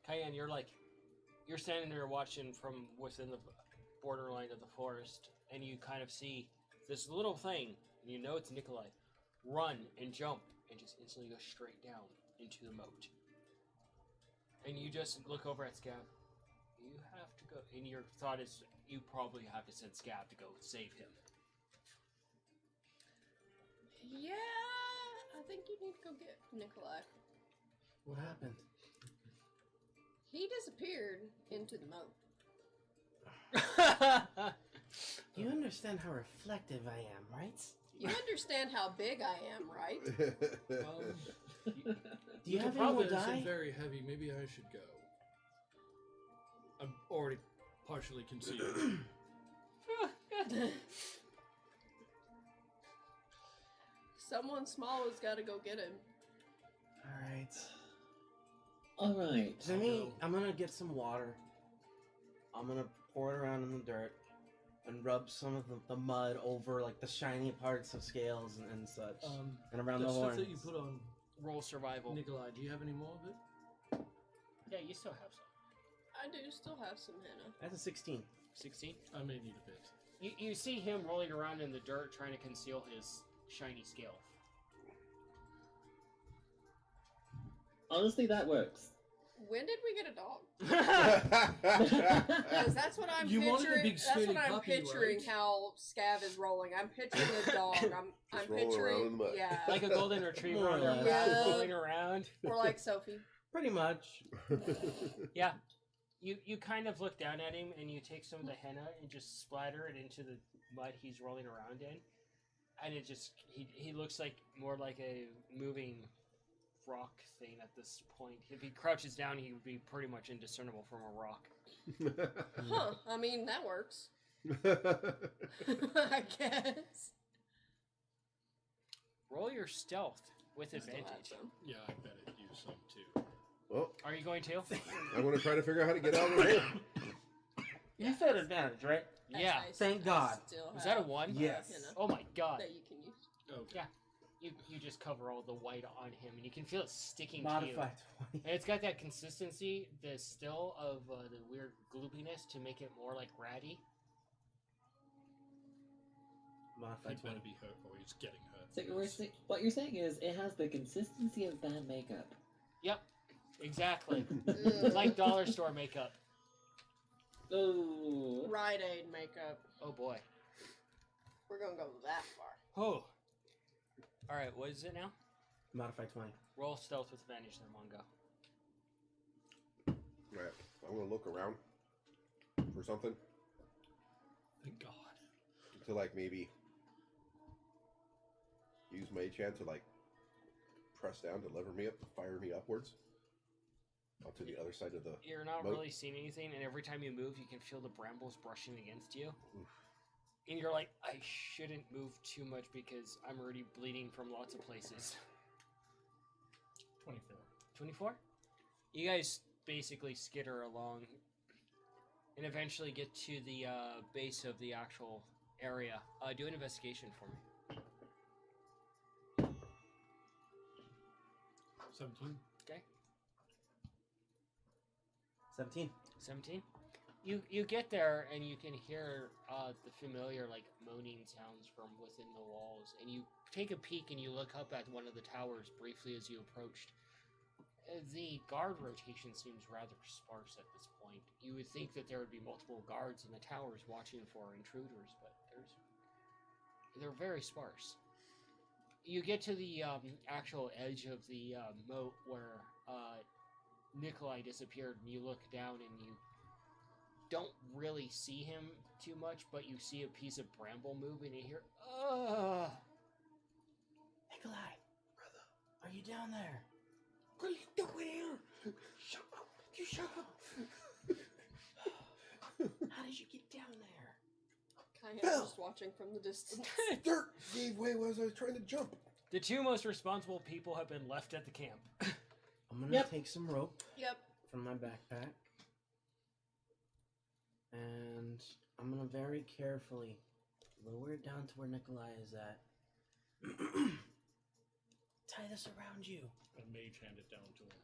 Cayenne, you're standing there watching from within the borderline of the forest, and you kind of see this little thing, and you know it's Nikolai, run and jump and just instantly go straight down into the moat. And you just look over at Scab. You have to go, and your thought is you probably have to send Scab to go save him. Yeah, I think you need to go get Nikolai. What happened? He disappeared into the moat. You understand how reflective I am, right? You understand how big I am, right? Do you With have the any more province dye? is very heavy. Maybe I should go. I'm already partially concealed. Someone small has got to go get him. Alright. Alright. Jimmy, I'm gonna get some water. I'm gonna pour it around in the dirt and rub some of the mud over like the shiny parts of scales and such. And around The the stuff horns. that you put on Roll survival. Nikolai, do you have any more of it? Yeah, you still have some. I do still have some henna. That's a 16. 16. I may need a bit. You see him rolling around in the dirt trying to conceal his shiny scale. Honestly, that works. When did we get a dog? Oh. Because that's what I'm You wanted a picturing. big That's sturdy what I'm puppy, picturing. right? How Scav is rolling. I'm picturing a dog. I'm Just rolling around in the picturing. mud. Yeah. Like a golden retriever More or on their less. back, Yeah. rolling around. Or like Sophie. Pretty much. Yeah. You kind of look down at him and you take some of the henna and just splatter it into the mud he's rolling around in. And it just, he looks like more like a moving rock thing at this point. If he crouches down, he would be pretty much indiscernible from a rock. Huh. I mean, that works. I guess. Roll your stealth with I still have advantage. some. Yeah, I bet it use some too. Well, Are you going to? I'm going to try to figure out how to get out of here. You said advantage, right? Yeah. I Thank God. still Was that a have 1? Yes. henna Oh my god. that you can use. Okay. Yeah. You just cover all the white on him and you can feel it sticking Modify to 20. you. And it's got that consistency, the still of the weird gloopiness to make it more like ratty. Modify He'd better 20. be hurt or he's getting hurt. So what you're saying is it has the consistency of bad makeup. Yep. Exactly. Ugh. It's like dollar store makeup. Oh. Rite Aid makeup. Oh boy. We're gonna go that far. Oh. All right. What is it now? Modify 20. Roll stealth with advantage, then Mongo. Right. I'm gonna look around for something Thank God. to like maybe use my chance to like press down to lever me up, fire me upwards onto the other side of the. You're not moat. really seeing anything, and every time you move, you can feel the brambles brushing against you. Oof. And you're like, I shouldn't move too much because I'm already bleeding from lots of places. 24. 24? You guys basically skitter along and eventually get to the base of the actual area. Do an investigation for me. 17. Okay. 17. 17. You get there and you can hear the familiar like moaning sounds from within the walls, and you take a peek and you look up at one of the towers briefly as you approached. The guard rotation seems rather sparse at this point. You would think that there would be multiple guards in the towers watching for intruders, but they're very sparse. You get to the actual edge of the moat where Nikolai disappeared, and you look down and you don't really see him too much, but you see a piece of bramble move and you hear, ugh! Nikolai! Brother, are you down there? What are you doing here? Shut up! You shut up! How did you get down there? Kyan's Bill! just watching from the distance. Dirt gave way as I was trying to jump. The two most responsible people have been left at the camp. I'm gonna Yep. take some rope Yep. from my backpack. And I'm gonna very carefully lower it down to where Nikolai is at. Tie this around you. And mage hand it down to him.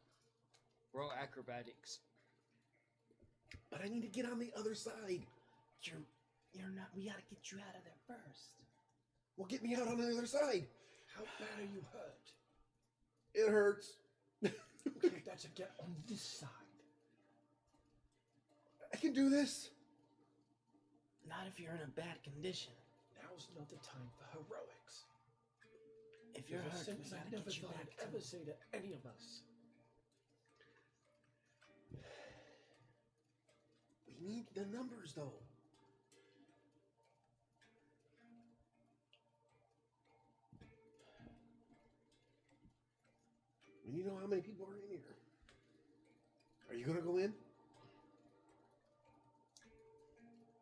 Roll acrobatics. But I need to get on the other side. You're not. We gotta get you out of there first. Well, get me out on the other side. How bad are you hurt? It hurts. Okay, that's a get on this side. I can do this. Not if you're in a bad condition. Now's not the time for heroics. If you're You're hurt, we things I gotta never get you thought back I'd to ever say to any of us. We need the numbers, though. We need to know how many people are in here. Are you gonna go in?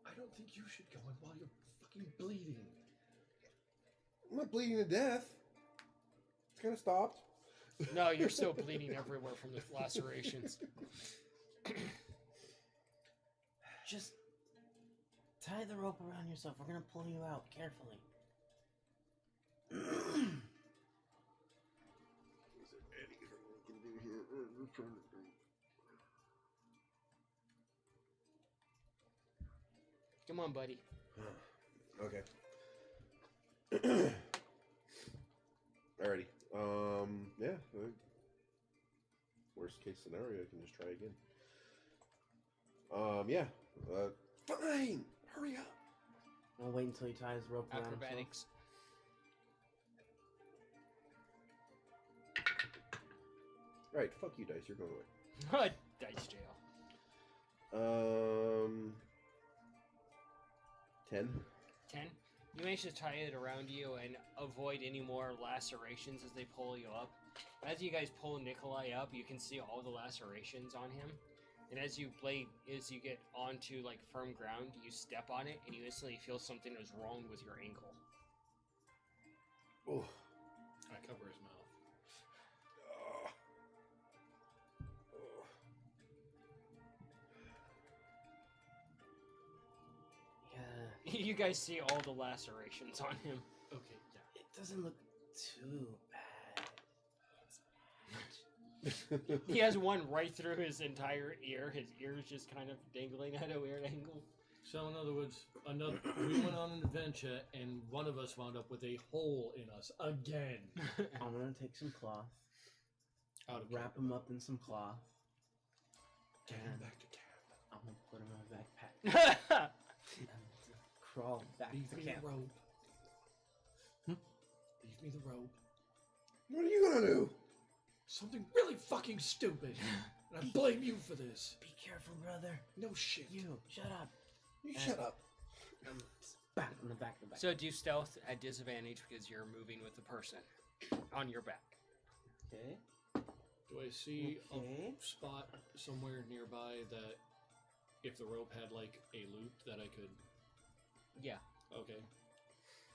I don't think you should go in while you're fucking bleeding. I'm not bleeding to death. It's kind of stopped. No, you're still bleeding everywhere from the lacerations. Just tie the rope around yourself. We're gonna pull you out carefully. Is there anything we can do here? We're trying to think. Come on, buddy. Okay. Alrighty. Yeah. Worst case scenario, I can just try again. Yeah. Fine. Hurry up. I'll wait until he ties the rope around himself. Acrobatics. Right. Fuck you, dice. You're going away. Dice jail. 10. 10. You manage to tie it around you and avoid any more lacerations as they pull you up. As you guys pull Nikolai up, you can see all the lacerations on him. And as you get onto like firm ground, you step on it and you instantly feel something is wrong with your ankle. Oh. I cover his mouth. Yeah, You guys see all the lacerations on him. Okay, yeah. it doesn't look too bad. He has one right through his entire ear. His ear's just kind of dangling at a weird angle. So in other words, we went on an adventure and one of us wound up with a hole in us again. I'm gonna take some cloth, Out of wrap him up in some cloth, Get him and back to camp. I'm gonna put him in my backpack and crawl back Leave to me camp. a rope. me the rope. What are you gonna do? Something really fucking stupid. And I blame you for this. Be careful, brother. No shit. You, shut up. You shut up. Back in the back. So do stealth at disadvantage because you're moving with the person on your back. Okay. Do I see Okay. a spot somewhere nearby that if the rope had like a loop that I could... Yeah. Okay.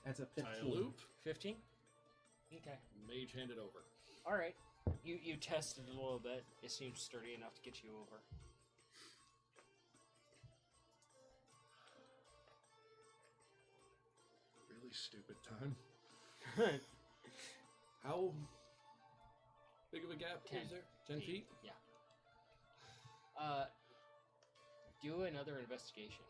That's a Tie 15. a loop. 15? Okay. Mage hand it over. Alright. You tested it a little bit. It seems sturdy enough to get you over. Really stupid time. How big of a gap 10 is there? 10 feet? Yeah. Do another investigation.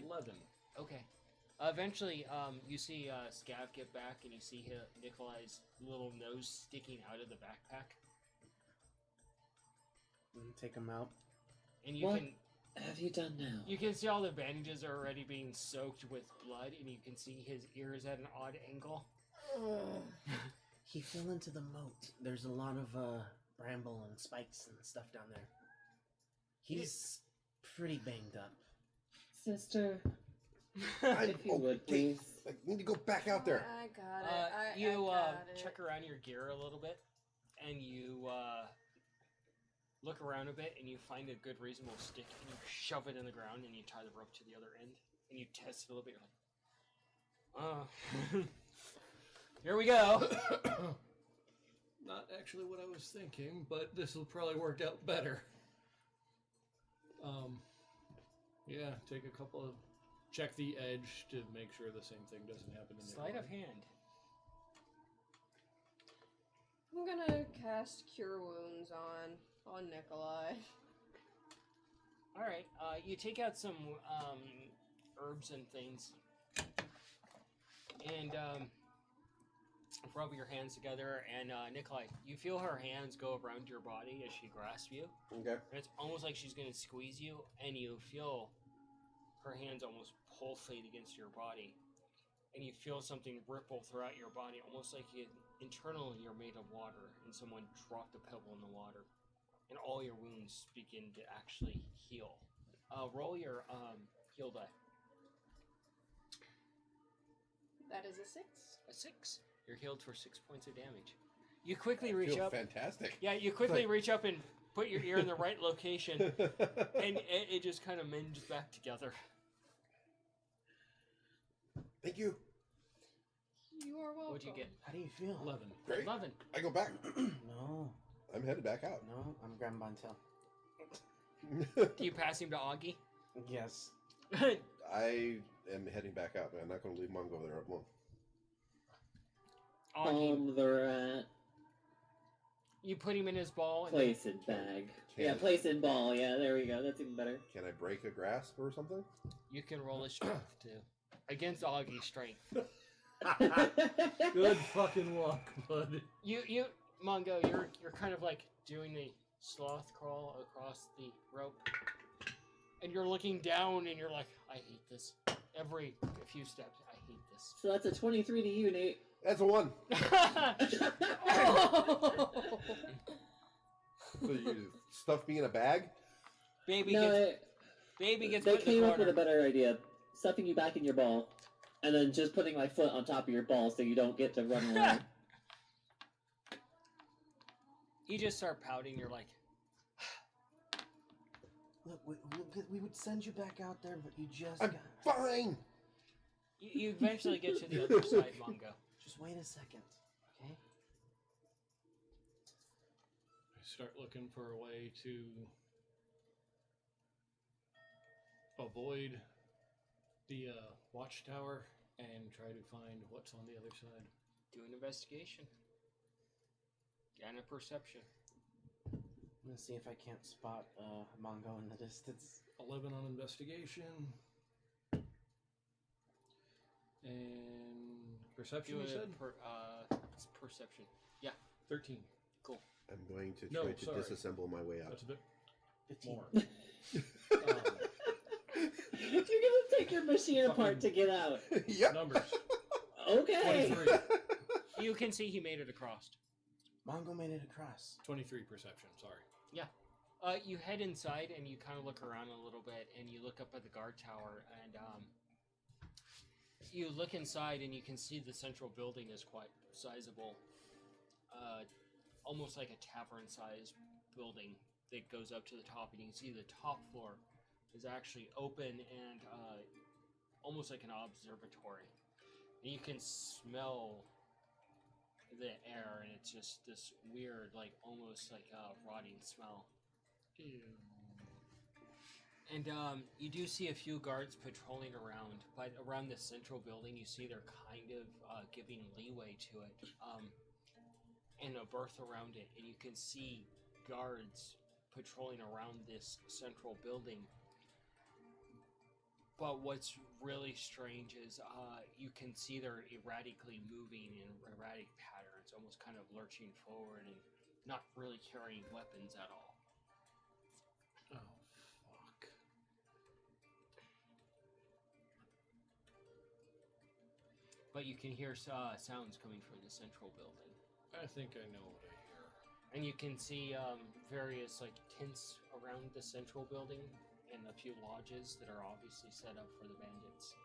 11. Okay. Eventually, you see Scav get back, and you see Nikolai's little nose sticking out of the backpack, Take him out. and you What can have you done now? you can see all the bandages are already being soaked with blood, and you can see his ears at an odd angle. He fell into the moat. There's a lot of bramble and spikes and stuff down there. He's pretty banged up. Sister, I'm if you would, okay. please. I need to go back out there. I got it. I You got it. check around your gear a little bit, and you look around a bit, and you find a good reasonable stick, and you shove it in the ground, and you tie the rope to the other end, and you test it a little bit. You're like, here we go. Not actually what I was thinking, but this will probably work out better. Yeah, take a couple of... Check the edge to make sure the same thing doesn't happen in the Sleight of hand. I'm gonna cast Cure Wounds on Nikolai. All right, you take out some herbs and things, and rub your hands together. And Nikolai, you feel her hands go around your body as she grasps you. Okay. And it's almost like she's gonna squeeze you, and you feel her hands almost pulsate against your body, and you feel something ripple throughout your body, almost like internally you're made of water, and someone dropped a pebble in the water, and all your wounds begin to actually heal. Roll your heal die. That is a 6. A 6. You're healed for 6 points of damage. You quickly I reach feel up. fantastic. Yeah, you quickly Like- reach up and put your ear in the right location, and it just kind of mends back together. Thank you. You are welcome. What'd you get? How do you feel? 11. Great. 11. I go back. No, I'm headed back out. no, I'm grabbing Bontail. Do you pass him to Augie? Yes. I am heading back out, man. I'm not going to leave Mongo over there alone. Augie, The rat. you put him in his ball. And Place in bag. Can- Yeah, place in ball. Yeah, there we go. That's even better. Can I break a grasp or something? you can roll his strength too. Against Augie's strength. Good fucking luck, bud. You, Mongo, you're kind of like doing the sloth crawl across the rope, and you're looking down, and you're like, I hate this. Every few steps, I hate this. So that's a 23 to you, Nate. That's a 1. So you stuffed me in a bag? Baby No, gets they put in the came up with a corner. better idea. Stuffing you back in your ball, and then just putting my foot on top of your ball so you don't get to run away. You just start pouting. You're like, Look, we would send you back out there, but you just I'm got... fine. you eventually get to the other side, Mongo. Just wait a second, okay? I start looking for a way to avoid the watchtower and try to find what's on the other side. Do an investigation. And a perception. I'm gonna see if I can't spot Mongo in the distance. 11 on investigation. And perception, Do you said? it's perception. Yeah. 13. Cool. I'm going to No, try to sorry. disassemble my way out. That's a bit 15. more. You're gonna take your machine apart to get out. Yep. Numbers. Okay. 23. You can see he made it across. Mongo made it across. 23 perception, sorry. You head inside and you kind of look around a little bit, and you look up at the guard tower, and you look inside and you can see the central building is quite sizable, almost like a tavern-sized building that goes up to the top, and you can see the top floor is actually open and almost like an observatory. And you can smell the air, and it's just this weird, like almost like a rotting smell. Ew. And you do see a few guards patrolling around, but around the central building, you see they're kind of giving leeway to it, and a berth around it, and you can see guards patrolling around this central building. But what's really strange is you can see they're erratically moving in erratic patterns, almost kind of lurching forward and not really carrying weapons at all. Oh, fuck. But you can hear sounds coming from the central building. I think I know what I hear. And you can see various like tents around the central building and a few lodges that are obviously set up for the bandits.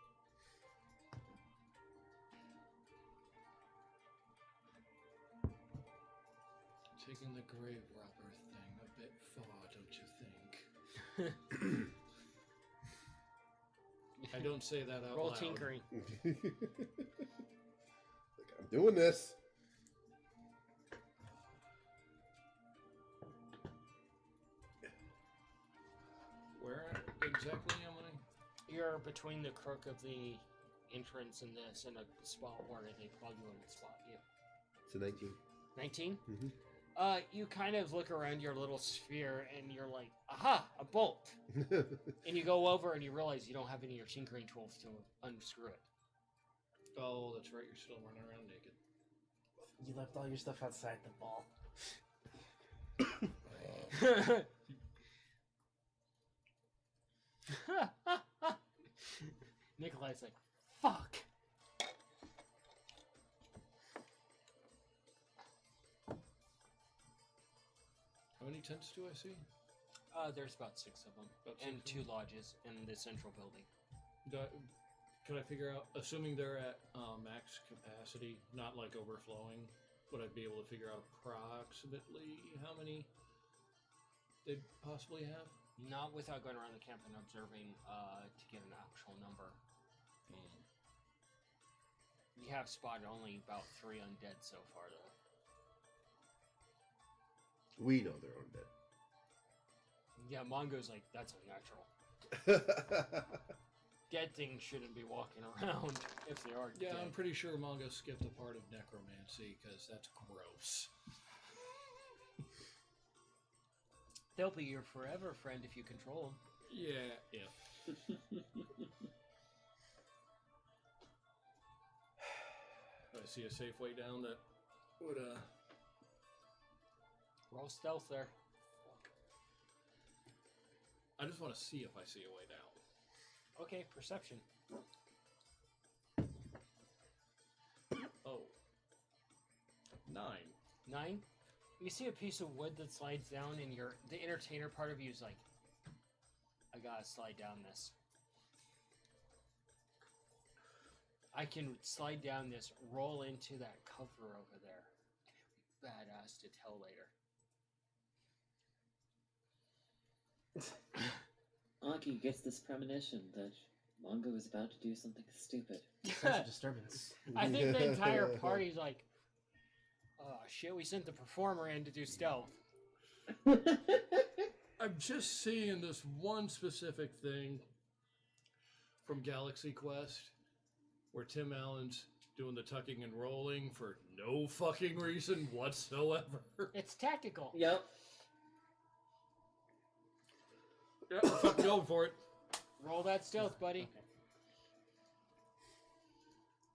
Taking the grave robber thing a bit far, don't you think? I don't say that out Roll loud. tinkering. Like, I'm doing this. Where exactly am I? You're between the crook of the entrance and this, in a spot where they probably wouldn't spot you. It's a 19. 19? Mhm. You kind of look around your little sphere and you're like, aha, a bolt. And you go over and you realize you don't have any of your tinkering tools to unscrew it. Oh, that's right, you're still running around naked. You left all your stuff outside the ball. Nikolai's like, fuck. How many tents do I see? There's about 6 of them. About And 6 2 of them? lodges in the central building. Could I figure out, assuming they're at max capacity, not like overflowing, would I be able to figure out approximately how many they'd possibly have? Not without going around the camp and observing to get an actual number. You have spotted only about 3 undead so far, though. We know they're undead. Yeah, Mongo's like, that's unnatural. Dead things shouldn't be walking around if they are Yeah, dead. I'm pretty sure Mongo skipped a part of necromancy, because that's gross. They'll be your forever friend if you control them. Yeah. I see a safe way down that would, Roll stealth there. I just want to see if I see a way down. Okay, perception. Oh. 9. 9. You see a piece of wood that slides down, and the entertainer part of you is like, I gotta slide down this. I can slide down this, roll into that cover over there. And it'll be badass to tell later. Aki gets this premonition that Mongo is about to do something stupid. Sense of disturbance. I think the entire party's like, oh shit, we sent the performer in to do stealth. I'm just seeing this one specific thing from Galaxy Quest where Tim Allen's doing the tucking and rolling for no fucking reason whatsoever. It's tactical. Yep. Yeah, fuck, going for it. Roll that stealth, buddy.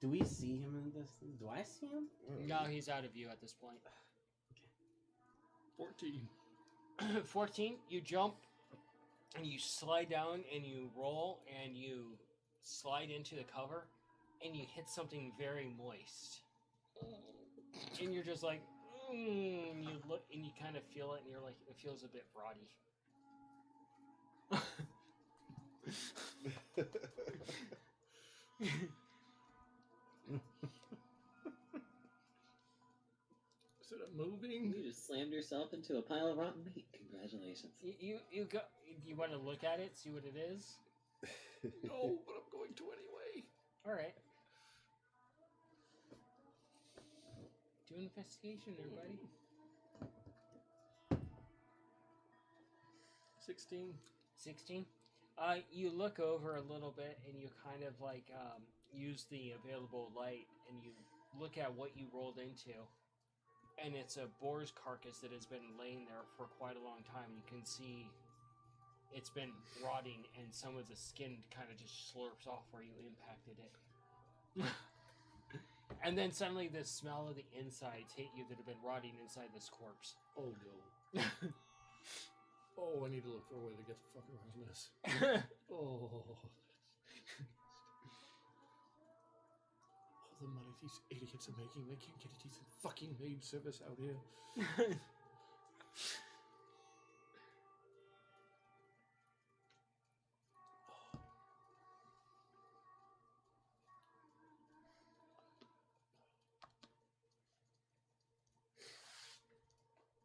Do we see him in this? Do I see him? No, he's out of view at this point. 14. 14, you jump, and you slide down and you roll and you slide into the cover and you hit something very moist. And you're just like, and you look and you kind of feel it and you're like, it feels a bit rotty. Is it moving? You just slammed yourself into a pile of rotten meat. Congratulations. You go. You want to look at it, see what it is? No, but I'm going to anyway. All right. Do an investigation, everybody. 16. 16. You look over a little bit and you kind of like use the available light and you look at what you rolled into. And it's a boar's carcass that has been laying there for quite a long time. You can see it's been rotting and some of the skin kind of just slurps off where you impacted it. And then suddenly the smell of the insides hit you that have been rotting inside this corpse. Oh no. Oh, I need to look for a way to get the fuck around this. Oh. All the money these idiots are making, they can't get a decent fucking maid service out here.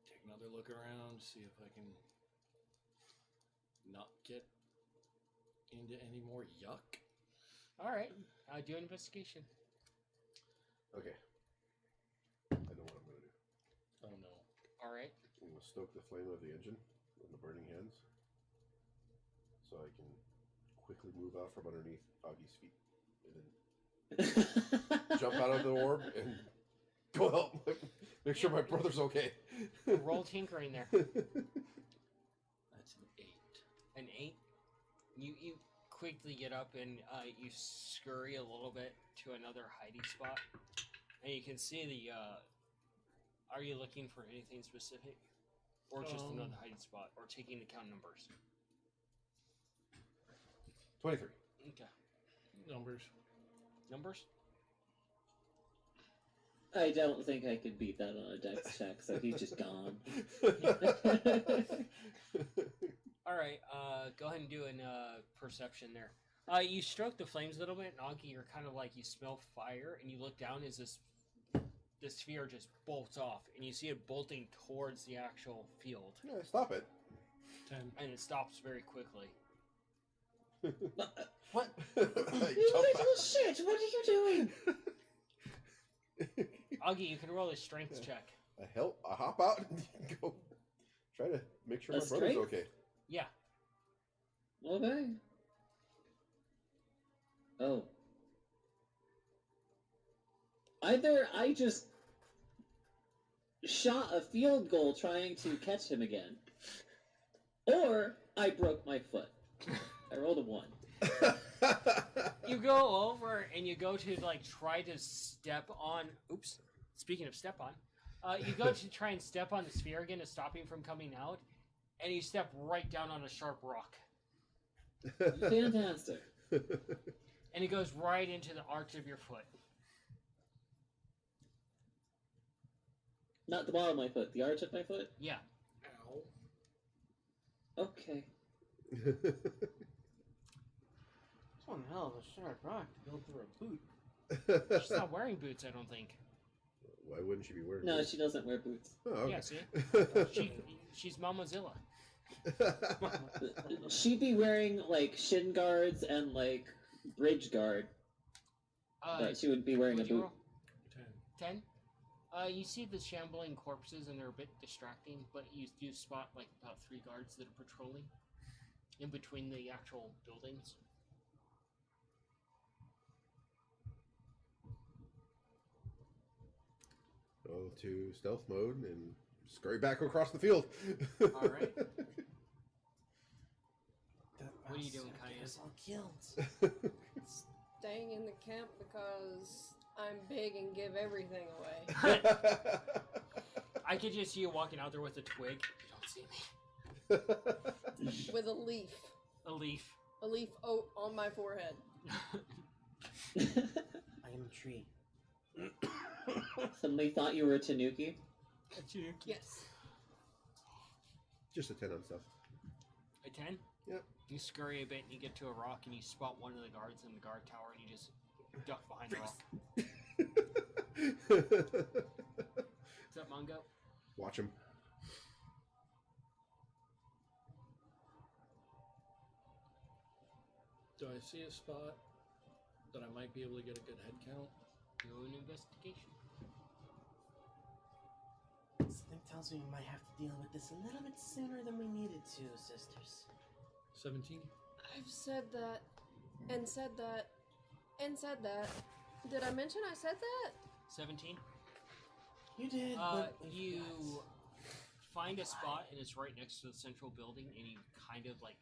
Take another look around, see if I can not get into any more yuck. All right. Do an investigation. Okay. I know what I'm going to do. Oh no. All right. I'm going to stoke the flame of the engine with the burning hands so I can quickly move out from underneath Augie's feet and then jump out of the orb and go help. Make sure my brother's okay. Roll tinkering there. That's an 8. An 8. You quickly get up and you scurry a little bit to another hiding spot, and you can see the. Are you looking for anything specific, or just another hiding spot, or taking account numbers? 23. Okay. Numbers. Numbers. I don't think I could beat that on a dex check, so he's just gone. All right. Go ahead and do a perception there. You stroke the flames a little bit, and Augie, you're kind of like you smell fire, and you look down as the sphere just bolts off, and you see it bolting towards the actual field, Yeah, stop it. 10. and it stops very quickly. What? You little shit! What are you doing? Augie, you can roll a strength check. I hop out and go try to make sure A my brother's strength? okay. Yeah. Okay. Oh. Either I just shot a field goal trying to catch him again, or I broke my foot. I rolled a 1. You go over and you go to like try to step on. Oops. Speaking of step on, you go to try and step on the sphere again to stop him from coming out, and you step right down on a sharp rock, Fantastic. and it goes right into the arch of your foot. Not the ball of my foot, the arch of my foot? Yeah. Ow. Okay. It's one hell of a sharp rock to go through a boot. She's not wearing boots, I don't think. Why wouldn't she be wearing No, boots? she doesn't wear boots. Oh, okay. Yeah, see? She's Mamazilla. She'd be wearing, like, shin guards and, like, bridge guard, but she wouldn't be wearing a What'd you boot. roll? 10. 10? You see the shambling corpses and they're a bit distracting, but you do spot like about 3 guards that are patrolling in between the actual buildings. Go to stealth mode and scurry back across the field. All right. What are you doing, Kaya? Us all killed. Staying in the camp because I'm big and give everything away. I could just see you walking out there with a twig. You don't see me. with a leaf. A leaf. A leaf oat on my forehead. I am a tree. Suddenly thought you were a tanuki. Yes. Just a 10 on stuff. A 10? Yep. You scurry a bit and you get to a rock and you spot one of the guards in the guard tower and you just duck behind the rock. What's up, Mungo? Watch him. Do I see a spot that I might be able to get a good head count? Do an investigation. Something tells me we might have to deal with this a little bit sooner than we needed to, sisters. 17? I've said that, and said that, and said that. Did I mention I said that? 17? You did, but we You forgot. find a spot and it's right next to the central building and you kind of like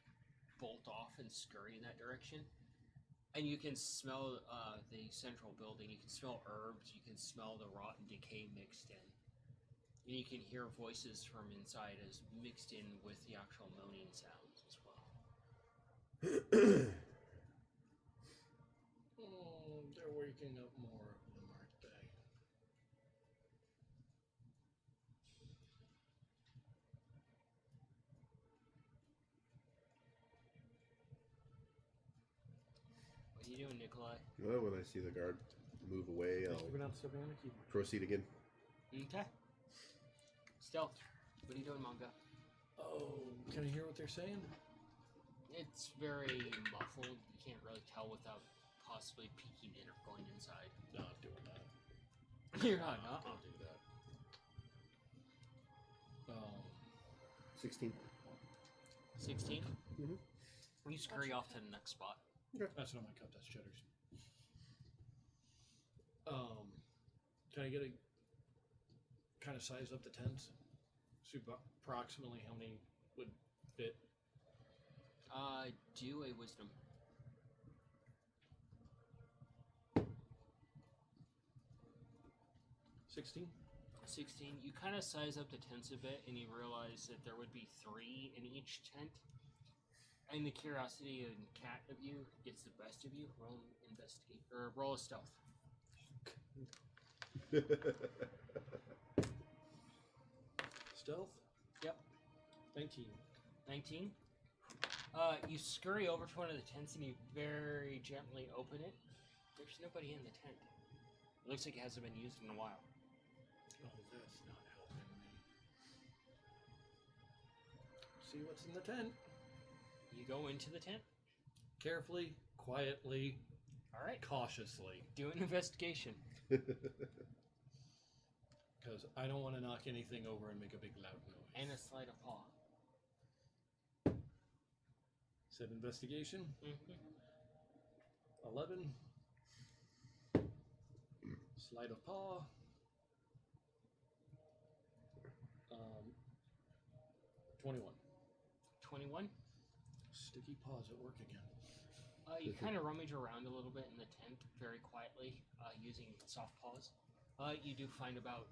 bolt off and scurry in that direction. And you can smell the central building. You can smell herbs. You can smell the rot and decay mixed in. And you can hear voices from inside as mixed in with the actual moaning sounds as well. They're waking up more of them, aren't they? What are you doing, Nikolai? Well, when I see the guard move away, Thank you for I'll not stepping on the keyboard. proceed again. Okay. Stealth. What are you doing, Manga? Oh, can I hear what they're saying? It's very muffled. You can't really tell without possibly peeking in or going inside. Not doing that. You're not. Don't do that. 16. 16? Mhm. You scurry off to the next spot. That's not my cup, that's Cheddar's. Can I get a kind of size up the tents? See approximately how many would fit? Do a wisdom. 16? 16. You kind of size up the tents a bit and you realize that there would be 3 in each tent. And the curiosity and cat of you gets the best of you. Roll an investigate or roll a stealth. Stealth? Yep. 19. 19. You scurry over to one of the tents and you very gently open it. There's nobody in the tent. It looks like it hasn't been used in a while. Oh, that's not helping me. See what's in the tent. You go into the tent. Carefully, quietly, All right. cautiously. Do an investigation. Because I don't want to knock anything over and make a big loud noise. And a sleight of paw. Said investigation. Mm-hmm. 11. Sleight of paw. 21. 21. Sticky paws at work again. You kind of rummage around a little bit in the tent very quietly using soft paws. You do find about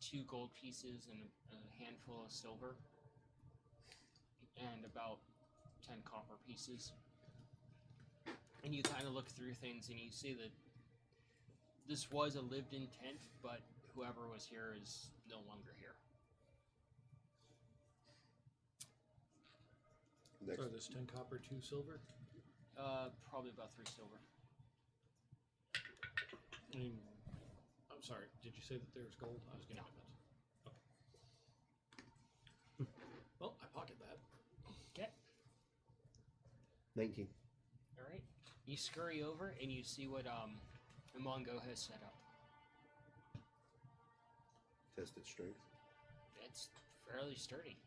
2 gold pieces and a handful of silver. And about 10 copper pieces. And you kind of look through things and you see that this was a lived-in tent, but whoever was here is no longer here. Next. So this 10 copper, 2 silver. Probably about 3 silver. I mean, I'm sorry. Did you say that there's gold? I was getting No. it. Okay. Well, I pocket that. Okay. 19. All right. You scurry over and you see what Mongo has set up. Tested strength. It's fairly sturdy.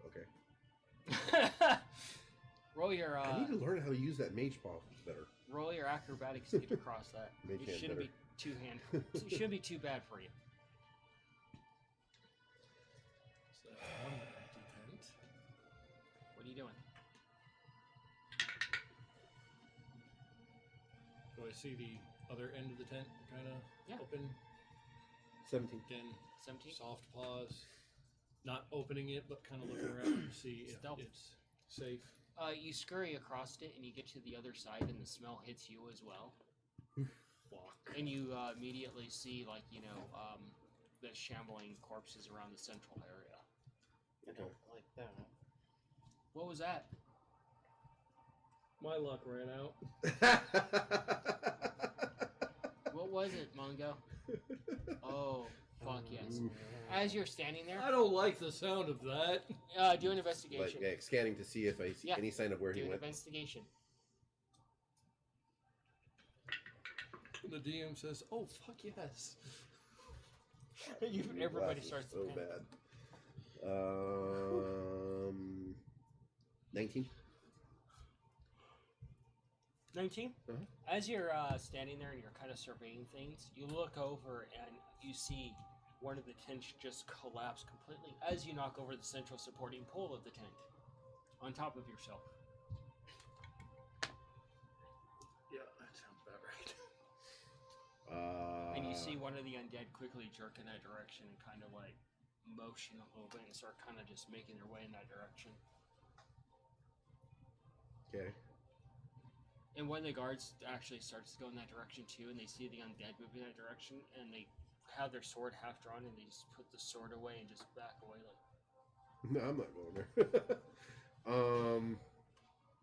Okay. Roll your I need to learn how to use that mage paw better. roll your acrobatics to get across that. Mage It hand shouldn't be better. it shouldn't be too bad for you. So that's one empty tent. What are you doing? Do I see the other end of the tent kind of Yeah. open? 17. Again, 17? soft paws. Not opening it, but kind of looking around to see if Stealth. it's safe. You scurry across it, and you get to the other side, and the smell hits you as well. Fuck. And you immediately see, like, the shambling corpses around the central area. I don't like that. What was that? My luck ran out. What was it, Mungo? Oh, fuck yes. As you're standing I there, don't like the sound of that. do an Like, investigation. yeah, scanning to see if I see Yeah. any sign of where Do he an went. investigation. The DM says, "Oh fuck yes." Everybody Glasses, starts to so panic. bad. 19. 19? Uh-huh. As you're standing there and you're kind of surveying things, you look over and you see one of the tents just collapse completely as you knock over the central supporting pole of the tent on top of yourself. Yeah, that sounds about right. And you see one of the undead quickly jerk in that direction and kind of like motion a little bit and start kind of just making their way in that direction. Okay. And one of the guards actually starts to go in that direction too, and they see the undead moving in that direction, and they have their sword half drawn, and they just put the sword away and just back away like. No, I'm not going there.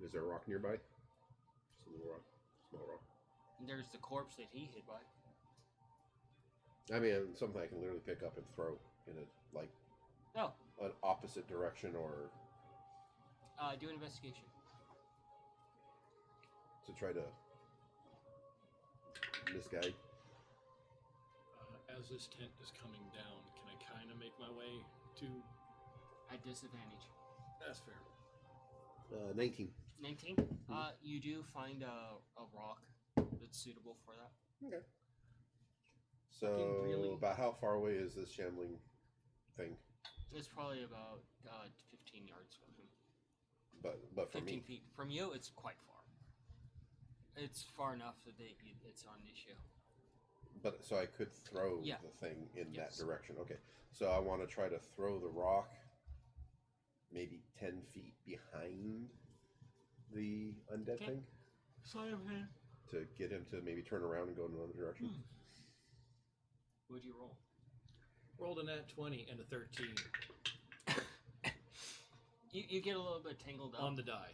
Is there a rock nearby? Just a little rock. Small rock. And there's the corpse that he hid by. I mean, something I can literally pick up and throw in a, like, Oh, an opposite direction or do an investigation. to try to misguide. As this tent is coming down, can I kind of make my way to? At disadvantage. That's fair. 19. 19? You do find a rock that's suitable for that. Okay. So, Fucking really? about how far away is this shambling thing? It's probably about 15 yards from him. But for 15 me, feet. From you, it's quite far. It's far enough that it's not an issue. but so I could throw Yeah. the thing in Yes. that direction. Okay. So I want to try to throw the rock maybe 10 feet behind the undead Okay. thing Sleight of hand. to get him to maybe turn around and go in another direction. What'd you roll? Rolled a nat 20 and a 13 You get a little bit tangled up on the die.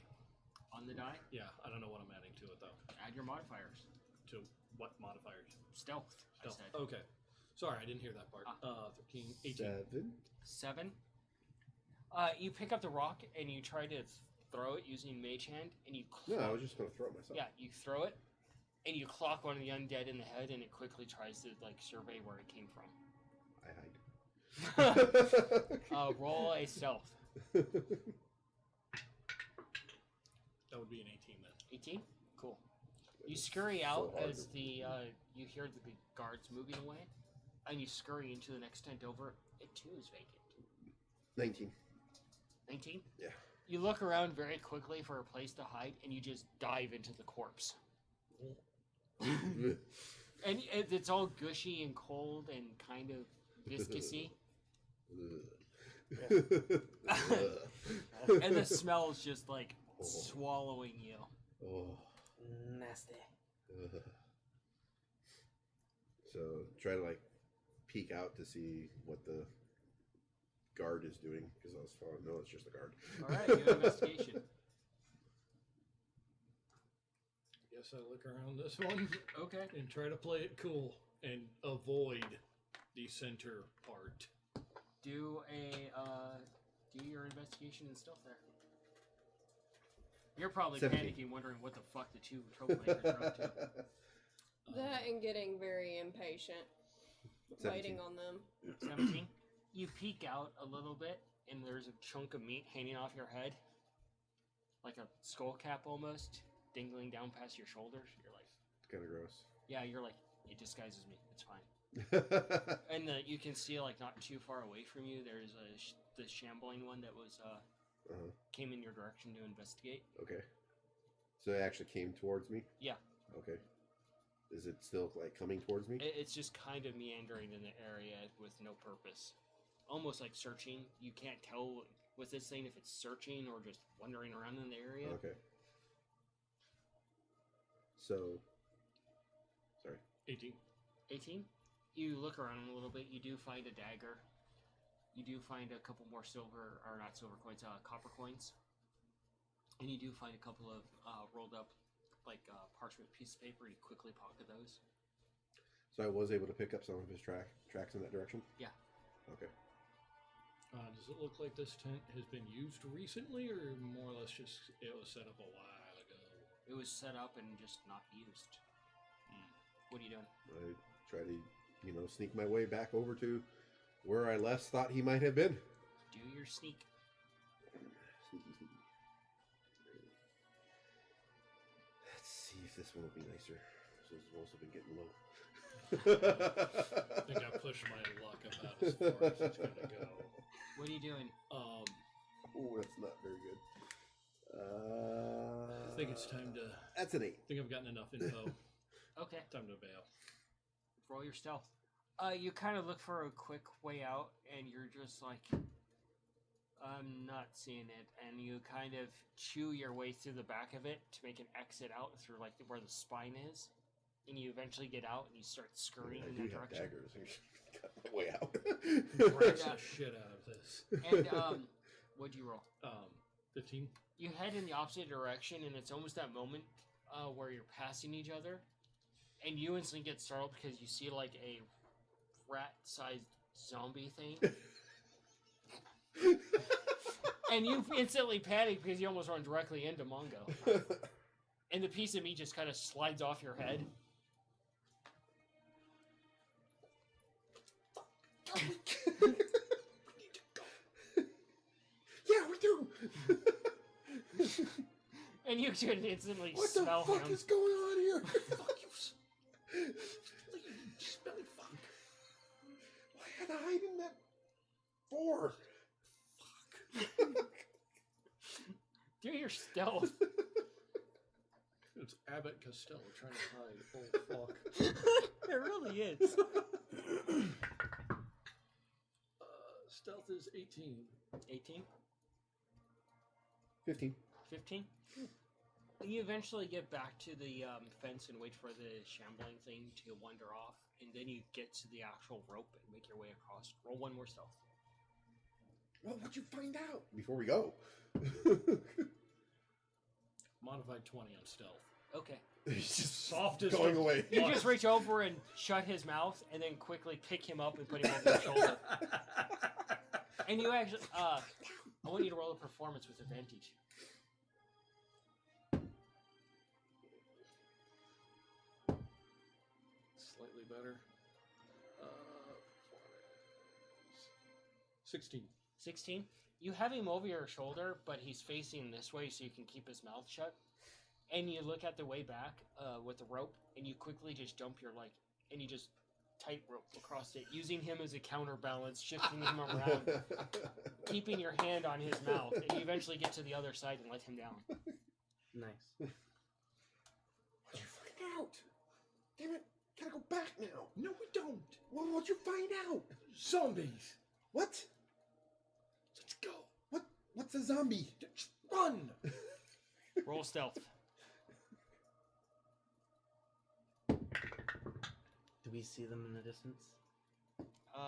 on the die. Yeah, I don't know what I'm adding to it though. Add your modifiers. To what modifiers? Stealth, I Stealth. said. Okay. Sorry, I didn't hear that part. 13, 18. 7. 7. You pick up the rock and you try to throw it using Mage Hand, and you No, clock, I was just going to throw it myself. yeah, you throw it, and you clock one of the undead in the head, and it quickly tries to like survey where it came from. I hide. Roll a stealth. That would be an 18 then. 18. Cool. You scurry out hard as to- the you hear the guards moving away, and you scurry into the next tent over. It too is vacant. 19. 19. Yeah. You look around very quickly for a place to hide, and you just dive into the corpse. And it's all gushy and cold and kind of viscousy, and the smell is just like swallowing you. Oh. Nasty. So try to like peek out to see what the guard is doing because I was following. No, it's just a guard. All right, do an investigation. Guess I look around this one Okay. and try to play it cool and avoid the center part. Do your investigation and stealth there. You're probably 17. panicking, wondering what the fuck the two troublemakers are up to. That and getting very impatient, 17. waiting on them. 17. You peek out a little bit, and there's a chunk of meat hanging off your head, like a skull cap almost, dangling down past your shoulders. You're like, Kind of gross. yeah, you're like, it disguises me. It's fine. And you can see, like, not too far away from you, there's the shambling one that was came in your direction to investigate. Okay. So it actually came towards me? Yeah. Okay. Is it still like coming towards me? It's just kind of meandering in the area with no purpose. almost like searching. You can't tell with this thing if it's searching or just wandering around in the area. Okay. So, sorry. 18. 18. You look around a little bit. You do find a dagger. You do find a couple more silver, or not silver coins, copper coins. And you do find a couple of rolled up, like parchment piece of paper. You quickly pocket those. So I was able to pick up some of his tracks in that direction? Yeah. Okay. Does it look like this tent has been used recently, or more or less just it was set up a while ago? It was set up and just not used. What are you doing? I try to, sneak my way back over to where I last thought he might have been. Do your sneak. Sneaky. Let's see if this one will be nicer. This one's also been getting low. I think I pushed my luck about as far as it's going to go. What are you doing? Oh, that's not very good. I think it's time to... That's an 8. I think I've gotten enough info. Okay. Time to bail. Roll your stealth. You kind of look for a quick way out, and you're just like, I'm not seeing it. And you kind of chew your way through the back of it to make an exit out through like where the spine is. And you eventually get out, and you start scurrying in that direction. Daggers. Cut my way out. Break the shit out of this. And what'd you roll? 15. You head in the opposite direction, and it's almost that moment where you're passing each other, and you instantly get startled because you see like a rat-sized zombie thing, and you instantly panic because you almost run directly into Mongo, and the piece of meat just kind of slides off your head. Yeah, we do. And you can instantly What the smell fuck him. is going on here? Fuck you. Smelly fuck. Why had I hide in that for? Do your stealth. It's Abbott Costello trying to hide. Oh, fuck. It really is. Stealth is 18. 18? 15. 15? You eventually get back to the fence and wait for the shambling thing to wander off, and then you get to the actual rope and make your way across. Roll one more stealth. Well, what'd you find out? Before we go. Modified 20 on stealth. Okay. He's just Softest going of- away. You just reach over and shut his mouth, and then quickly pick him up and put him over your shoulder. And you actually, I want you to roll a performance with advantage. Slightly better. 16. 16. You have him over your shoulder, but he's facing this way so you can keep his mouth shut. And you look at the way back with the rope, and you quickly just dump your leg, and you just tight rope across it, using him as a counterbalance, shifting him around, keeping your hand on his mouth, and you eventually get to the other side and let him down. Nice. What'd you find out? Damn it. Gotta go back now. No, we don't. Well, what'd you find out? Zombies. What? Let's go. What's a zombie? Just run. Roll stealth. Do we see them in the distance?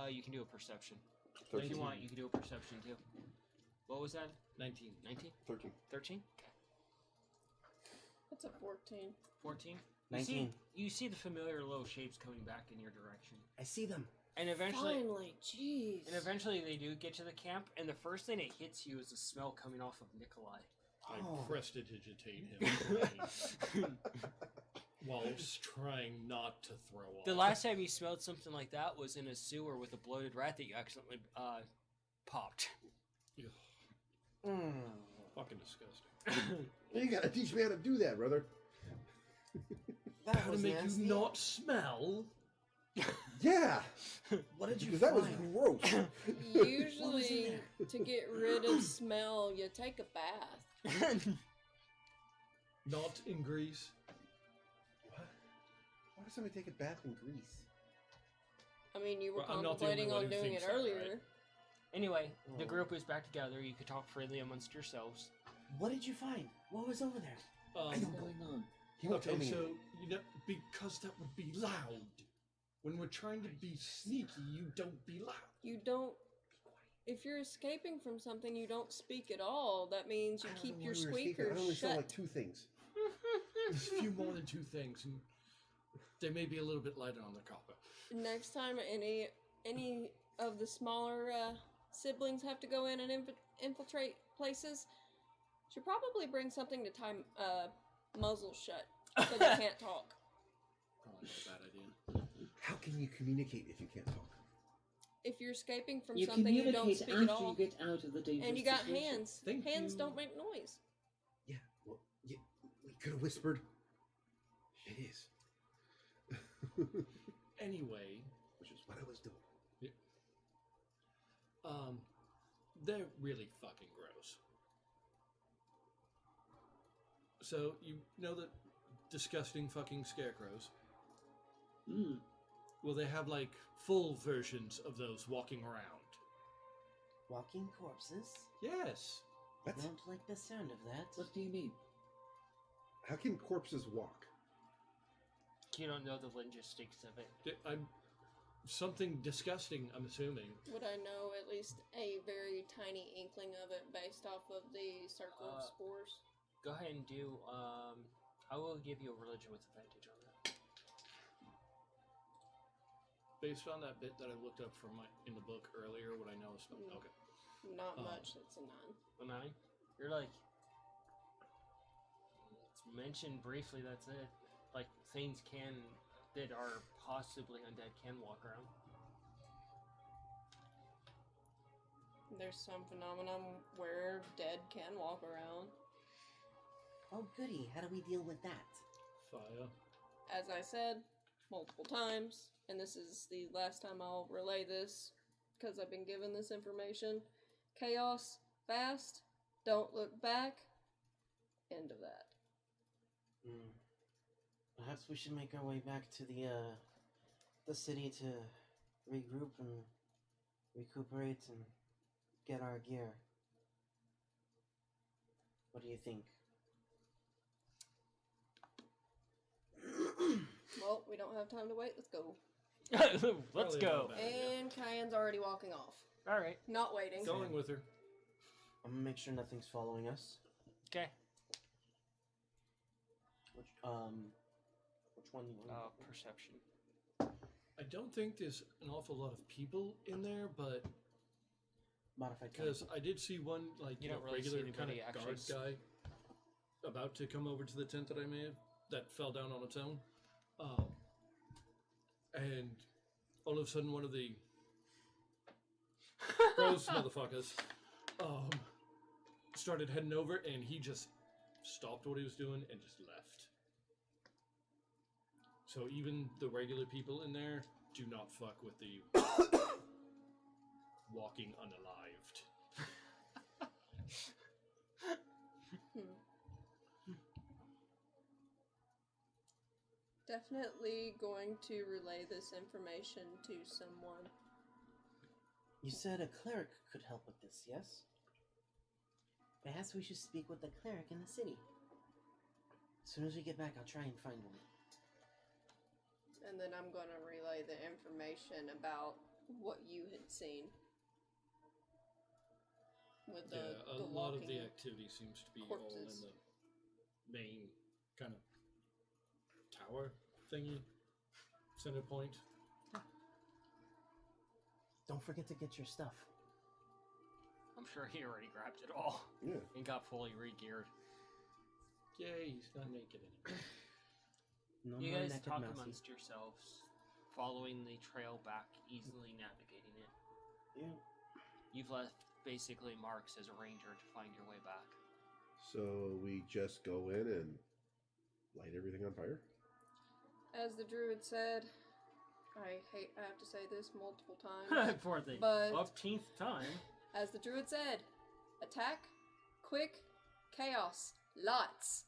You can do a perception. 13. If you want, you can do a perception too. What was that? 19. 19? 13. 13? Okay. That's a 14. 14? 19. You see the familiar little shapes coming back in your direction. I see them. And eventually... Finally, jeez. And eventually they do get to the camp, and the first thing that hits you is the smell coming off of Nikolai. I Oh. prestidigitate him while trying not to throw off. The last time you smelled something like that was in a sewer with a bloated rat that you accidentally popped. Ugh, Mm. fucking disgusting. You gotta teach me how to do that, brother. That How to was make nasty. you not smell? Yeah. What did you Because that was find? gross. Usually, to get rid of smell, you take a bath. Not in Greece. What? Why does somebody take a bath in Greece? I mean, you were Well, I'm not the only contemplating one on who doing it thinks that, earlier. right? Anyway, the Oh. group is back together. You could talk freely amongst yourselves. What did you find? What was over there? What's going on? He won't tell Okay, me. so because that would be loud. When we're trying to be sneaky, you don't be loud. You don't. If you're escaping from something, you don't speak at all. That means you I don't keep know your why we were speaking. squeakers I only shut. saw like 2 things. There's a few more than 2 things, and they may be a little bit lighter on the copper. Next time any of the smaller siblings have to go in and infiltrate places, should probably bring something to tie muzzles shut so they can't talk. Probably not a bad idea. How can you communicate if you can't talk? If you're escaping from You something, you don't communicate speak after at all. you get out of the dangerous And you got situation. hands. Thank Hands you. don't make noise. Yeah, well, yeah, we could have whispered. It is. Anyway, Which is what I was doing. they're really fucking gross. So, you know the disgusting fucking scarecrows? Mm. Well, they have, like, full versions of those walking around. Walking corpses? Yes. What? Don't like the sound of that. What do you mean? How can corpses walk? You don't know the logistics of it. I'm something disgusting, I'm assuming. Would I know at least a very tiny inkling of it based off of the circle of spores? Go ahead and do. I will give you a religion with advantage on that. Based on that bit that I looked up from in the book earlier, what I know is okay. Not much. It's a 9. A 9. You're like. It's mentioned briefly. That's it. Like things that are possibly undead can walk around. There's some phenomenon where dead can walk around. Oh, goody. How do we deal with that? Fire. As I said multiple times, and this is the last time I'll relay this because I've been given this information. Chaos, fast, don't look back. End of that. Perhaps we should make our way back to the city to regroup and recuperate and get our gear. What do you think? Well, we don't have time to wait. Let's go. Let's Probably go. not bad. Yeah. And Cayenne's already walking off. All right. Not waiting. Going with her. I'm gonna make sure nothing's following us. Okay. Which one do you want? Perception. I don't think there's an awful lot of people in there, but Modified because I did see one You don't really see regular kind of anybody guard actually guy about to come over to the tent that I made that fell down on its own, and all of a sudden one of the gross motherfuckers started heading over, and he just stopped what he was doing and just left. So even the regular people in there do not fuck with the walking unalived. Definitely going to relay this information to someone. You said a cleric could help with this, yes? Perhaps we should speak with the cleric in the city. As soon as we get back, I'll try and find one. And then I'm going to relay the information about what you had seen. With the A the lot of walking. the activity seems to be all corpses. in the main kind of tower thingy, center point. Don't forget to get your stuff. I'm sure he already grabbed it all Yeah. and got fully re-geared. Yay, he's not naked anymore. No You more guys naked talk mousey. amongst yourselves, following the trail back, easily navigating it. Yeah. You've left basically marks as a ranger to find your way back. So we just go in and light everything on fire? As the druid said, I have to say this multiple times. For the But- umpteenth time. As the druid said, attack, quick, chaos, lots.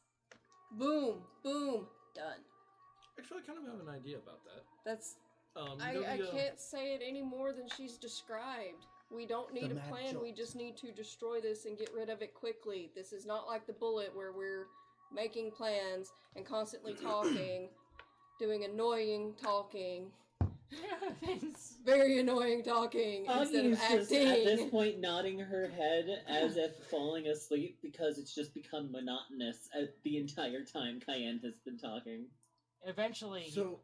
Boom, boom, done. Actually, I kind of have an idea about that. That's You know I the, can't say it any more than she's described. We don't need The a mad plan. We jolt. just need to destroy this and get rid of it quickly. This is not like the bullet where we're making plans and constantly talking, doing annoying talking, very annoying talking instead of Augie's just acting. at this point nodding her head as if falling asleep because it's just become monotonous the entire time Cayenne has been talking. Eventually, So,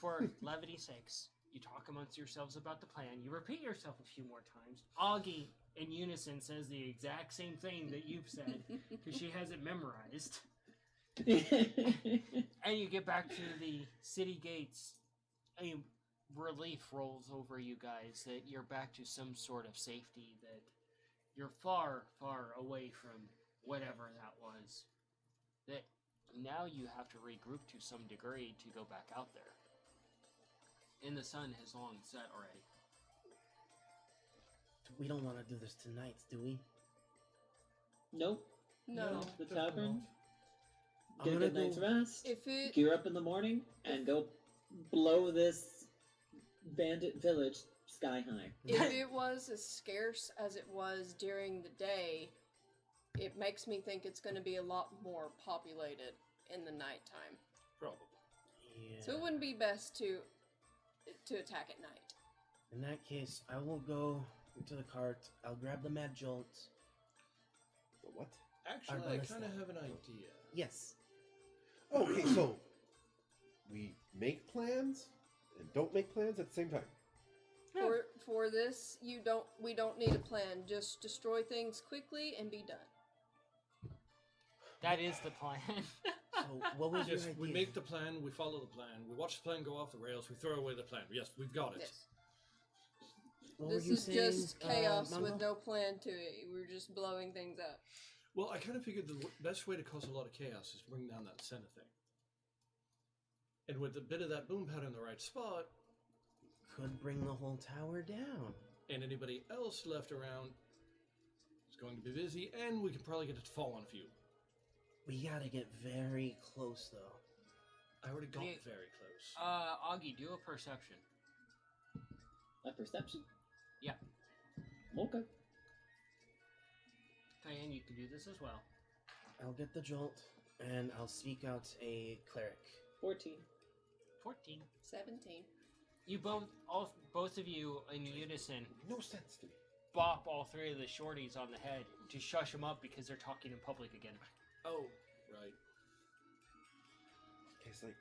for levity's sakes, you talk amongst yourselves about the plan. You repeat yourself a few more times. Augie, in unison, says the exact same thing that you've said because she has it memorized. And you get back to the city gates. A relief rolls over you guys that you're back to some sort of safety, that you're far, far away from whatever that was. That now you have to regroup to some degree to go back out there. And the sun has long set already. We don't want to do this tonight, do we? Nope. No. The definitely tavern. I'm Get a gonna good night's go- rest. If it Gear up in the morning and go blow this bandit village sky high. if it was as scarce as it was during the day, it makes me think it's going to be a lot more populated in the nighttime. Probably. Yeah. So it wouldn't be best to attack at night. In that case, I will go to the cart. I'll grab the mad jolt. the what? Actually, I Ballista. kind of have an idea. Yes. Okay, so we make plans and don't make plans at the same time. For this, we don't need a plan. Just destroy things quickly and be done. That is the plan. So what was your Yes, idea? we make the plan, we follow the plan, we watch the plan go off the rails, we throw away the plan. Yes, we've got it. Yes. What were This you is saying, just chaos with Mongo? no plan to it. We're just blowing things up. Well, I kind of figured the best way to cause a lot of chaos is to bring down that center thing. And with a bit of that boom pad in the right spot, Could bring the whole tower down. and anybody else left around is going to be busy, and we can probably get it to fall on a few. We gotta get very close, though. I already got Yeah. very close. Augie, do a perception. A perception? Yeah. Okay. Cayenne, you can do this as well. I'll get the jolt, and I'll seek out a cleric. 14. 14. 17. You both of you in unison No sense to me. bop all three of the shorties on the head to shush them up because they're talking in public again. Oh, right. Okay, it's like,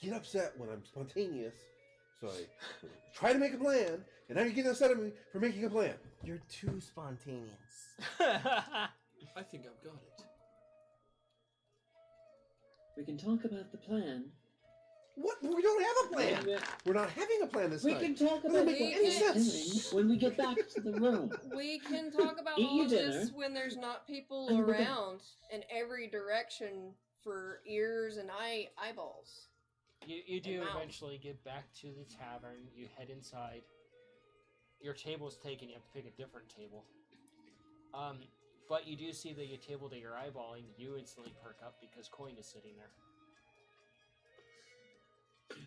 get upset when I'm spontaneous. So I try to make a plan, and now you're getting upset at me for making a plan. You're too spontaneous. I think I've got it. We can talk about the plan. What? We don't have a plan. We, We're not having a plan this we time. can talk That about doesn't make what any we're sense. doing when we get back to the room. We can talk about Eat all your of this dinner. when there's not people And we're done. around in every direction for ears and eyeballs. You do And mouth. eventually get back to the tavern. You head inside. Your table's taken. You have to pick a different table. But you do see that your table that you're eyeballing, you instantly perk up because Coin is sitting there.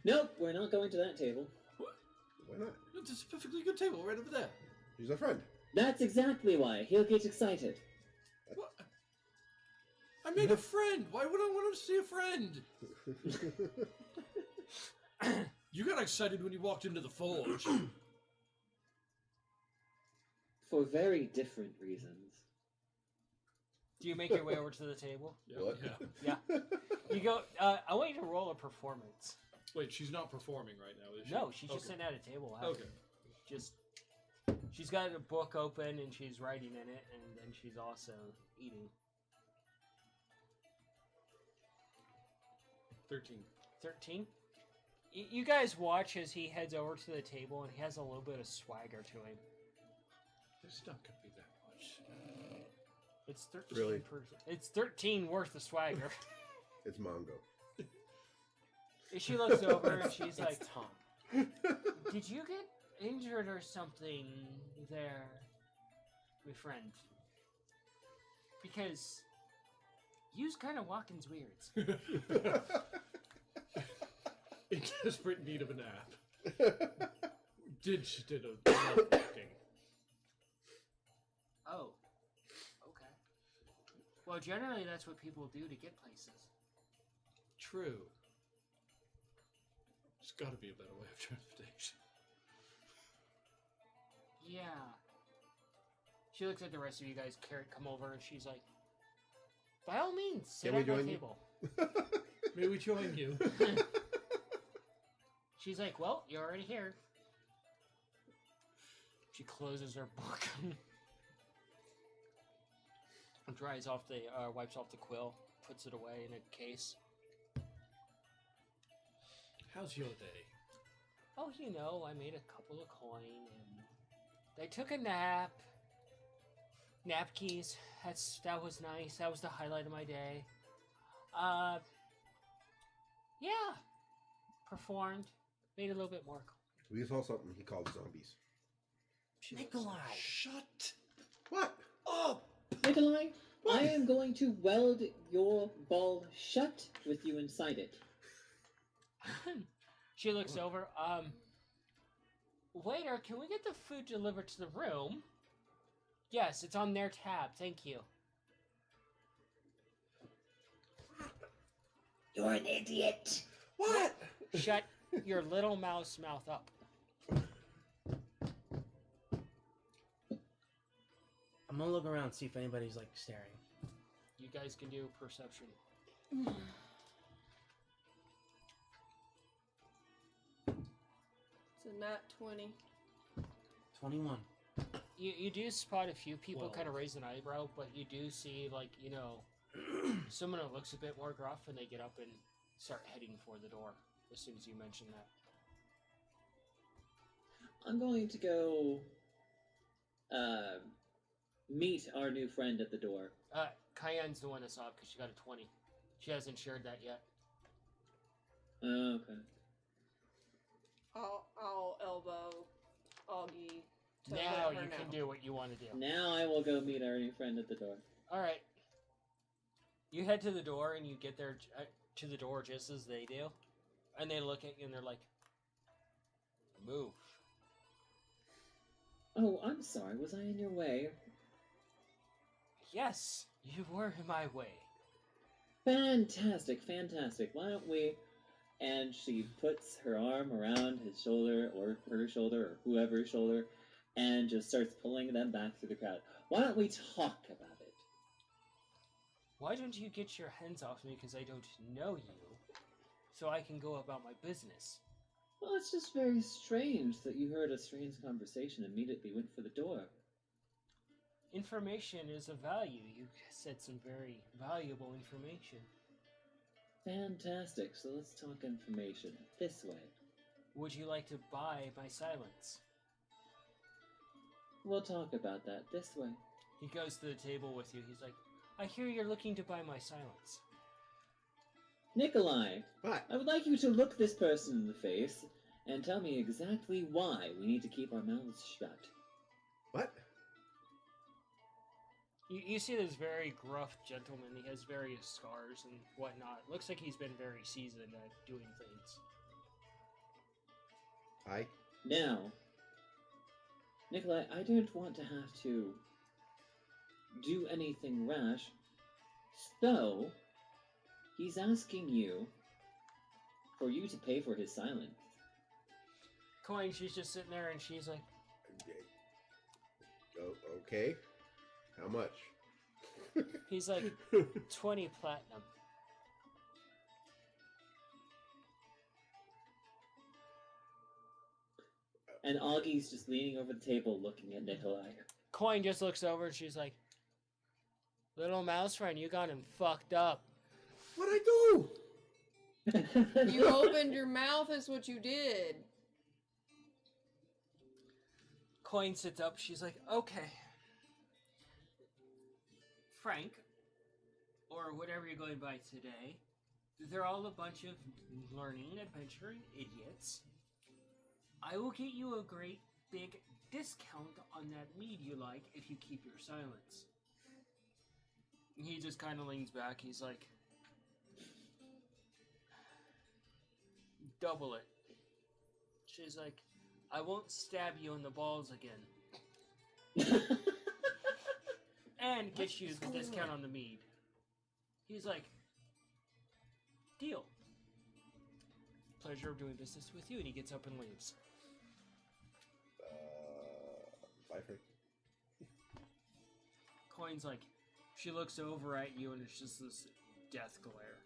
Nope, we're not going to that table. Why not? This is a perfectly good table right over there. He's a friend. That's exactly why. He'll get excited. What? I made a friend. Why would I want to see a friend? You got excited when you walked into the forge. For very different reasons. Do you make your way over to the table? What? Yeah. Yeah. You go. I want you to roll a performance. Wait, she's not performing right now, is she? No, she's just Okay. sitting at a table. Okay. Just. She's got a book open and she's writing in it, and then she's also eating. 13. 13. You guys watch as he heads over to the table, and he has a little bit of swagger to him. It's not gonna be that much. It's 13. Really? It's 13 worth of swagger. It's Mongo. She looks over and she's It's like, Tom. "Did you get injured or something there, my friend? Because you's kind of walking's weird." In desperate need of a nap. She did a lot of walking. Well, generally that's what people do to get places. True. There's got to be a better way of transportation. Yeah. She looks at the rest of you guys come over and she's like, by all means, sit Can we at my join you?" table. May we join you? She's like, well, you're already here. She closes her book. Dries off the, wipes off the quill, puts it away in a case. How's your day? Oh, you know, I made a couple of coin and I took a nap. Nap keys. That was nice. That was the highlight of my day. Yeah. Performed. Made a little bit more. We saw something he called zombies. Nikolai! Shut What? up! Nikolai, I am going to weld your ball shut with you inside it. She looks over. Waiter, can we get the food delivered to the room? Yes, it's on their tab. Thank you. You're an idiot. What? Shut your little mouse mouth up. I'm gonna look around, see if anybody's like staring. You guys can do perception. It's a nat 20. 21. You do spot a few people Well. kind of raise an eyebrow, but you do see, like, you know, someone that looks a bit more gruff, and they get up and start heading for the door as soon as you mention that. I'm going to go meet our new friend at the door. Cayenne's the one that saw it because she got a 20. She hasn't shared that yet. Okay. I'll elbow Augie to Now let her you know. can do what you want to do. Now I will go meet our new friend at the door. All right. You head to the door, and you get there to the door just as they do. And they look at you, and they're like, move. Oh, I'm sorry. Was I in your way? Yes, you were in my way. Fantastic, fantastic. Why don't we... And she puts her arm around his shoulder, or her shoulder, or whoever's shoulder, and just starts pulling them back through the crowd. Why don't we talk about it? Why don't you get your hands off me because I don't know you, so I can go about my business? Well, it's just very strange that you heard a strange conversation and immediately went for the door. Information is of value. You said some very valuable information. Fantastic, so let's talk information. This way. Would you like to buy my silence? We'll talk about that this way. He goes to the table with you. He's like, I hear you're looking to buy my silence. Nikolai, What? I would like you to look this person in the face and tell me exactly why we need to keep our mouths shut. What? You see this very gruff gentleman. He has various scars and whatnot. Looks like he's been very seasoned at doing things. Hi. Now, Nikolai, I don't want to have to do anything rash, so he's asking you for you to pay for his silence. Coin, she's just sitting there and she's like, Oh, okay. How much? he's like, 20 platinum. And Augie's just leaning over the table looking at Nikolai. Coin just looks over and she's like, little mouse friend, you got him fucked up. What'd I do? You opened your mouth is what you did. Coin sits up. She's like, okay. Frank, or whatever you're going by today, they're all a bunch of learning, adventuring idiots. I will get you a great big discount on that mead you like if you keep your silence. He just kind of leans back. He's like, double it. She's like, I won't stab you in the balls again. And get you the discount on the mead. He's like, deal. Pleasure of doing business with you, and he gets up and leaves. Bye, Frank. Coin's like, she looks over at you, and it's just this death glare.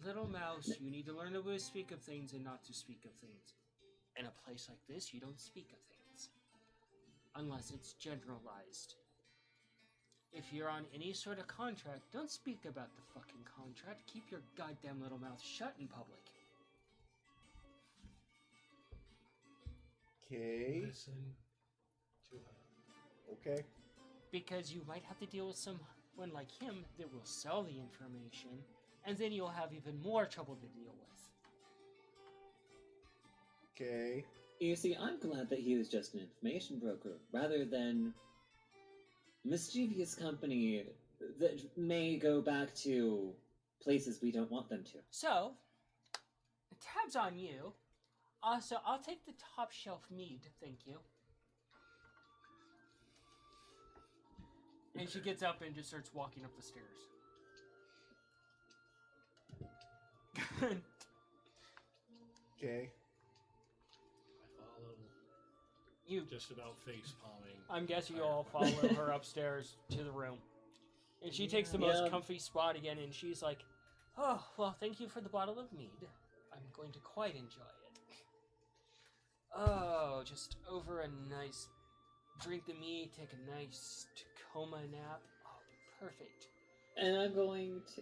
Little mouse, you need to learn to speak of things and not to speak of things. In a place like this, you don't speak of things. Unless it's generalized. If you're on any sort of contract, don't speak about the fucking contract. Keep your goddamn little mouth shut in public. Okay. Listen to her. Okay. Because you might have to deal with someone like him that will sell the information, and then you'll have even more trouble to deal with. Okay. You see, I'm glad that he was just an information broker, rather than mischievous company that may go back to places we don't want them to. So, the tab's on you. Also, I'll take the top shelf mead, thank you. And she gets up and just starts walking up the stairs. Okay. I follow, You, just about face palming. I'm guessing you all follow her upstairs to the room. And she takes the most Yeah. comfy spot again, and she's like, oh, well, thank you for the bottle of mead. I'm going to quite enjoy it. Oh, just over a nice drink the mead, take a nice Tacoma nap. Oh, perfect. And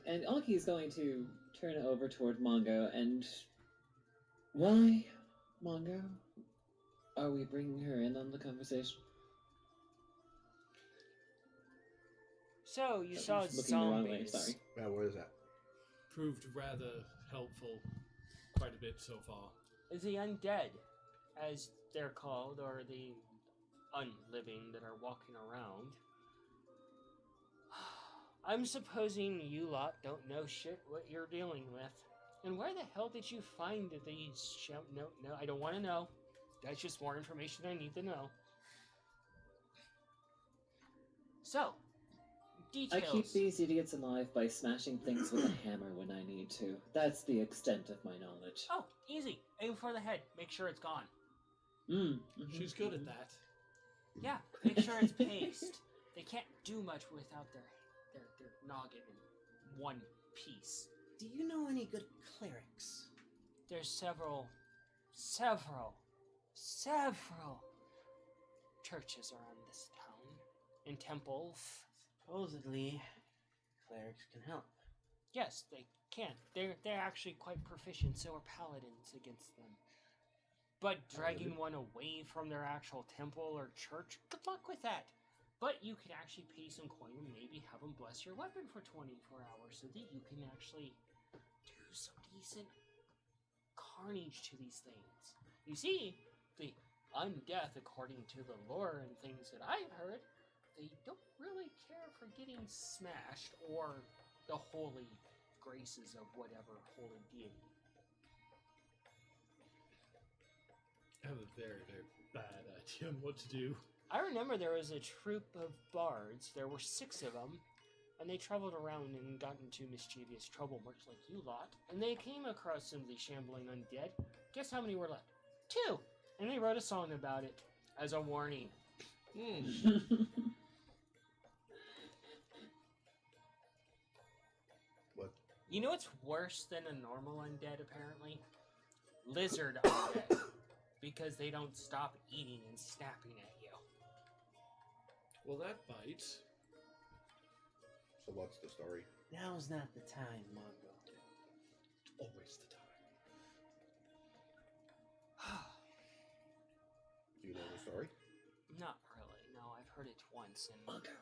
and Aki's going to turn over toward Mongo, and why, Mongo, are we bringing her in on the conversation? So, you saw Looking the wrong way, zombies. sorry. Yeah, where is that? Proved rather helpful quite a bit so far. The undead, as they're called, or the unliving that are walking around. I'm supposing you lot don't know shit what you're dealing with. And where the hell did you find these No, I don't want to know. That's just more information I need to know. So, details. I keep these idiots alive by smashing things with a hammer when I need to. That's the extent of my knowledge. Oh, easy. Aim for the head. Make sure it's gone. She's good at that. Yeah, make sure it's paste. They can't do much without their noggin in one piece. Do you know any good clerics? There's several churches around this town and temples. Supposedly, clerics can help. Yes, they can. They're actually quite proficient, so are paladins against them. But dragging one away from their actual temple or church, good luck with that. But you can actually pay some coin and maybe have them bless your weapon for 24 hours so that you can actually do some decent carnage to these things. You see, the undeath, according to the lore and things that I've heard, they don't really care for getting smashed or the holy graces of whatever holy deity. I have a very, very bad idea on what to do. I remember there was a troop of bards. There were 6 of them, and they traveled around and got into mischievous trouble, much like you lot. And they came across some of the shambling undead. Guess how many were left? 2! And they wrote a song about it as a warning. What? You know what's worse than a normal undead, apparently? Lizard undead. Because they don't stop eating and snapping at you. Well, that bites. So what's the story? Now's not the time, Mongo. Always the time. Do you know the story? Not really. No, I've heard it once and... Mongo,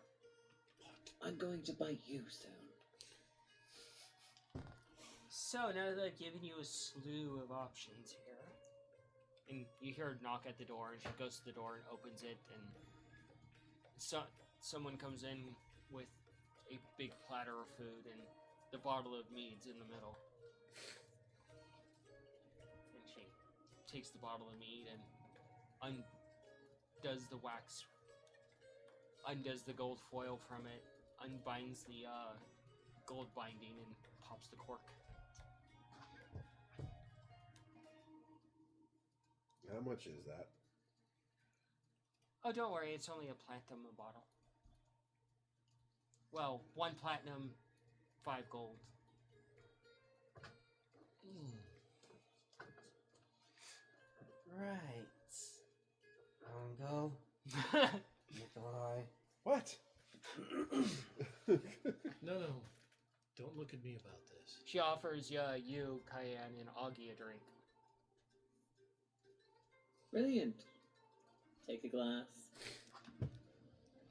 I'm going to bite you soon. So, now that I've given you a slew of options here, and you hear her knock at the door, and she goes to the door and opens it, and someone comes in with a big platter of food, and the bottle of mead's in the middle. And she takes the bottle of mead and undoes the wax, undoes the gold foil from it, unbinds the gold binding and pops the cork. How much is that? Oh, don't worry, it's only a platinum a bottle. Well, 1 platinum, 5 gold. Right. Ongo, Nikolai. What? No. Don't look at me about this. She offers you, Cayenne, and Augie a drink. Brilliant. Take a glass.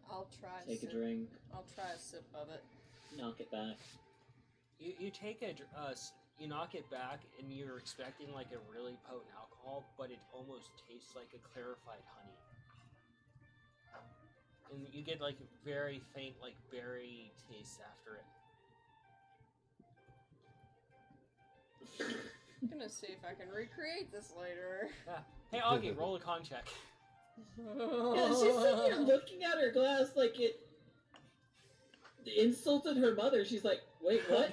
I'll try. Take a drink. I'll try a sip of it. Knock it back. You take you knock it back, and you're expecting like a really potent alcohol, but it almost tastes like a clarified honey. And you get like very faint, like berry taste after it. I'm gonna see if I can recreate this later. Yeah. Hey Augie, roll a con check. Yeah, she's sitting here looking at her glass like it insulted her mother. She's like, wait, what?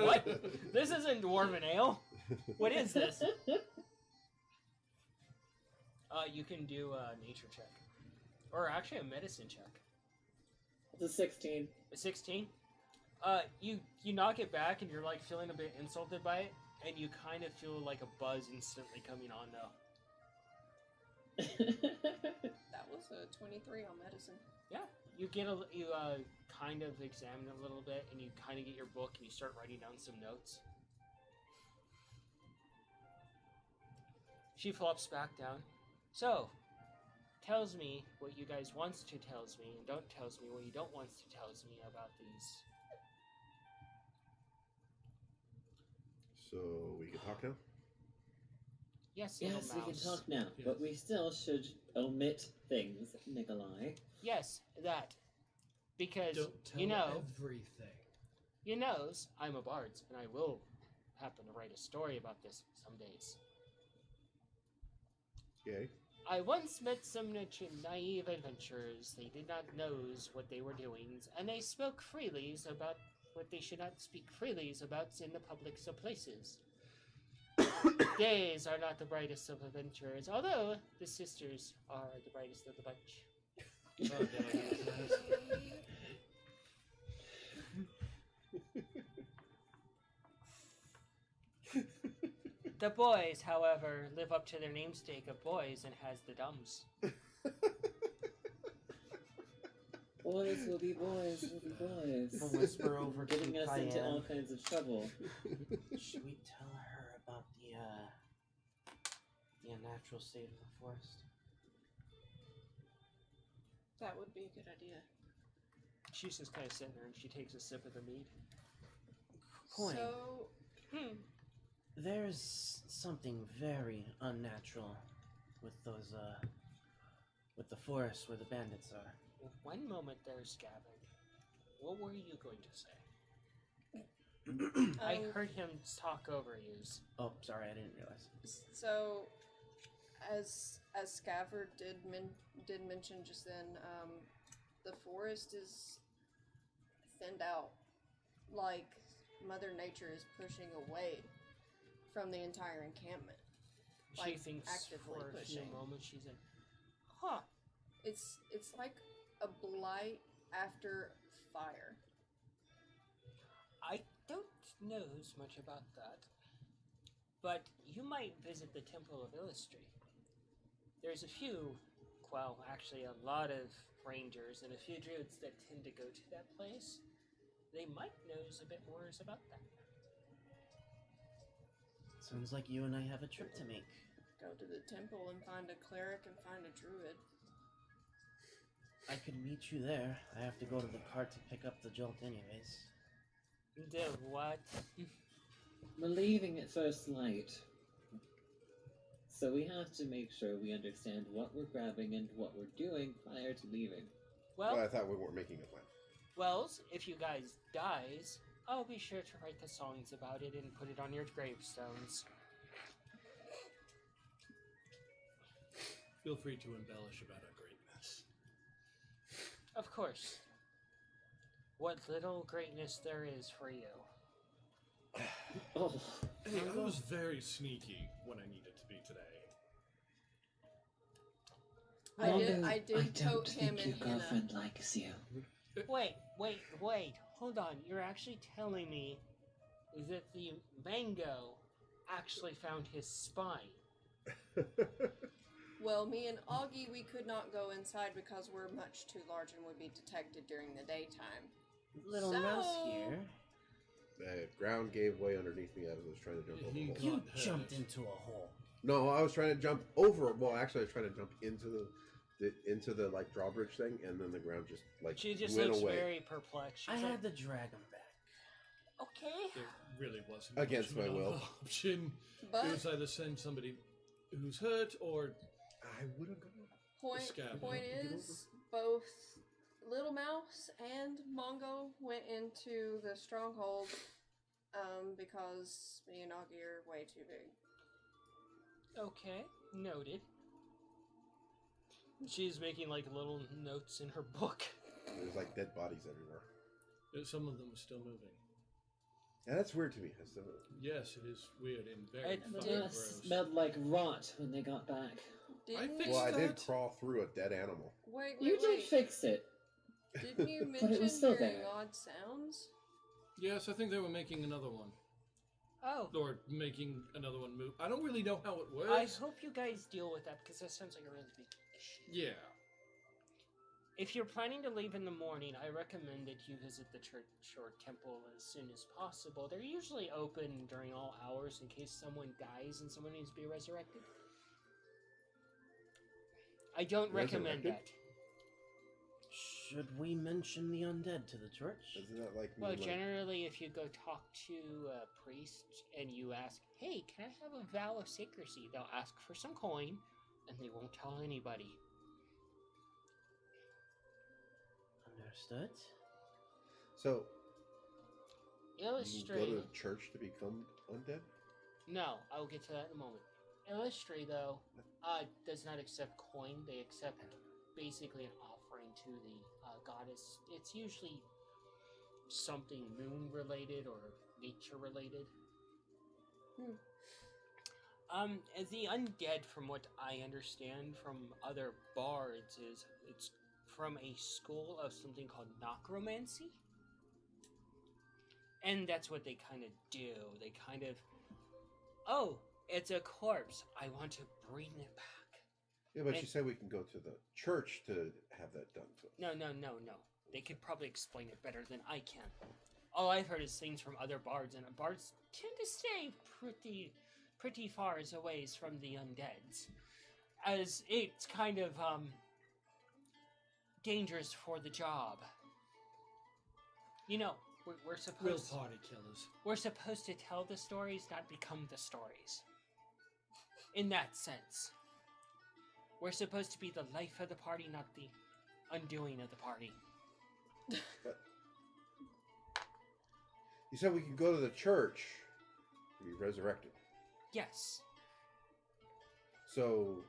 What? This isn't dwarven ale. What is this? You can do a nature check, or actually a medicine check. It's a 16. A 16. You knock it back, and you're like feeling a bit insulted by it, and you kind of feel like a buzz instantly coming on though. That was a 23 on medicine. Yeah, you kind of examine it a little bit, and you kind of get your book and you start writing down some notes. She flops back down. So, tells me what you guys wants to tells me, and don't tells me what you don't wants to tells me about these. So we can talk now? Yes, little Yes, we can mouse. talk now, Yes. but we still should omit things, Nikolai. Yes, that. Because, Don't tell you know, everything. you knows I'm a bard, and I will happen to write a story about this some days. Yay. I once met some naive adventurers. They did not know what they were doing, and they spoke freely about what they should not speak freely about in the public places. Days are not the brightest of adventurers, although the sisters are the brightest of the bunch. Oh, no, The boys, however, live up to their namesake of boys and has the dumbs. Boys will be boys will be boys. We'll whisper over to Getting us into Cayenne. all kinds of trouble. Should we tell her about the unnatural state of the forest? That would be a good idea. She's just kind of sitting there and she takes a sip of the mead. Point. So, There's something very unnatural with those, with the forest where the bandits are. One moment there, Scabbard. What were you going to say? I heard him talk over yous. Oh, sorry, I didn't realize. so as Scavard did mention just then, the forest is thinned out. Like Mother Nature is pushing away from the entire encampment. She Like, thinks actively for a few pushing. moments. She's like, "Huh? It's like a blight after fire. I don't know as much about that, but you might visit the Temple of Illustry. There's a few, well, actually a lot of rangers and a few druids that tend to go to that place. They might know a bit more about that. Sounds like you and I have a trip to make. Go to the temple and find a cleric and find a druid. I could meet you there. I have to go to the cart to pick up the jolt anyways. The what? We're leaving at first light. So we have to make sure we understand what we're grabbing and what we're doing prior to leaving. Well, Well, I thought we weren't making a plan. Wells, if you guys dies, I'll be sure to write the songs about it and put it on your gravestones. Feel free to embellish about our greatness. Of course. what little greatness there is for you. Oh, Hey, I was very sneaky when I needed to be today. I did don't tote him think your in Hannah. girlfriend likes you. Wait. Hold on. You're actually telling me that the mango actually found his spine. Well, me and Augie, we could not go inside because we're much too large and would be detected during the daytime. Little So- mouse here. The ground gave way underneath me as I was trying to jump over the hole. You You Not jumped hurt. into a hole. No, I was trying to jump over. Well, actually, I was trying to jump into the like drawbridge thing, and then the ground just like She just went looks away. very perplexed. I She's had like, to drag him back. okay. There really wasn't Against much of my will. another option. But It was either send somebody who's hurt or I would have gone. point Scab. point is, both Little Mouse and Mongo went into the stronghold because me and Augie are way too big. Okay, noted. She's making like little notes in her book. There's like dead bodies everywhere. some of them are still moving. And that's weird to me. I still, Yes, it is weird and very And And the fucking nurse gross. smelled like rot when they got back. Didn't fixed well, I did that? crawl through a dead animal. wait, You did wait. fix it. Didn't you But it mention was still hearing there. odd sounds? Yes, I think they were making another one. Oh, Or making another one move. I don't really know how it I works. hope you guys deal with that because that sounds like a really big issue. Yeah. If you're planning to leave in the morning, I recommend that you visit the church or temple as soon as possible. They're usually open during all hours in case someone dies and someone needs to be resurrected. I don't recommend Resurrected? that. Should we mention the undead to the church? Isn't that like me? Well, like, generally, if you go talk to a priest and you ask, hey, can I have a vow of secrecy? They'll ask for some coin and they won't tell anybody. Understood. so you go Illustrate. to church to become undead? No, I will get to that in a moment. Illustrate, though, does not accept coin. They accept basically an offering to the goddess. It's usually something moon related or nature related. The undead, from what I understand from other bards, is it's from a school of something called necromancy. And that's what they kind of do. They kind of, oh, it's a corpse. I want to bring it back. Yeah, but And- she said we can go to the church to have that done to us. No. They could probably explain it better than I can. All I've heard is things from other bards, and bards tend to stay pretty far as a ways from the undeads, as it's kind of dangerous for the job. You know, we're Real supposed party killers. we're supposed to tell the stories, not become the stories. In that sense, we're supposed to be the life of the party, not the undoing of the party. But you said we can go to the church to be resurrected. Yes, So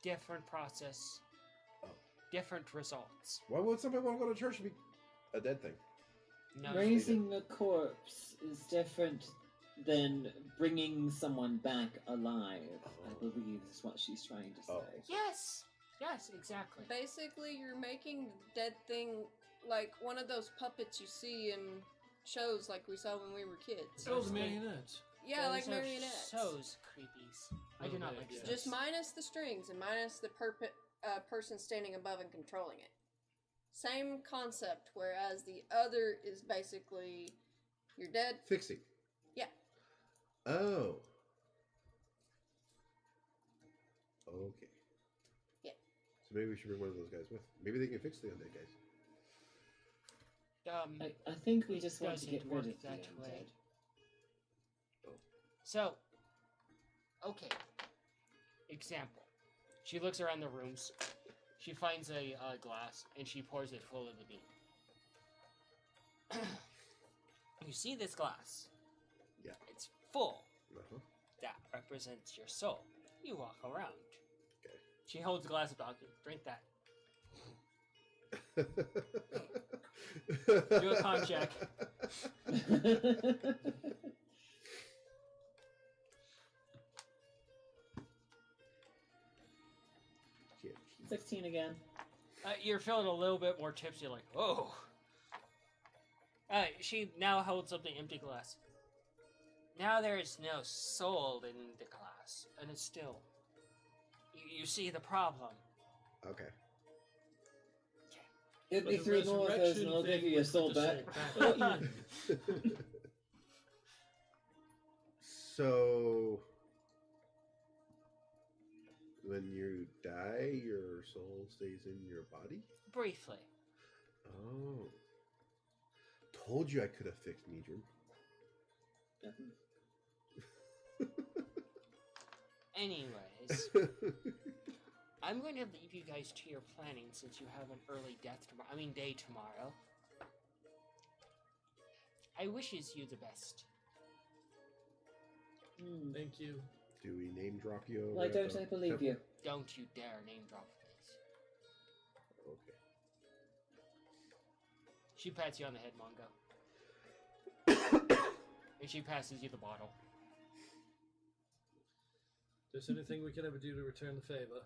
different process, Oh. different results. why would somebody want to go to church to be a dead thing? No, Raising a corpse is different than bringing someone back alive, I believe is what she's trying to say. Oh. yes, exactly. Basically, you're making the dead thing like one of those puppets you see in shows like we saw when we were kids. Oh, the Those marionettes. Yeah, Those like are marionettes. So's creepies. I do Oh, not yeah, like yeah. those. Just minus the strings and minus the person standing above and controlling it. Same concept, whereas the other is basically you're dead. Fixing. Yeah. Oh. Okay. Yeah. So maybe we should bring one of those guys with. Maybe they can fix the undead guys. I think we just want to Doesn't get rid work of the that way. undead. So, okay. Example. She looks around the rooms. She finds a glass and she pours it full of the bean. You see this glass? Yeah. It's full. Uh-huh. That represents your soul. You walk around. Okay. She holds the glass up. Drink that. Do a con check. Yeah. 16 again. You're feeling a little bit more tipsy, like, oh. She now holds up the empty glass. Now there is no soul in the glass, and it's still. You see the problem. Okay. Give me But the 3 more of those resurrection and I'll give thing you your would put soul the back. soul back. So, when you die, your soul stays in your body? Briefly. Oh. Told you I could have fixed Medium. Anyways, I'm going to leave you guys to your planning since you have an early day tomorrow. I wishes you the best. Thank you. Do we name drop you? over Why at don't the I believe temple? you? Don't you dare name drop, please. Okay. She pats you on the head, Mongo. And she passes you the bottle. If there's anything we can ever do to return the favor.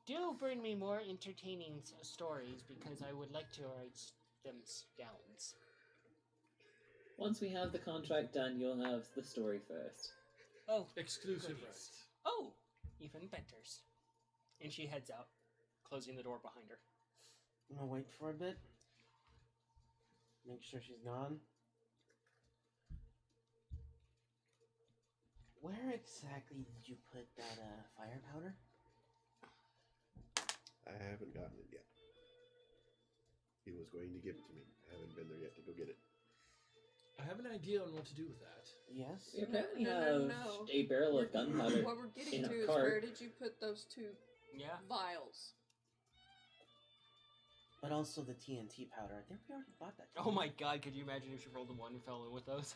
Do bring me more entertaining stories because I would like to write them down. Once we have the contract done, you'll have the story first. Oh, Exclusive goodies. rights. Oh, even better. And she heads out, closing the door behind her. I'm gonna wait for a bit. Make sure she's gone. Where exactly did you put that fire powder? I haven't gotten it yet. He was going to give it to me. I haven't been there yet to go get it. I have an idea on what to do with that. Yes. We apparently No. have a barrel of gunpowder. What we're getting in to a is cart. where did you put those 2 Yeah. vials? But also the TNT powder. I think we already bought that. Oh my god, could you imagine if she rolled a 1 and fell in with those?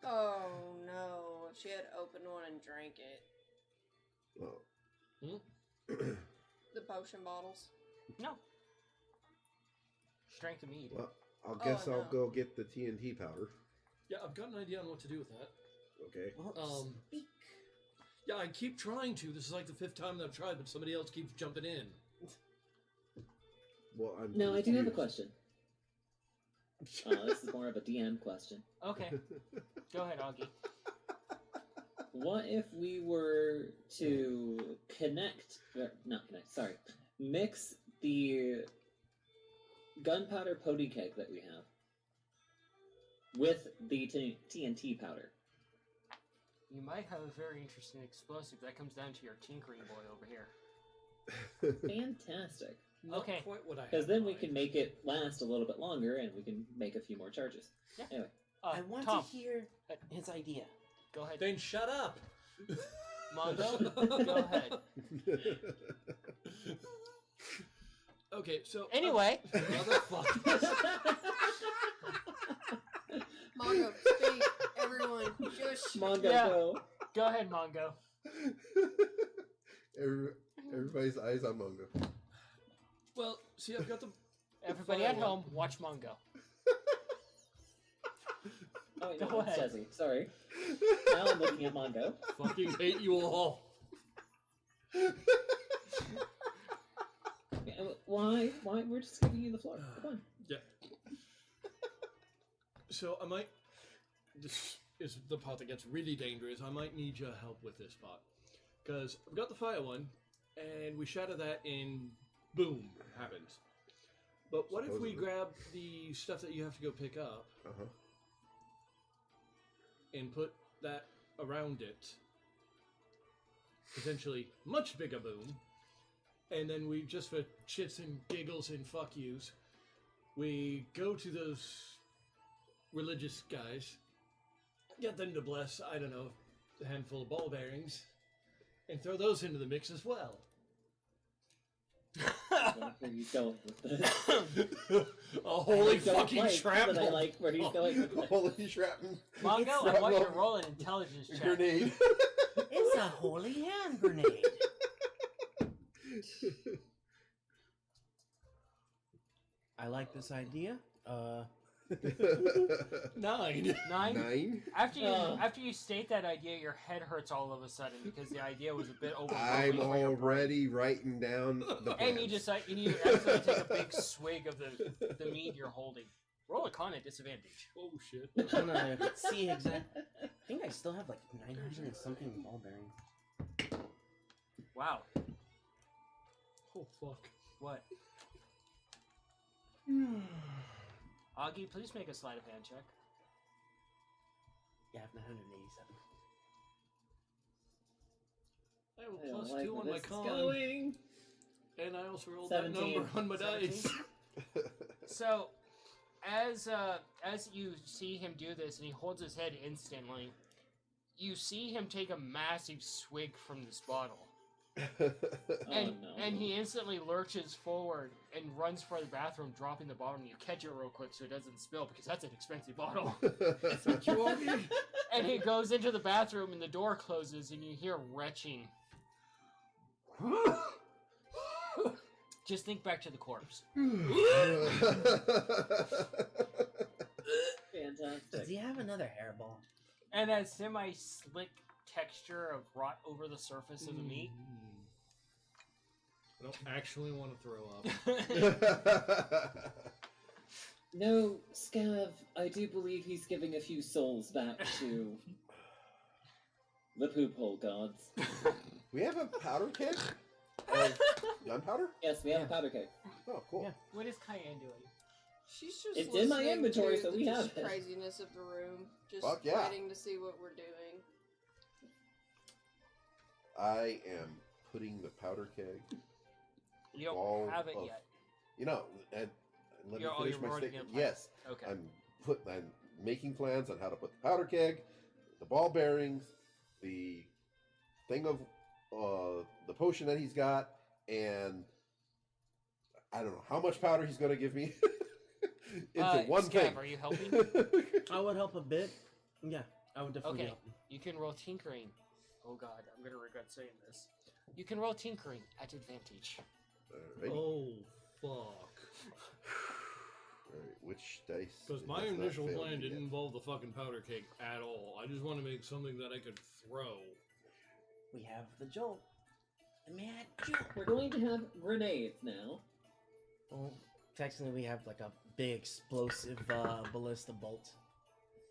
Oh no! If she had opened one and drank it, Well, the potion bottles. No. Strength of mead. well, I guess Oh, I'll no. go get the TNT powder. Yeah, I've got an idea on what to do with that. Okay. Well, speak. Yeah, I keep trying to. This is like the 5th time that I've tried, but somebody else keeps jumping in. Well, I'm. No, I do have a confused. question. This is more of a DM question. Okay. Go ahead, Augie. What if we were to mix the gunpowder potty keg that we have with the TNT powder? You might have a very interesting explosive. That comes down to your tinkering boy over here. Fantastic. Not Okay. quite what I had Because then in we mind. can make it last a little bit longer and we can make a few more charges. Yeah. Anyway. I want Tom, to hear his idea. go ahead. Then shut up! Mondo, go ahead. Okay, so... Anyway. Motherfucker. Mongo, speak. Everyone, shush. Mongo, Yeah. go. Go ahead, Mongo. Everybody's eyes on Mongo. Well, see, I've got the... Everybody at home, watch Mongo. Oh, wait, Go no, it's ahead. Jesse. Sorry. Now I'm looking at Mongo. Fucking hate you all. Why? We're just giving you the floor. Come on. Yeah. So I might... This is the part that gets really dangerous. I might need your help with this part. Because I've got the fire one, and we shatter that in... Boom. Happens. But what if we Supposedly. grab the stuff that you have to go pick up Uh-huh. and put that around it? Potentially much bigger boom. And then we, just for shits and giggles and fuck yous, we go to those religious guys, get them to bless, I don't know, a handful of ball bearings, and throw those into the mix as well. Where he's going with this. A holy I don't fucking like shrapnel! that I like where he's going with this. Holy shrapnel. Mongo, I want you to roll an intelligence check. Grenade. It's a holy hand grenade. like this idea. 9. 9? 9. After you state that idea, your head hurts all of a sudden because the idea was a bit overwhelming. I'm for your brain. already writing down the plans. And you decide you accidentally take a big swig of the mead you're holding. Roll a con at disadvantage. Oh shit. I'm gonna see exactly. I think I still have like 900 and something ball bearings. Wow. Oh fuck. What? Augie, please make a sleight of hand check. Yeah, I have 987. I have a I don't plus like 2 where on my this is con, going. and I also rolled 17. that number on my 17? dice. So, as you see him do this, and he holds his head instantly, you see him take a massive swig from this bottle. And, no. and he instantly lurches forward and runs for the bathroom, dropping the bottle, and you catch it real quick so it doesn't spill, because that's an expensive bottle. Thank you, Augie. And he goes into the bathroom, and the door closes, and you hear retching. Just think back to the corpse. Fantastic. Does he have another hairball? And that semi-slick texture of rot over the surface of the meat. I don't actually want to throw up. No, Scav, I do believe he's giving a few souls back to the poop hole gods. We have a powder keg of gunpowder? Yes, we have a powder keg. Oh, cool. Yeah. What is Cayenne doing? She's just It's in my listening inventory, to so the we just have it. craziness of the room. Just Fuck yeah. waiting to see what we're doing. I am putting the powder keg. You don't All have it of- yet. You know, and let me You're- oh, finish you're my writing statement. a plan. Yes, Okay. I'm making plans on how to put the powder keg, the ball bearings, the thing of the potion that he's got, and I don't know how much powder he's going to give me into one Scav, thing. are you helping? I would help a bit. Yeah, I would definitely Okay. help. You can roll tinkering. Oh god, I'm gonna regret saying this. You can roll tinkering at advantage. Alright. Oh fuck. Alright, which dice? Because It my has not initial failed plan me didn't yet. involve the fucking powder cake at all. I just want to make something that I could throw. We have the jolt. The mad jolt. We're going to have grenades now. Well, technically, we have like a big explosive ballista bolt.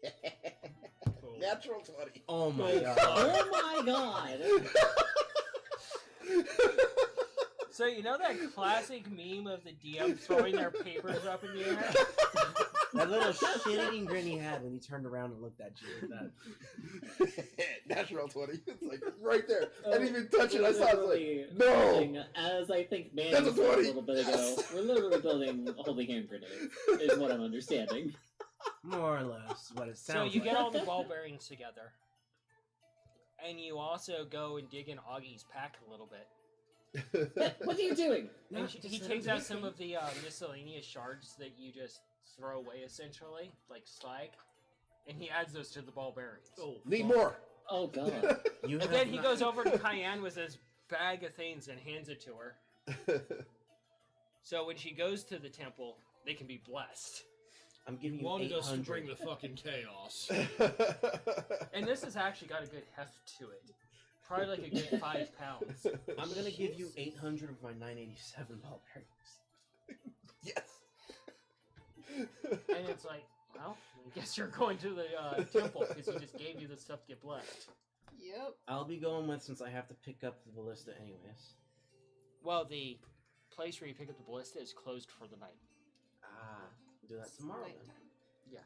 Oh. Natural 20. Oh my Oh, god. Oh my god! So you know that classic meme of the DM throwing their papers up in the air? That little shit-eating grin he had when he turned around and looked at you. That. Natural 20. It's like right there. Oh, I didn't even touch it. I saw it. literally Like, no! building, as I think Manny That's a said a 20. little bit ago, we're literally building holy hand grenades, is what I'm understanding. More or less what it So sounds you like. get all the ball bearings together. And you also go and dig in Augie's pack a little bit. What are you doing? No, And just he let takes him out be. some of the miscellaneous shards that you just throw away, essentially, like slag. And he adds those to the ball bearings. Oh, Need fuck. more. Oh god. You And have then he not- goes over to Cayenne with his bag of things and hands it to her. So when she goes to the temple, they can be blessed. I'm giving You you wanted us to 800. bring the fucking chaos. And this has actually got a good heft to it. Probably like a good 5 pounds. I'm gonna give you 800 of my 987 ball bearings. Yes. And it's like, well, I guess you're going to the temple because he just gave you the stuff to get blessed. Yep. I'll be going with since I have to pick up the ballista anyways. Well, the place where you pick up the ballista is closed for the night. Ah, do that tomorrow then. Nighttime.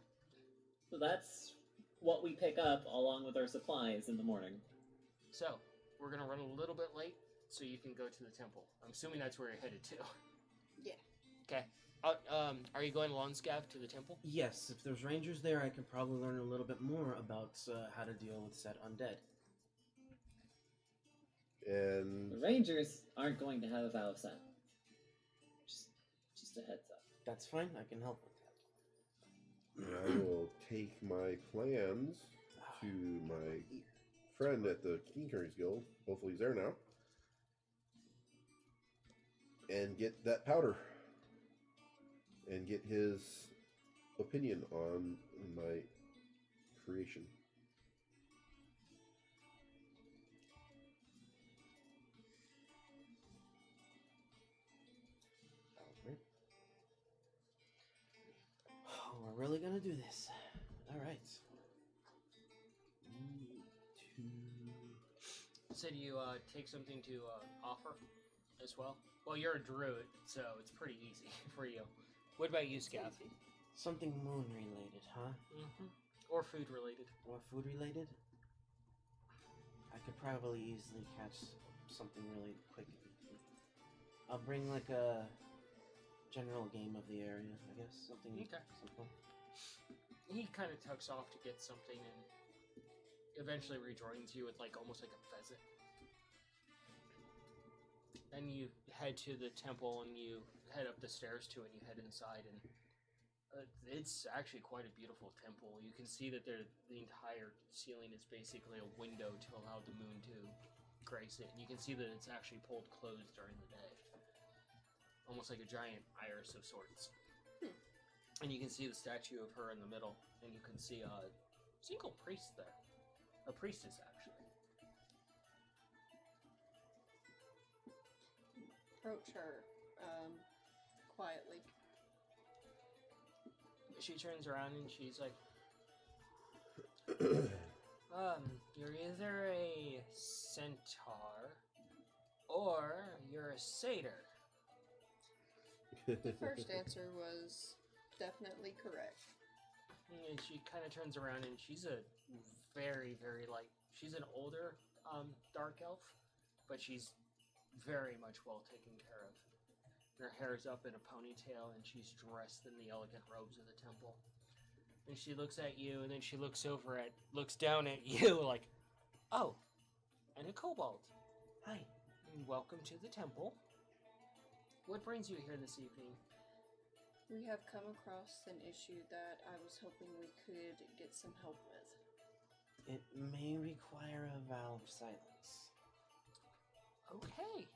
So that's what we pick up along with our supplies in the morning. So, we're going to run a little bit late so you can go to the temple. I'm assuming that's where you're headed to. Yeah. Okay. Are you going along, Scav, to the temple? Yes, if there's rangers there, I could probably learn a little bit more about how to deal with said undead. And The Rangers aren't going to have a vow set. Just a heads up. That's fine, I can help with that. I will take my plans to my friend at the King Curry's Guild. Hopefully he's there now. And get that powder. and get his opinion on my creation. Alright. Oh, we're really gonna do this. Alright. Said you take something to offer as well? Well, you're a druid, so it's pretty easy for you. What about you, Scav? Something moon related, huh? Mm-hmm. Or food related. Or food related? I could probably easily catch something really quick. I'll bring like a general game of the area, I guess. Something simple. He kind of tucks off to get something and eventually rejoins you with like almost like a pheasant. Then you head to the temple and you head up the stairs to it and you head inside and it's actually quite a beautiful temple. You can see that the entire ceiling is basically a window to allow the moon to grace it. And you can see that it's actually pulled closed during the day. Almost like a giant iris of sorts. And you can see the statue of her in the middle. And you can see a single priest there. A priestess, actually. Approach her quietly. She turns around and she's like, you're either a centaur or you're a satyr. The first answer was definitely correct. And she kind of turns around and she's a very, very she's an older dark elf, but she's very much well taken care of. Her hair's up in a ponytail and she's dressed in the elegant robes of the temple. And she looks at you and then she looks down at you like, oh, and a kobold. Hi. And welcome to the temple. What brings you here this evening? We have come across an issue that I was hoping we could get some help with. It may require a vow of silence. Okay.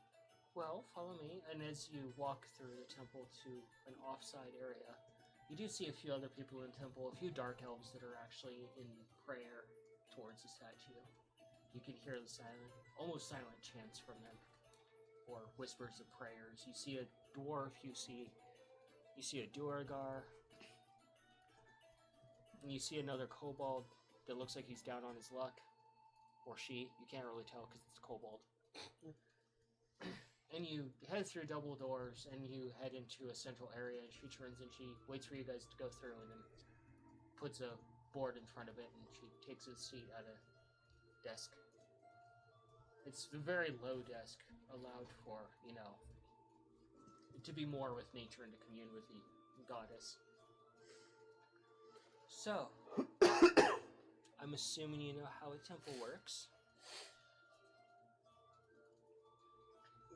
Well, follow me, and as you walk through the temple to an offside area, you do see a few other people in the temple, a few dark elves that are actually in prayer towards the statue. You can hear the almost silent chants from them, or whispers of prayers. You see a dwarf, you see a duergar, and you see another kobold that looks like he's down on his luck, or she. You can't really tell because it's a kobold. And you head through double doors, and you head into a central area, and she turns and she waits for you guys to go through, and then puts a board in front of it, and she takes a seat at a desk. It's a very low desk, allowed for, to be more with nature and to commune with the goddess. So, I'm assuming you know how a temple works.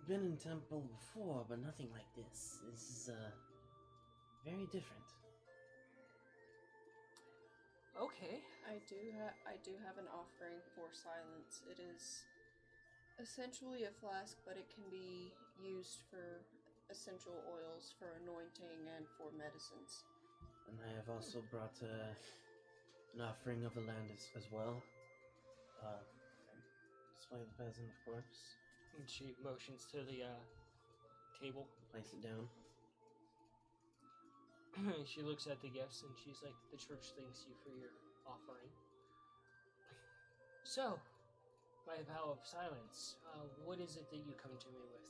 Been in temple before, but nothing like this. This is very different. Okay. I do have an offering for silence. It is essentially a flask, but it can be used for essential oils, for anointing, and for medicines. And I have also brought an offering of the land as well. Display the peasant, of course. And she motions to the table. Place it down. She looks at the gifts and she's like, the church thanks you for your offering. So, by vow of silence, what is it that you come to me with?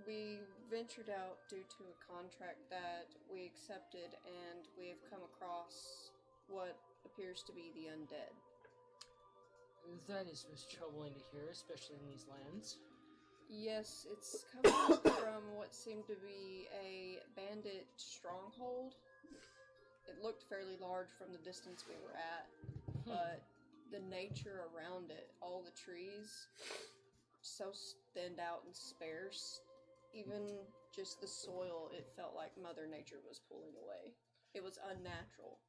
We ventured out due to a contract that we accepted, and we have come across what appears to be the undead. That is most troubling to hear, especially in these lands. Yes, it's coming from what seemed to be a bandit stronghold. It looked fairly large from the distance we were at, but the nature around it, all the trees, so thinned out and sparse. Even just the soil, it felt like Mother Nature was pulling away. It was unnatural.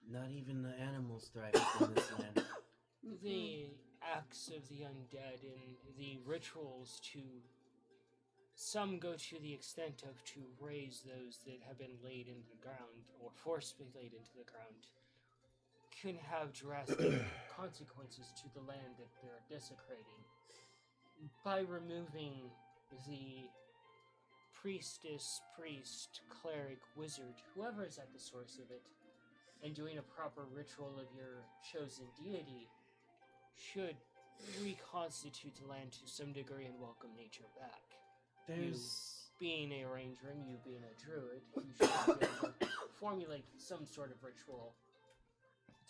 Not even the animals thrive in this land. The acts of the undead and the rituals to some go to the extent of to raise those that have been laid into the ground or forcibly laid into the ground can have drastic consequences to the land that they're desecrating. By removing the priestess, priest, cleric, wizard, whoever is at the source of it, and doing a proper ritual of your chosen deity should reconstitute the land to some degree and welcome nature back. There's Being a ranger and you being a druid, you should be able to formulate some sort of ritual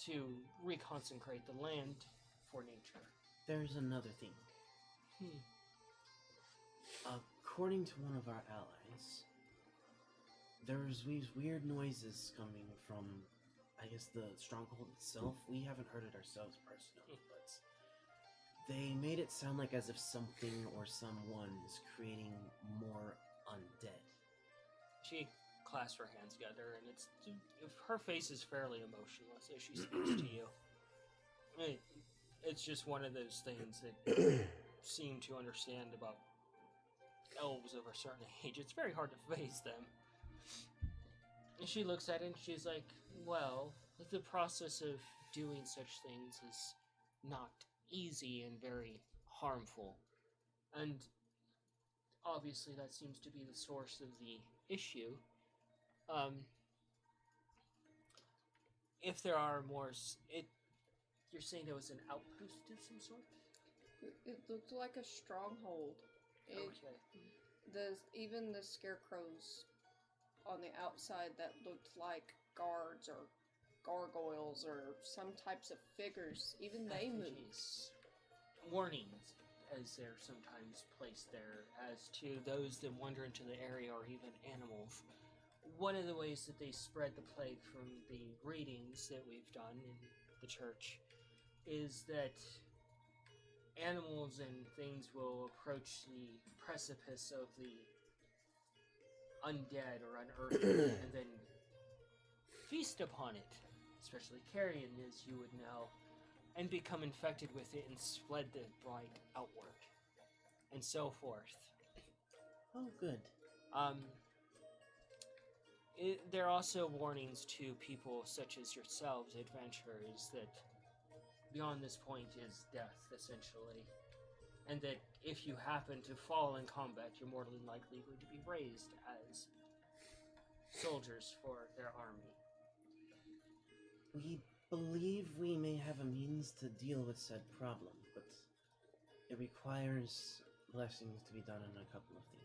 to reconsecrate the land for nature. there's another thing. According to one of our allies, there's these weird noises coming from, I guess, the stronghold itself. We haven't heard it ourselves personally, but they made it sound like as if something or someone is creating more undead. She clasps her hands together, and her face is fairly emotionless as she speaks to you. It's just one of those things that seem to understand about elves of a certain age. It's very hard to face them. And she looks at it and she's like, well, the process of doing such things is not easy and very harmful. And obviously that seems to be the source of the issue. If there are more... You're saying there was an outpost of some sort? It looked like a stronghold. Okay. Even the scarecrows on the outside that looked like guards or gargoyles or some types of figures, even they moved. Effigies. Warnings, as they're sometimes placed there, as to those that wander into the area or even animals. One of the ways that they spread the plague from the readings that we've done in the church is that animals and things will approach the precipice of the undead or unearthly and then feast upon it, especially carrion, as you would know, and become infected with it and spread the blight outward, and so forth. Oh, good. There are also warnings to people such as yourselves, adventurers, that beyond this point is death, essentially. And that if you happen to fall in combat, you're more than likely going to be raised as soldiers for their army. We believe we may have a means to deal with said problem, but it requires blessings to be done on a couple of things.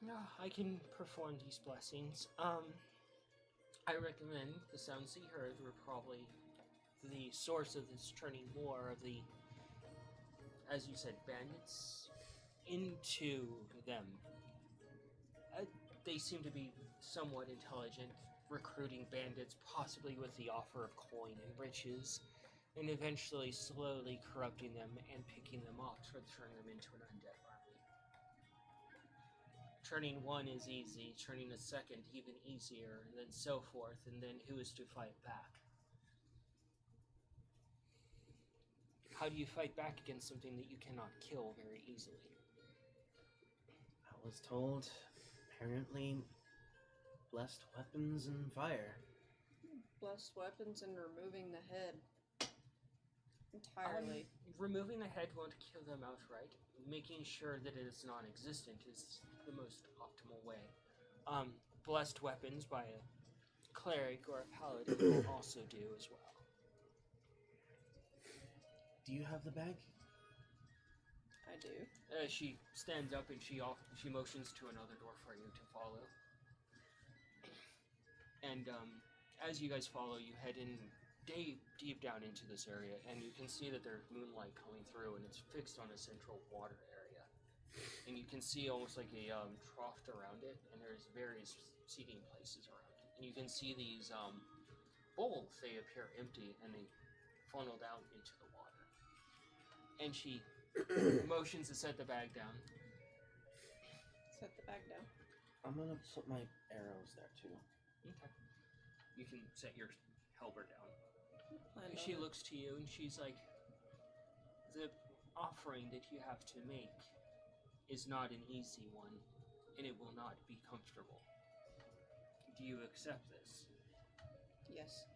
No, I can perform these blessings. I recommend the sounds that you heard were probably the source of this turning more of the, as you said, bandits into them. They seem to be somewhat intelligent, recruiting bandits, possibly with the offer of coin and riches, and eventually slowly corrupting them and picking them off to turn them into an undead army. Turning one is easy, turning a second even easier, and then so forth, and then who is to fight back? How do you fight back against something that you cannot kill very easily? I was told, apparently, blessed weapons and fire. Blessed weapons and removing the head entirely. Removing the head won't kill them outright. Making sure that it is non-existent is the most optimal way. Blessed weapons by a cleric or a paladin will also do as well. Do you have the bag? I do. She stands up and she motions to another door for you to follow. And as you guys follow, you head in deep down into this area, and you can see that there's moonlight coming through, and it's fixed on a central water area. And you can see almost like a trough around it, and there's various seating places around it. And you can see these bowls. They appear empty, and they funnel down into the water. And she motions to set the bag down. Set the bag down. I'm gonna put my arrows there too. Okay. You can set your halberd down. I And know she that. looks to you and she's like, the offering that you have to make, is not an easy one, and it will not be comfortable. Do you accept this? Yes.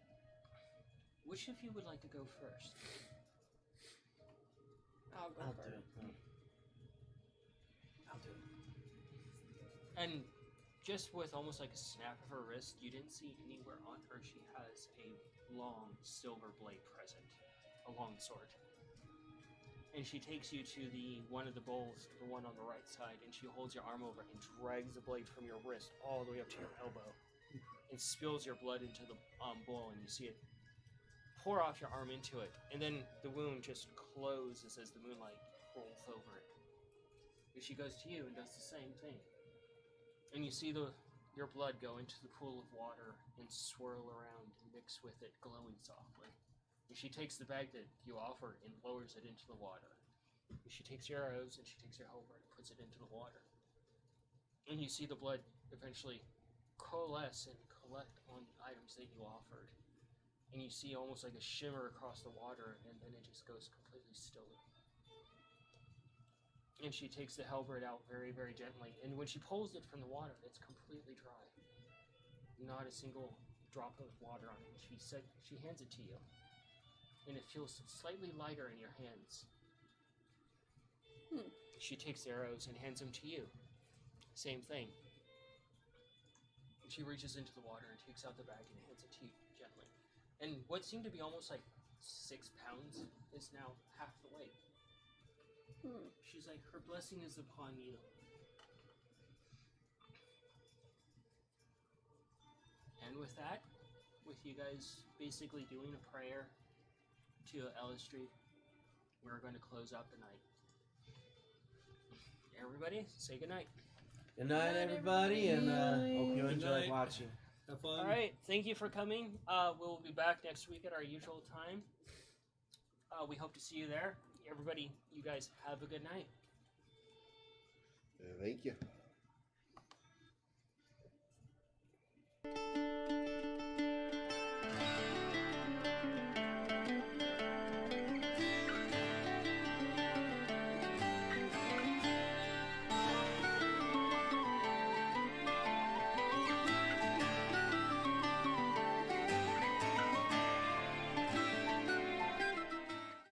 Which of you would like to go first? I'll go I'll first. do it. I'll do it. And just with almost like a snap of her wrist, you didn't see anywhere on her she has a long silver blade present, a long sword. And she takes you to the one of the bowls, the one on the right side, and she holds your arm over and drags the blade from your wrist all the way up to your elbow, and spills your blood into the bowl, and you see it pour off your arm into it, and then the wound just closes as the moonlight rolls over it. And she goes to you and does the same thing. And you see your blood go into the pool of water and swirl around and mix with it, glowing softly. And she takes the bag that you offered and lowers it into the water. And she takes your arrows and she takes your helmet and puts it into the water. And you see the blood eventually coalesce and collect on the items that you offered. And you see almost like a shimmer across the water, and then it just goes completely still. And she takes the halberd out very, very gently. And when she pulls it from the water, it's completely dry. Not a single drop of water on it. She hands it to you. And it feels slightly lighter in your hands. She takes the arrows and hands them to you. Same thing. And she reaches into the water and takes out the bag and hands it to you gently. And what seemed to be almost like 6 pounds is now half the weight. She's like, her blessing is upon you. And with that, with you guys basically doing a prayer to Elistri, we're going to close out the night. Everybody, say goodnight. Good night, everybody, and hope you enjoyed night. watching. Have fun. All right, thank you for coming. We'll be back next week at our usual time. We hope to see you there. Everybody, you guys have a good night. Thank you.